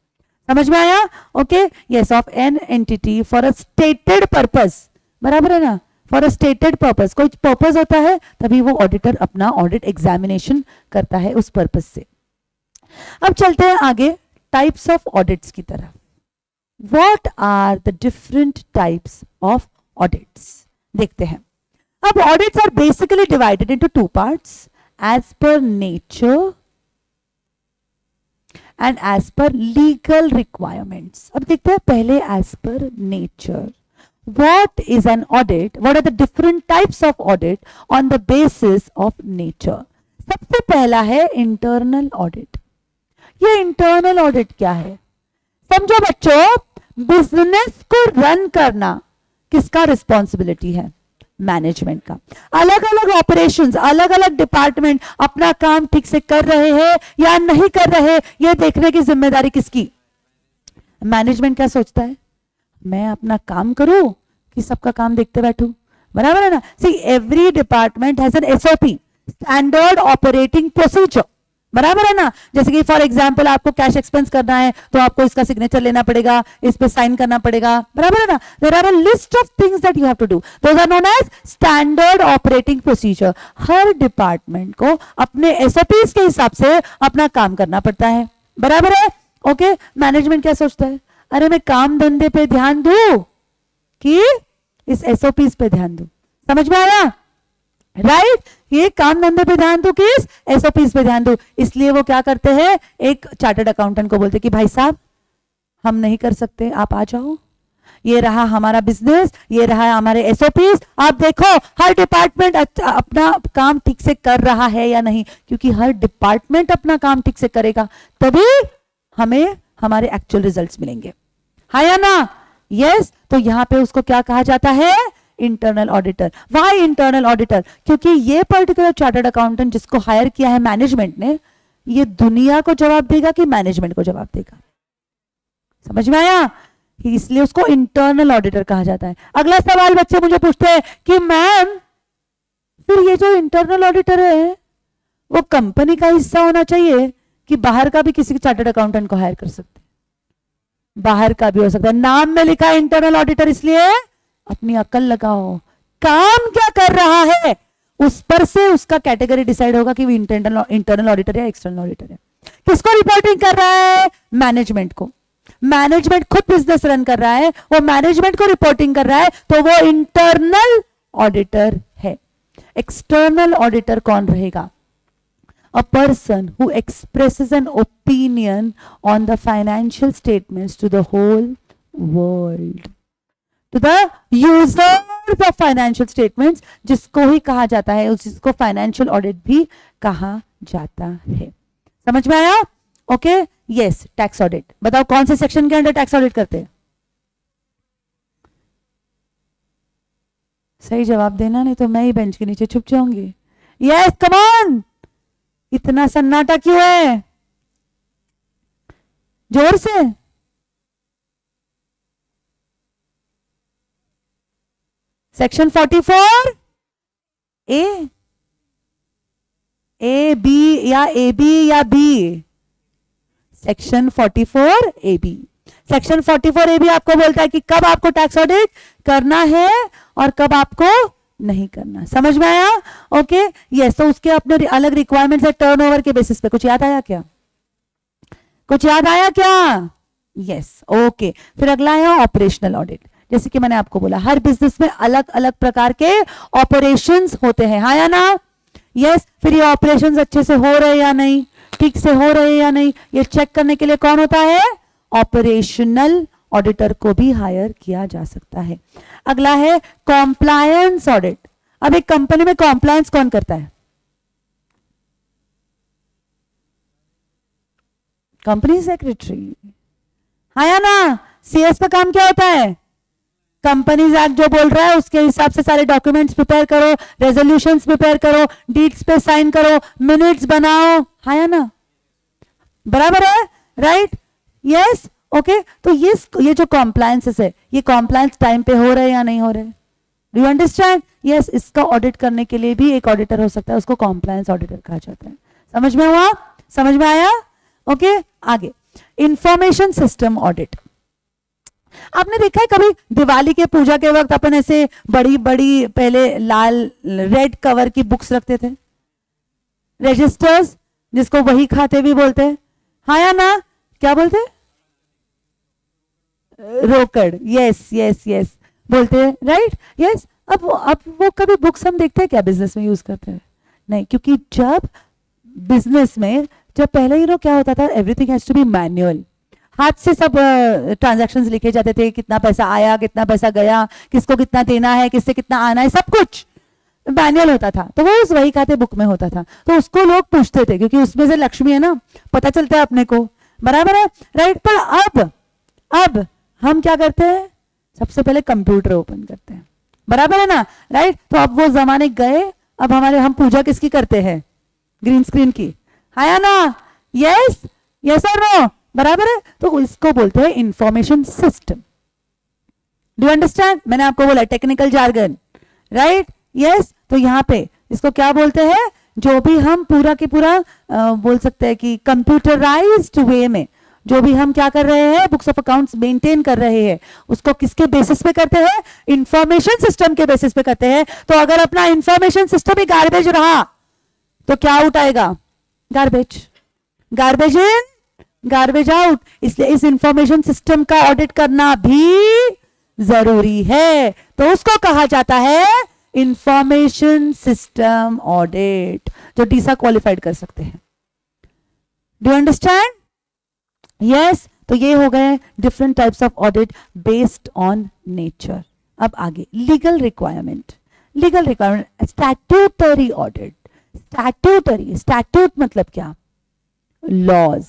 समझ में आया? Okay, yes. Of an entity for a stated purpose, बराबर है ना? फॉर अ स्टेटेड पर्पस, कोई पर्पस होता है तभी वो ऑडिटर अपना ऑडिट एग्जामिनेशन करता है उस पर्पस से. अब चलते हैं आगे टाइप्स ऑफ ऑडिट्स की तरफ. What are the different types of audits? देखते हैं. अब audits are basically divided into two parts, as per nature and as per legal requirements. अब देखते हैं पहले as per nature. What is an audit? What are the different types of audit on the basis of nature? सबसे पहला है internal audit. ये internal audit क्या है? समझो बच्चों, बिजनेस को रन करना किसका रिस्पॉन्सिबिलिटी है? मैनेजमेंट का. अलग अलग ऑपरेशंस, अलग अलग डिपार्टमेंट अपना काम ठीक से कर रहे हैं या नहीं कर रहे, ये देखने की जिम्मेदारी किसकी? मैनेजमेंट क्या सोचता है? मैं अपना काम करूं कि सबका काम देखते बैठूं? बराबर है ना. See every department has an SOP, standard operating procedure. बराबर है ना. जैसे कि फॉर एग्जांपल आपको कैश एक्सपेंस करना है तो आपको इसका सिग्नेचर लेना पड़ेगा, इस पे साइन करना पड़ेगा. बराबर है ना. There are a list of things that you have to do. Those are known as standard operating procedure. हर डिपार्टमेंट को अपने एसओपीज के हिसाब से अपना काम करना पड़ता है. बराबर है. ओके. मैनेजमेंट क्या सोचता है, अरे मैं काम धंधे पे ध्यान दूं कि इस एसओपीज पे ध्यान दूं. समझ में आया. राइट. ये काम धंधे पे ध्यान दो, किस एसओपीज पे ध्यान दो. इसलिए वो क्या करते हैं, एक चार्टर्ड अकाउंटेंट को बोलते कि भाई साहब हम नहीं कर सकते, आप आ जाओ, ये रहा हमारा बिजनेस, ये रहा हमारे एसओपीज, आप देखो हर डिपार्टमेंट अपना काम ठीक से कर रहा है या नहीं. क्योंकि हर डिपार्टमेंट अपना काम ठीक से करेगा तभी हमें हमारे एक्चुअल रिजल्ट्स मिलेंगे. हाँ या ना. यस. तो यहां पे उसको क्या कहा जाता है, internal auditor. Why internal auditor, क्योंकि ये पर्टिकुलर चार्टर्ड अकाउंटेंट जिसको हायर किया है मैनेजमेंट ने, ये दुनिया को जवाब देगा कि मैनेजमेंट को जवाब देगा. समझ में आया. इसलिए उसको इंटरनल ऑडिटर कहा जाता है. अगला सवाल बच्चे मुझे पूछते हैं कि मैम फिर ये जो इंटरनल ऑडिटर है वो कंपनी का हिस्सा होना चाहिए कि बाहर का भी किसी चार्टर्ड अकाउंटेंट को हायर कर सकते हैं. बाहर का भी हो सकता है. नाम में लिखा है इंटरनल ऑडिटर, इसलिए अपनी अकल लगाओ. काम क्या कर रहा है उस पर से उसका कैटेगरी डिसाइड होगा कि वो इंटरनल ऑडिटर या एक्सटर्नल ऑडिटर है. किसको रिपोर्टिंग कर रहा है, मैनेजमेंट को. मैनेजमेंट खुद बिजनेस रन कर रहा है, वो मैनेजमेंट को रिपोर्टिंग कर रहा है, तो वो इंटरनल ऑडिटर है. एक्सटर्नल ऑडिटर कौन रहेगा, a person who expresses an opinion on the financial statements to the whole world, to the users of financial statements, जिसको ही कहा जाता है, जिसको फाइनेंशियल ऑडिट भी कहा जाता है. समझ में आया. ओके. यस. Tax audit. बताओ कौन से सेक्शन के अंडर टैक्स ऑडिट करते हैं. सही जवाब देना, नहीं तो मैं ही बेंच के नीचे छुप जाऊंगी. यस. Come on. इतना सन्नाटा क्यों है, जोर से. सेक्शन 44 ए बी या ए बी या B. Section 44 A B. Section 44 A B आपको बोलता है कि कब आपको टैक्स ऑडिट करना है और कब आपको नहीं करना. समझ में आया. ओके. यस. तो उसके अपने अलग रिक्वायरमेंट्स है टर्नओवर के बेसिस पे. कुछ याद आया क्या, कुछ याद आया क्या. यस. ओके. फिर अगला है ऑपरेशनल ऑडिट. जैसे कि मैंने आपको बोला हर बिजनेस में अलग अलग प्रकार के ऑपरेशंस होते हैं. हाँ या ना. यस. फिर ये ऑपरेशंस अच्छे से हो रहे या नहीं, ठीक से हो रहे या नहीं, ये चेक करने के लिए कौन होता है, ऑपरेशनल ऑडिटर को भी हायर किया जा सकता है. अगला है कॉम्प्लायंस ऑडिट. अब एक कंपनी में कॉम्प्लायंस कौन करता है, कंपनी सेक्रेटरी. हाँ या ना. सीएस का काम क्या होता है, कंपनीज एक्ट जो बोल रहा है उसके हिसाब से सारे डॉक्यूमेंट्स प्रिपेयर करो, रेजोल्यूशंस प्रिपेयर करो, डीड्स पे साइन करो, मिनट्स बनाओ. हाँ या ना. बराबर है. राइट. यस. ओके. तो ये जो कॉम्प्लायंसेस है, ये कॉम्प्लायंस टाइम पे हो रहे हैं या नहीं हो रहे. Do you understand. यस. इसका ऑडिट करने के लिए भी एक ऑडिटर हो सकता है, उसको कॉम्प्लायंस ऑडिटर कहा जाता है. समझ में हुआ, समझ में आया. ओके. आगे इंफॉर्मेशन सिस्टम ऑडिट. आपने देखा है कभी दिवाली के पूजा के वक्त अपन ऐसे बड़ी बड़ी पहले लाल रेड कवर की बुक्स रखते थे, रजिस्टर्स, जिसको वही खाते भी बोलते हैं. हाँ या ना. क्या बोलते हैं, रोकड़. यस यस यस बोलते हैं. राइट. यस. अब वो कभी बुक्स हम देखते हैं क्या बिजनेस में यूज करते हैं, नहीं. क्योंकि जब बिजनेस में जब पहले ही क्या होता था, everything has to be manual. हाथ से सब ट्रांजैक्शंस लिखे जाते थे, कितना पैसा आया, कितना पैसा गया, किसको कितना देना है, किससे कितना आना है, सब कुछ मैनुअल होता था. तो वो उस वही खाते बुक में होता था, तो उसको लोग पूछते थे क्योंकि उसमें से लक्ष्मी है ना, पता चलता है अपने को. बराबर है. राइट. पर अब हम क्या करते हैं, सबसे पहले कंप्यूटर ओपन करते हैं. बराबर है ना. राइट. तो अब वो जमाने गए. अब हम पूजा किसकी करते हैं, ग्रीन स्क्रीन की. हाँ या ना. यस. यस और नो. बराबर है. तो इसको बोलते हैं इंफॉर्मेशन सिस्टम. Do understand. मैंने आपको बोला टेक्निकल जार्गन. Right yes. तो यहाँ पे इसको क्या बोलते हैं, जो भी हम पूरा की पूरा बोल सकते हैं कि कंप्यूटराइज्ड वे में जो भी हम क्या कर रहे हैं, बुक्स ऑफ अकाउंट्स मेंटेन कर रहे हैं, उसको किसके बेसिस पे करते हैं, इंफॉर्मेशन सिस्टम के बेसिस पे करते हैं। तो अगर अपना इंफॉर्मेशन सिस्टम ही गार्बेज रहा तो क्या आउट आएगा, garbage, garbage in garbage out. इसलिए इस इंफॉर्मेशन सिस्टम का ऑडिट करना भी जरूरी है, तो उसको कहा जाता है इंफॉर्मेशन सिस्टम ऑडिट, जो डीसा क्वालिफाइड कर सकते हैं। Do you understand? यस। तो ये हो गए different types of audit based on nature. अब आगे legal requirement, legal requirement, statutory audit. Statutory, statute मतलब क्या, लॉज,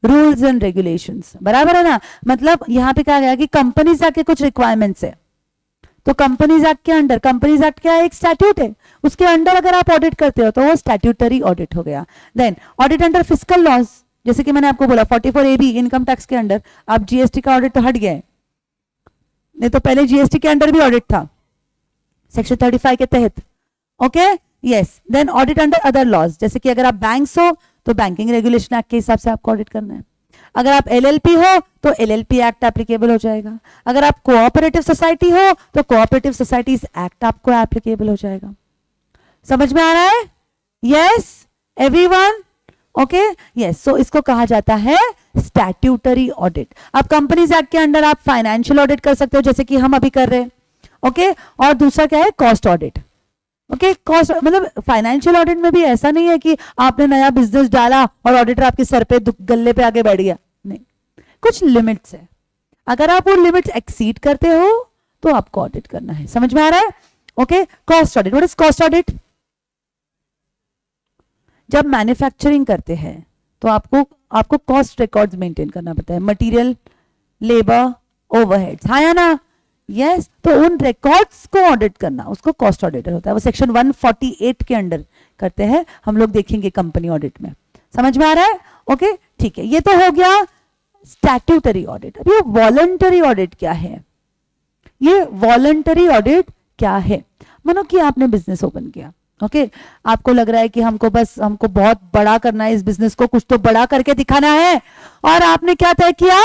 रूल्स एंड रेगुलेशंस, बराबर है ना। मतलब यहां पे क्या गया कि कंपनीज एक्ट के कुछ रिक्वायरमेंट्स है, तो कंपनीज एक्ट के अंडर, कंपनीज एक्ट क्या है, एक स्टैट्यूट है, उसके अंडर अगर आप ऑडिट करते हो तो वो स्टैट्यूटरी ऑडिट हो गया। Then audit under fiscal laws, जैसे कि मैंने आपको बोला 44AB इनकम टैक्स के अंडर, अब जीएसटी का ऑडिट तो हट गया है, नहीं तो पहले जीएसटी के अंडर भी ऑडिट था सेक्शन 35 के तहत। Okay yes. Then audit under other laws, जैसे कि अगर आप बैंक्स हो तो बैंकिंग रेगुलेशन एक्ट के हिसाब से आपको ऑडिट करना है। अगर आप एलएलपी हो तो एलएलपी एक्ट एप्लीकेबल हो जाएगा। अगर आप कोऑपरेटिव सोसाइटी हो तो कोऑपरेटिव सोसाइटीज एक्ट आपको एप्लीकेबल हो जाएगा। समझ में आ रहा है? Yes everyone? Okay yes. So इसको कहा जाता है स्टैट्यूटरी ऑडिट। अब कंपनीज एक्ट के अंडर आप फाइनेंशियल ऑडिट कर सकते हो, जैसे कि हम अभी कर रहे हैं। ओके और दूसरा क्या है, कॉस्ट ऑडिट। ओके कॉस्ट मतलब फाइनेंशियल ऑडिट में भी ऐसा नहीं है कि आपने नया बिजनेस डाला और ऑडिटर आपके सर पे गल्ले पे आके बैठ गया, नहीं, कुछ लिमिट्स है। अगर आप वो लिमिट्स एक्सीड करते हो तो आपको ऑडिट करना है। समझ में आ रहा है? Okay cost audit, what is cost audit? जब मैन्युफैक्चरिंग करते हैं तो आपको कॉस्ट रिकॉर्ड्स मेंटेन करना पड़ता है, मटेरियल, लेबर, ओवरहेड्स, हाँ या ना? यस। तो उन रिकॉर्ड्स को ऑडिट करना उसको कॉस्ट ऑडिटर होता है, वो सेक्शन 148 के अंडर करते हैं, हम लोग देखेंगे कंपनी ऑडिट में। समझ में आ रहा है? ओके ठीक है, ये तो हो गया स्टैट्यूटरी ऑडिट। अब ये वॉलंटरी ऑडिट क्या है? ये वॉलंटरी ऑडिट क्या है? मानो कि आपने बिजनेस ओपन किया, ओके आपको लग रहा है कि हमको बहुत बड़ा करना है, इस बिजनेस को कुछ तो बड़ा करके दिखाना है, और आपने क्या तय किया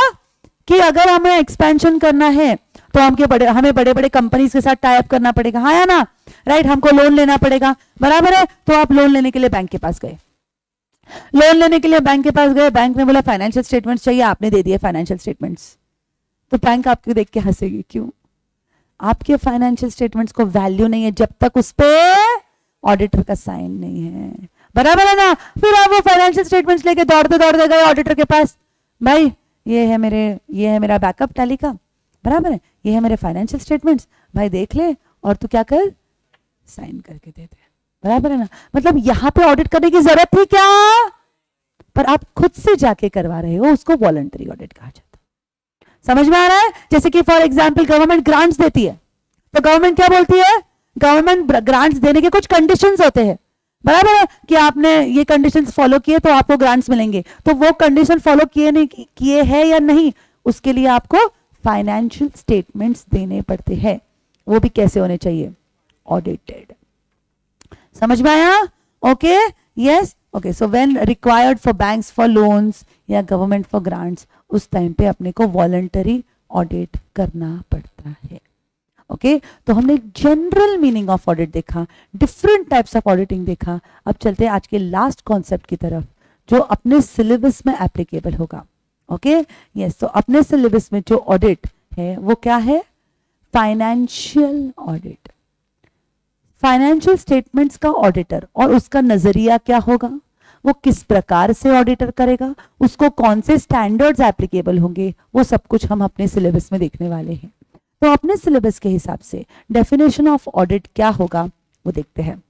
कि अगर हमें एक्सपेंशन करना है तो हमें बड़े बड़े कंपनीज के साथ टाई अप करना पड़ेगा, हाँ या ना? राइट, हमको लोन लेना पड़ेगा, बराबर है। तो आप लोन लेने के लिए बैंक के पास गए, लोन लेने के लिए बैंक के पास गए, बैंक ने बोला फाइनेंशियल स्टेटमेंट्स चाहिए, आपने दे दिए फाइनेंशियल स्टेटमेंट्स, तो बैंक आपको देख के हंसेगी। क्यों? आपके फाइनेंशियल स्टेटमेंट्स को वैल्यू नहीं है जब तक उस पे ऑडिटर का साइन नहीं है, बराबर है ना? फिर आप वो फाइनेंशियल स्टेटमेंट्स लेके दौड़ते गए ऑडिटर के पास, भाई ये है मेरा बैकअप टैली का, बराबर है, ये है मेरे फाइनेंशियल स्टेटमेंट्स, भाई देख ले और तू क्या कर, साइन करके दे दे, बराबर है ना? मतलब यहां पे ऑडिट करने की जरूरत थी क्या? पर आप खुद से जाके करवा रहे हो, उसको वॉलंटरी ऑडिट कहा जाता है। समझ में आ रहा है? जैसे कि फॉर एग्जाम्पल गवर्नमेंट ग्रांट्स देती है, तो गवर्नमेंट क्या बोलती है, गवर्नमेंट ग्रांट्स देने के कुछ कंडीशंस होते हैं, बराबर है, कि आपने ये कंडीशंस फॉलो किए तो आपको ग्रांट्स मिलेंगे। तो वो कंडीशन फॉलो किए हैं या नहीं, उसके लिए आपको फाइनेंशियल स्टेटमेंट्स देने पड़ते हैं। वो भी कैसे होने चाहिए, ऑडिटेड। समझ में आया? Okay yes okay. So when required for banks for loans या गवर्नमेंट फॉर ग्रांट्स, उस टाइम पे अपने को वॉलंटरी ऑडिट करना पड़ता है। ओके तो हमने जनरल मीनिंग ऑफ ऑडिट देखा, डिफरेंट टाइप्स ऑफ ऑडिटिंग देखा। अब चलते हैं आज के लास्ट कॉन्सेप्ट की तरफ, जो अपने सिलेबस में एप्लीकेबल होगा। Okay yes. तो अपने सिलेबस में जो ऑडिट है वो क्या है, फाइनेंशियल ऑडिट। फाइनेंशियल स्टेटमेंट्स का ऑडिटर और उसका नजरिया क्या होगा, वो किस प्रकार से ऑडिटर करेगा, उसको कौन से स्टैंडर्ड्स एप्लीकेबल होंगे, वो सब कुछ हम अपने सिलेबस में देखने वाले हैं। तो अपने सिलेबस के हिसाब से डेफिनेशन ऑफ ऑडिट क्या होगा वो देखते हैं।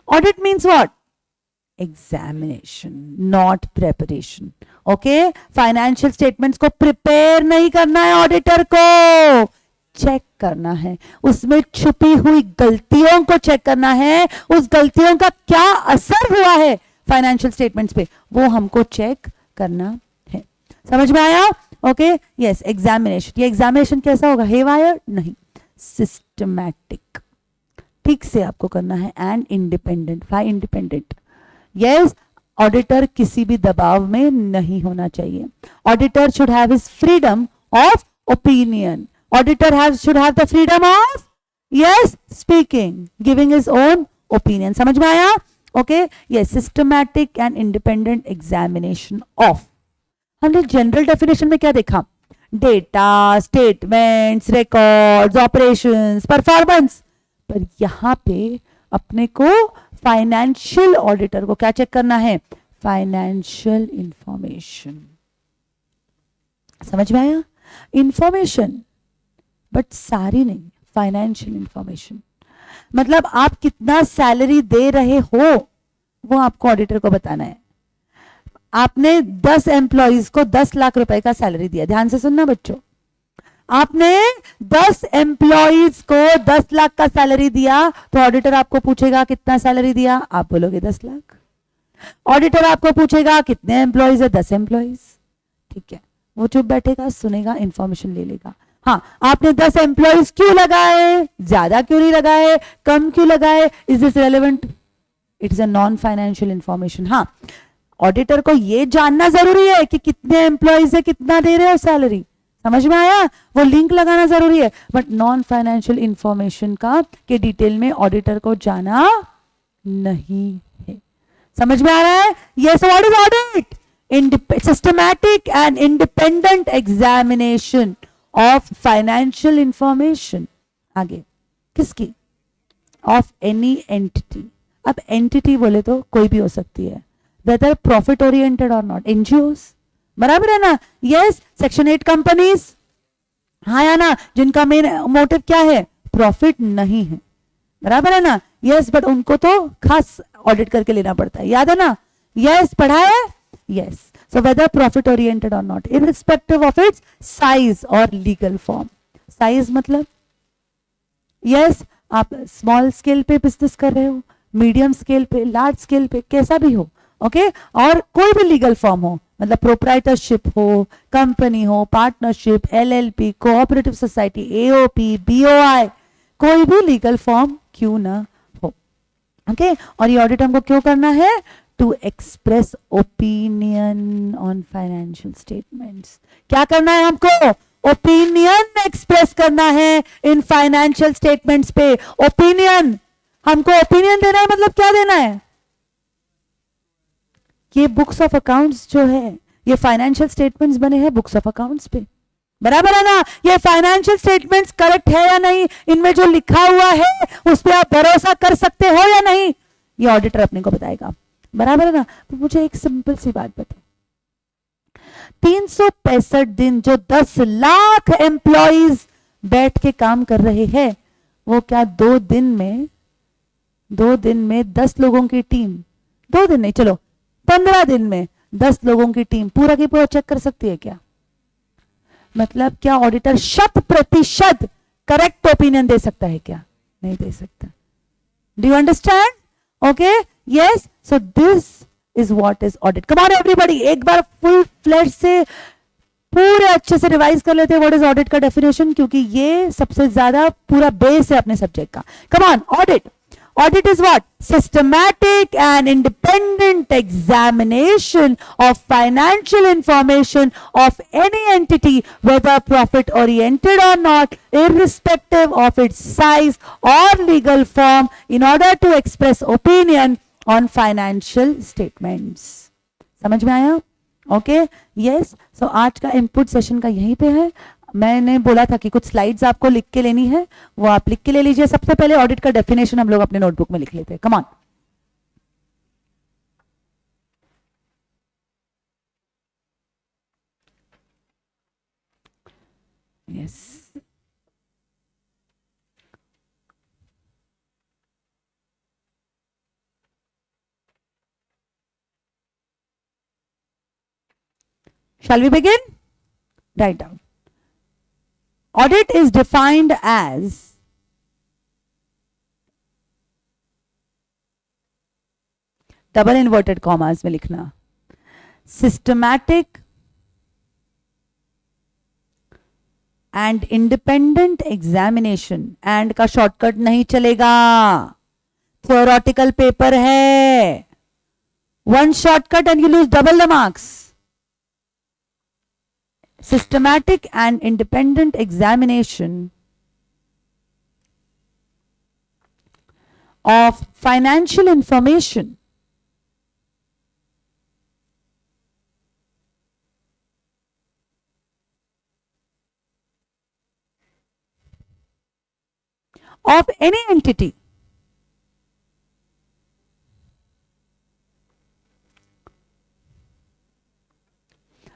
Audit means what, examination not preparation. Okay financial statements को प्रिपेयर नहीं करना है, ऑडिटर को चेक करना है, उसमें छुपी हुई गलतियों को चेक करना है, उस गलतियों का क्या असर हुआ है फाइनेंशियल स्टेटमेंट्स पे, वो हमको चेक करना है। समझ में आया? Okay yes. एग्जामिनेशन, ये एग्जामिनेशन कैसा होगा, हेवायर नहीं, सिस्टमैटिक। ठीक से आपको करना है, and independent. Why independent? Yes, auditor किसी भी दबाव में नहीं होना चाहिए। Auditor should have his freedom of opinion. Auditor should have the freedom of yes speaking, giving his own opinion. समझ में आया? Okay, yes, systematic and independent examination of. हमने जनरल डेफिनेशन में क्या देखा? Data, statements, records, operations, performance. पर यहां पे अपने को फाइनेंशियल ऑडिटर को क्या चेक करना है? Financial information. समझ में आया? इंफॉर्मेशन, बट सारी नहीं, फाइनेंशियल इंफॉर्मेशन। मतलब आप कितना सैलरी दे रहे हो वो आपको ऑडिटर को बताना है। आपने 10 एम्प्लॉइज को 10 लाख रुपए का सैलरी दिया, ध्यान से सुनना बच्चों। आपने 10 एम्प्लॉइज को 10 लाख का सैलरी दिया, तो ऑडिटर आपको पूछेगा कितना सैलरी दिया, आप बोलोगे 10 लाख। ऑडिटर आपको पूछेगा कितने एम्प्लॉइज है, 10 एम्प्लॉइज। ठीक है, वो चुप बैठेगा, सुनेगा, इंफॉर्मेशन ले लेगा। हाँ, आपने 10 एम्प्लॉइज क्यों लगाए, ज्यादा क्यों नहीं लगाए, कम क्यों लगाए, is this relevant? It is a non financial information. हाँ, ऑडिटर को यह जानना जरूरी है कि कितने एम्प्लॉइज है, कितना दे रहे हो सैलरी। समझ में आया? वो लिंक लगाना जरूरी है, बट नॉन फाइनेंशियल इंफॉर्मेशन का के डिटेल में ऑडिटर को जाना नहीं है। समझ में आ रहा है? Yes, what is audit? Systematic and independent examination of financial information. आगे किसकी? Of any entity. अब एंटिटी बोले तो कोई भी हो सकती है, वेदर प्रॉफिट ओरिएंटेड और नॉट। एनजीओस, बराबर है ना? यस, सेक्शन 8 कंपनीज, हाँ या ना, जिनका मेन मोटिव क्या है? प्रॉफिट नहीं है, बराबर है ना? यस, बट उनको तो खास ऑडिट करके लेना पड़ता है, याद है ना? यस, पढ़ा है? Yes, so whether profit oriented और not, irrespective of its size और लीगल फॉर्म। साइज मतलब यस, आप स्मॉल स्केल पे बिजनेस कर रहे हो, मीडियम स्केल पे, लार्ज स्केल पे, कैसा भी हो, ओके, और कोई भी लीगल फॉर्म हो, मतलब प्रोप्राइटरशिप हो, कंपनी हो, partnership, LLP, cooperative society, AOP, BOI, कोई भी लीगल फॉर्म क्यों ना हो, ओके। और ये ऑडिट हमको क्यों करना है? To express opinion on financial statements. क्या करना है हमको? ओपिनियन एक्सप्रेस करना है इन फाइनेंशियल स्टेटमेंट्स पे। ओपिनियन, हमको ओपिनियन देना है, मतलब क्या देना है? ये बुक्स ऑफ अकाउंट्स जो है, ये फाइनेंशियल स्टेटमेंट्स बने हैं बुक्स ऑफ अकाउंट्स पे, बराबर है ना? ये फाइनेंशियल स्टेटमेंट्स करेक्ट है या नहीं, इनमें जो लिखा हुआ है उस पर आप भरोसा कर सकते हो या नहीं, ये ऑडिटर अपने को बताएगा, बराबर है ना? तो मुझे एक सिंपल सी बात बताओ, 365 दिन जो 10 लाख एम्प्लॉइज बैठ के काम कर रहे हैं, वो क्या 2 दिन में 10 लोगों की टीम, 2 दिन नहीं, चलो 15 दिन में 10 लोगों की टीम पूरा की पूरा चेक कर सकती है क्या? मतलब क्या ऑडिटर 100% करेक्ट ओपिनियन दे सकता है क्या? नहीं दे सकता। Do you understand? Okay, yes, so this is what is audit. Come on everybody, एक बार फुल फ्लैश से पूरे अच्छे से रिवाइज कर लेते हैं व्हाट इज ऑडिट का डेफिनेशन, क्योंकि ये सबसे ज्यादा पूरा बेस है अपने सब्जेक्ट का। Come on, audit. Audit is what? Systematic and independent examination of financial information of any entity, whether profit oriented or not, irrespective of its size or legal form, in order to express opinion on financial statements. समझ में आया? Okay, yes. सो आज का input session का यहीं पे है। मैंने बोला था कि कुछ स्लाइड्स आपको लिख के लेनी है, वो आप लिख के ले लीजिए। सबसे पहले ऑडिट का डेफिनेशन हम लोग अपने नोटबुक में लिख लेते हैं। Come on, yes, shall we begin? Write down. Audit is defined as double inverted commas में लिखना, systematic and independent examination, and का शॉर्टकट नहीं चलेगा, थ्योरेटिकल पेपर है, one shortcut and you lose double the marks. Systematic and independent examination of financial information of any entity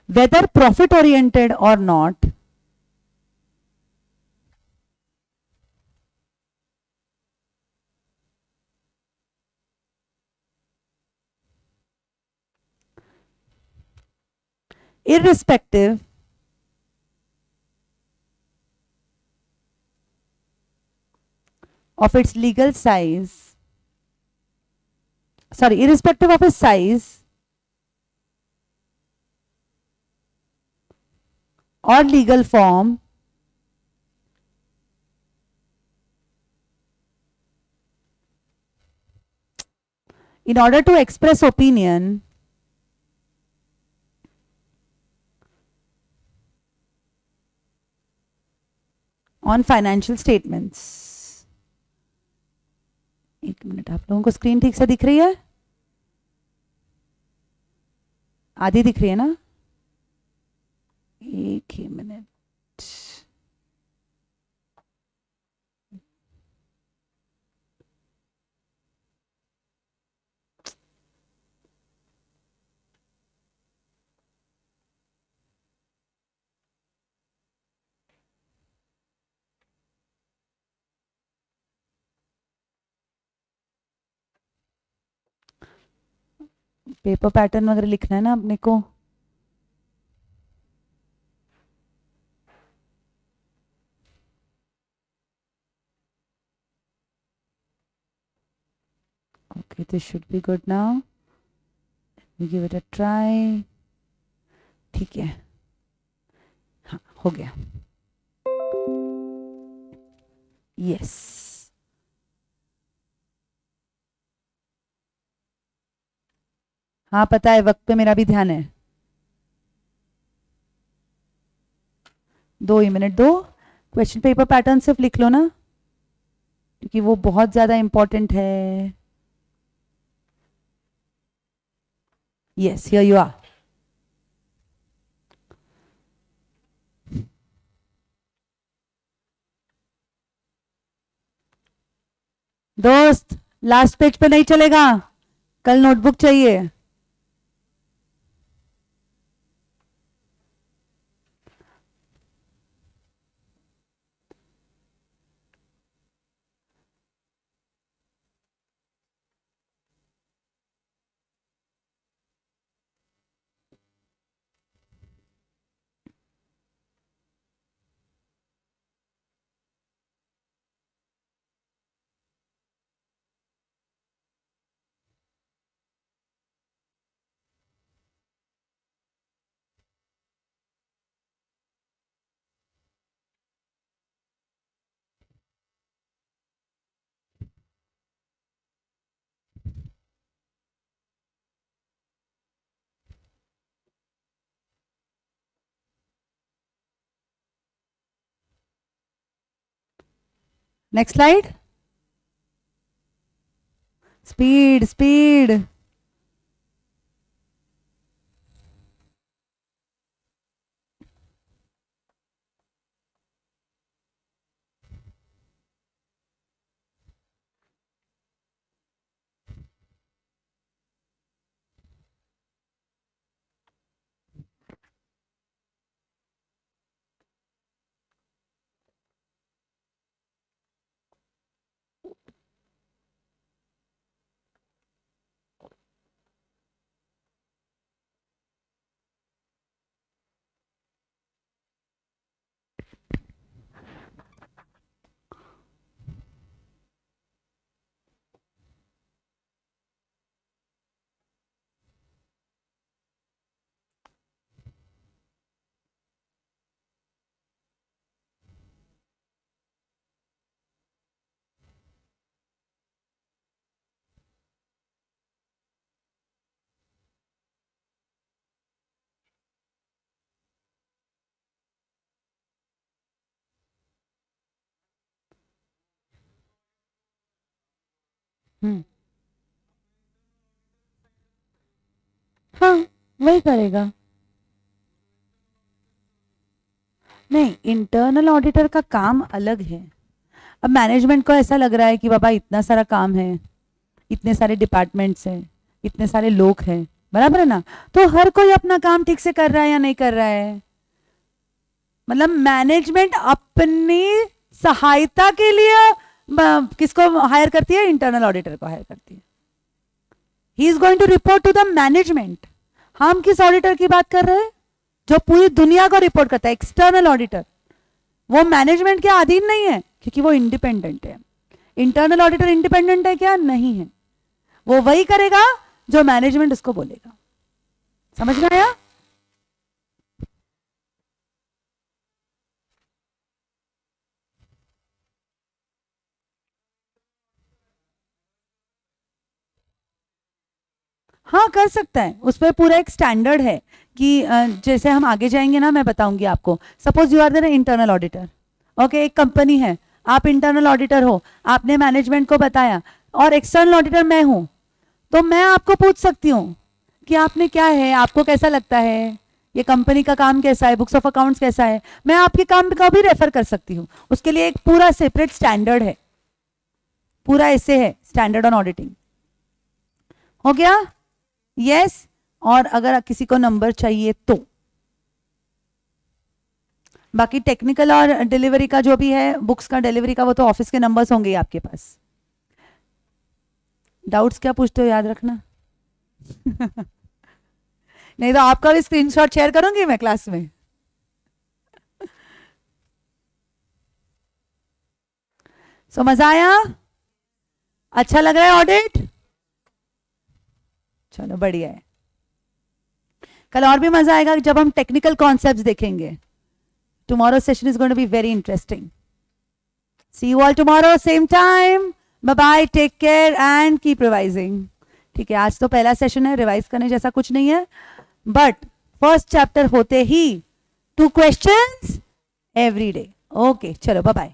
whether profit oriented or not irrespective of its legal size, sorry, irrespective of its size or legal form, in order to express opinion on financial statements. एक minute, आप लोगों को screen ठीक से दिख रही है? आधी दिख रही है ना? एक ही मिनट. पेपर पैटर्न वगैरह लिखना है ना अपने को. Okay, this should be good now. We give it a try. ठीक है, हाँ हो गया. Yes. हाँ पता है, वक्त पे मेरा भी ध्यान है. 2 ही मिनट दो. क्वेश्चन पेपर पैटर्न सिर्फ लिख लो ना, क्योंकि वो बहुत ज्यादा इंपॉर्टेंट है. Yes, here you are. दोस्त, लास्ट पेज पे नहीं चलेगा, कल नोटबुक चाहिए. Next slide. Speed speed. हम्म, हाँ वही करेगा। नहीं, इंटरनल ऑडिटर का काम अलग है। अब मैनेजमेंट को ऐसा लग रहा है कि बाबा इतना सारा काम है, इतने सारे डिपार्टमेंट्स हैं, इतने सारे लोग हैं, बराबर है ना, तो हर कोई अपना काम ठीक से कर रहा है या नहीं कर रहा है। मतलब मैनेजमेंट अपनी सहायता के लिए किसको हायर करती है, इंटरनल ऑडिटर को हायर करती है। He is going to report to the management. हम किस ऑडिटर की बात कर रहे हैं, जो पूरी दुनिया को रिपोर्ट करता है, एक्सटर्नल ऑडिटर। वो मैनेजमेंट के अधीन नहीं है क्योंकि वो इंडिपेंडेंट है। इंटरनल ऑडिटर इंडिपेंडेंट है क्या, नहीं है। वो वही करेगा जो मैनेजमेंट उसको बोलेगा। समझ में आया? हाँ कर सकता है, उस पर पूरा एक स्टैंडर्ड है कि जैसे हम आगे जाएंगे ना, मैं बताऊंगी आपको। Suppose you are the internal auditor, okay, एक कंपनी है, आप इंटरनल ऑडिटर हो, आपने मैनेजमेंट को बताया, और एक्सटर्नल ऑडिटर मैं हूं, तो मैं आपको पूछ सकती हूँ कि आपने क्या है, आपको कैसा लगता है, ये कंपनी का काम कैसा है, बुक्स ऑफ अकाउंट्स कैसा है। मैं आपके काम का भी रेफर कर सकती हूँ। उसके लिए एक पूरा सेपरेट स्टैंडर्ड है, पूरा ऐसे है स्टैंडर्ड ऑन ऑडिटिंग। हो गया? यस। और अगर किसी को नंबर चाहिए तो बाकी टेक्निकल और डिलीवरी का जो भी है, बुक्स का, डिलीवरी का, वो तो ऑफिस के नंबर्स होंगे ही आपके पास। डाउट्स क्या पूछते हो याद रखना। नहीं तो आपका भी स्क्रीनशॉट शेयर करूंगी मैं क्लास में। सो मजा आया? अच्छा लग रहा है ऑडिट? चलो बढ़िया है। कल और भी मजा आएगा जब हम टेक्निकल कॉन्सेप्ट्स देखेंगे। Tomorrow session is going to be very interesting. See you all tomorrow same time. Bye bye, take care and keep revising. ठीक है, आज तो पहला सेशन है, रिवाइज करने जैसा कुछ नहीं है, बट फर्स्ट चैप्टर होते ही 2 क्वेश्चंस एवरी डे। ओके, चलो बाय बाय।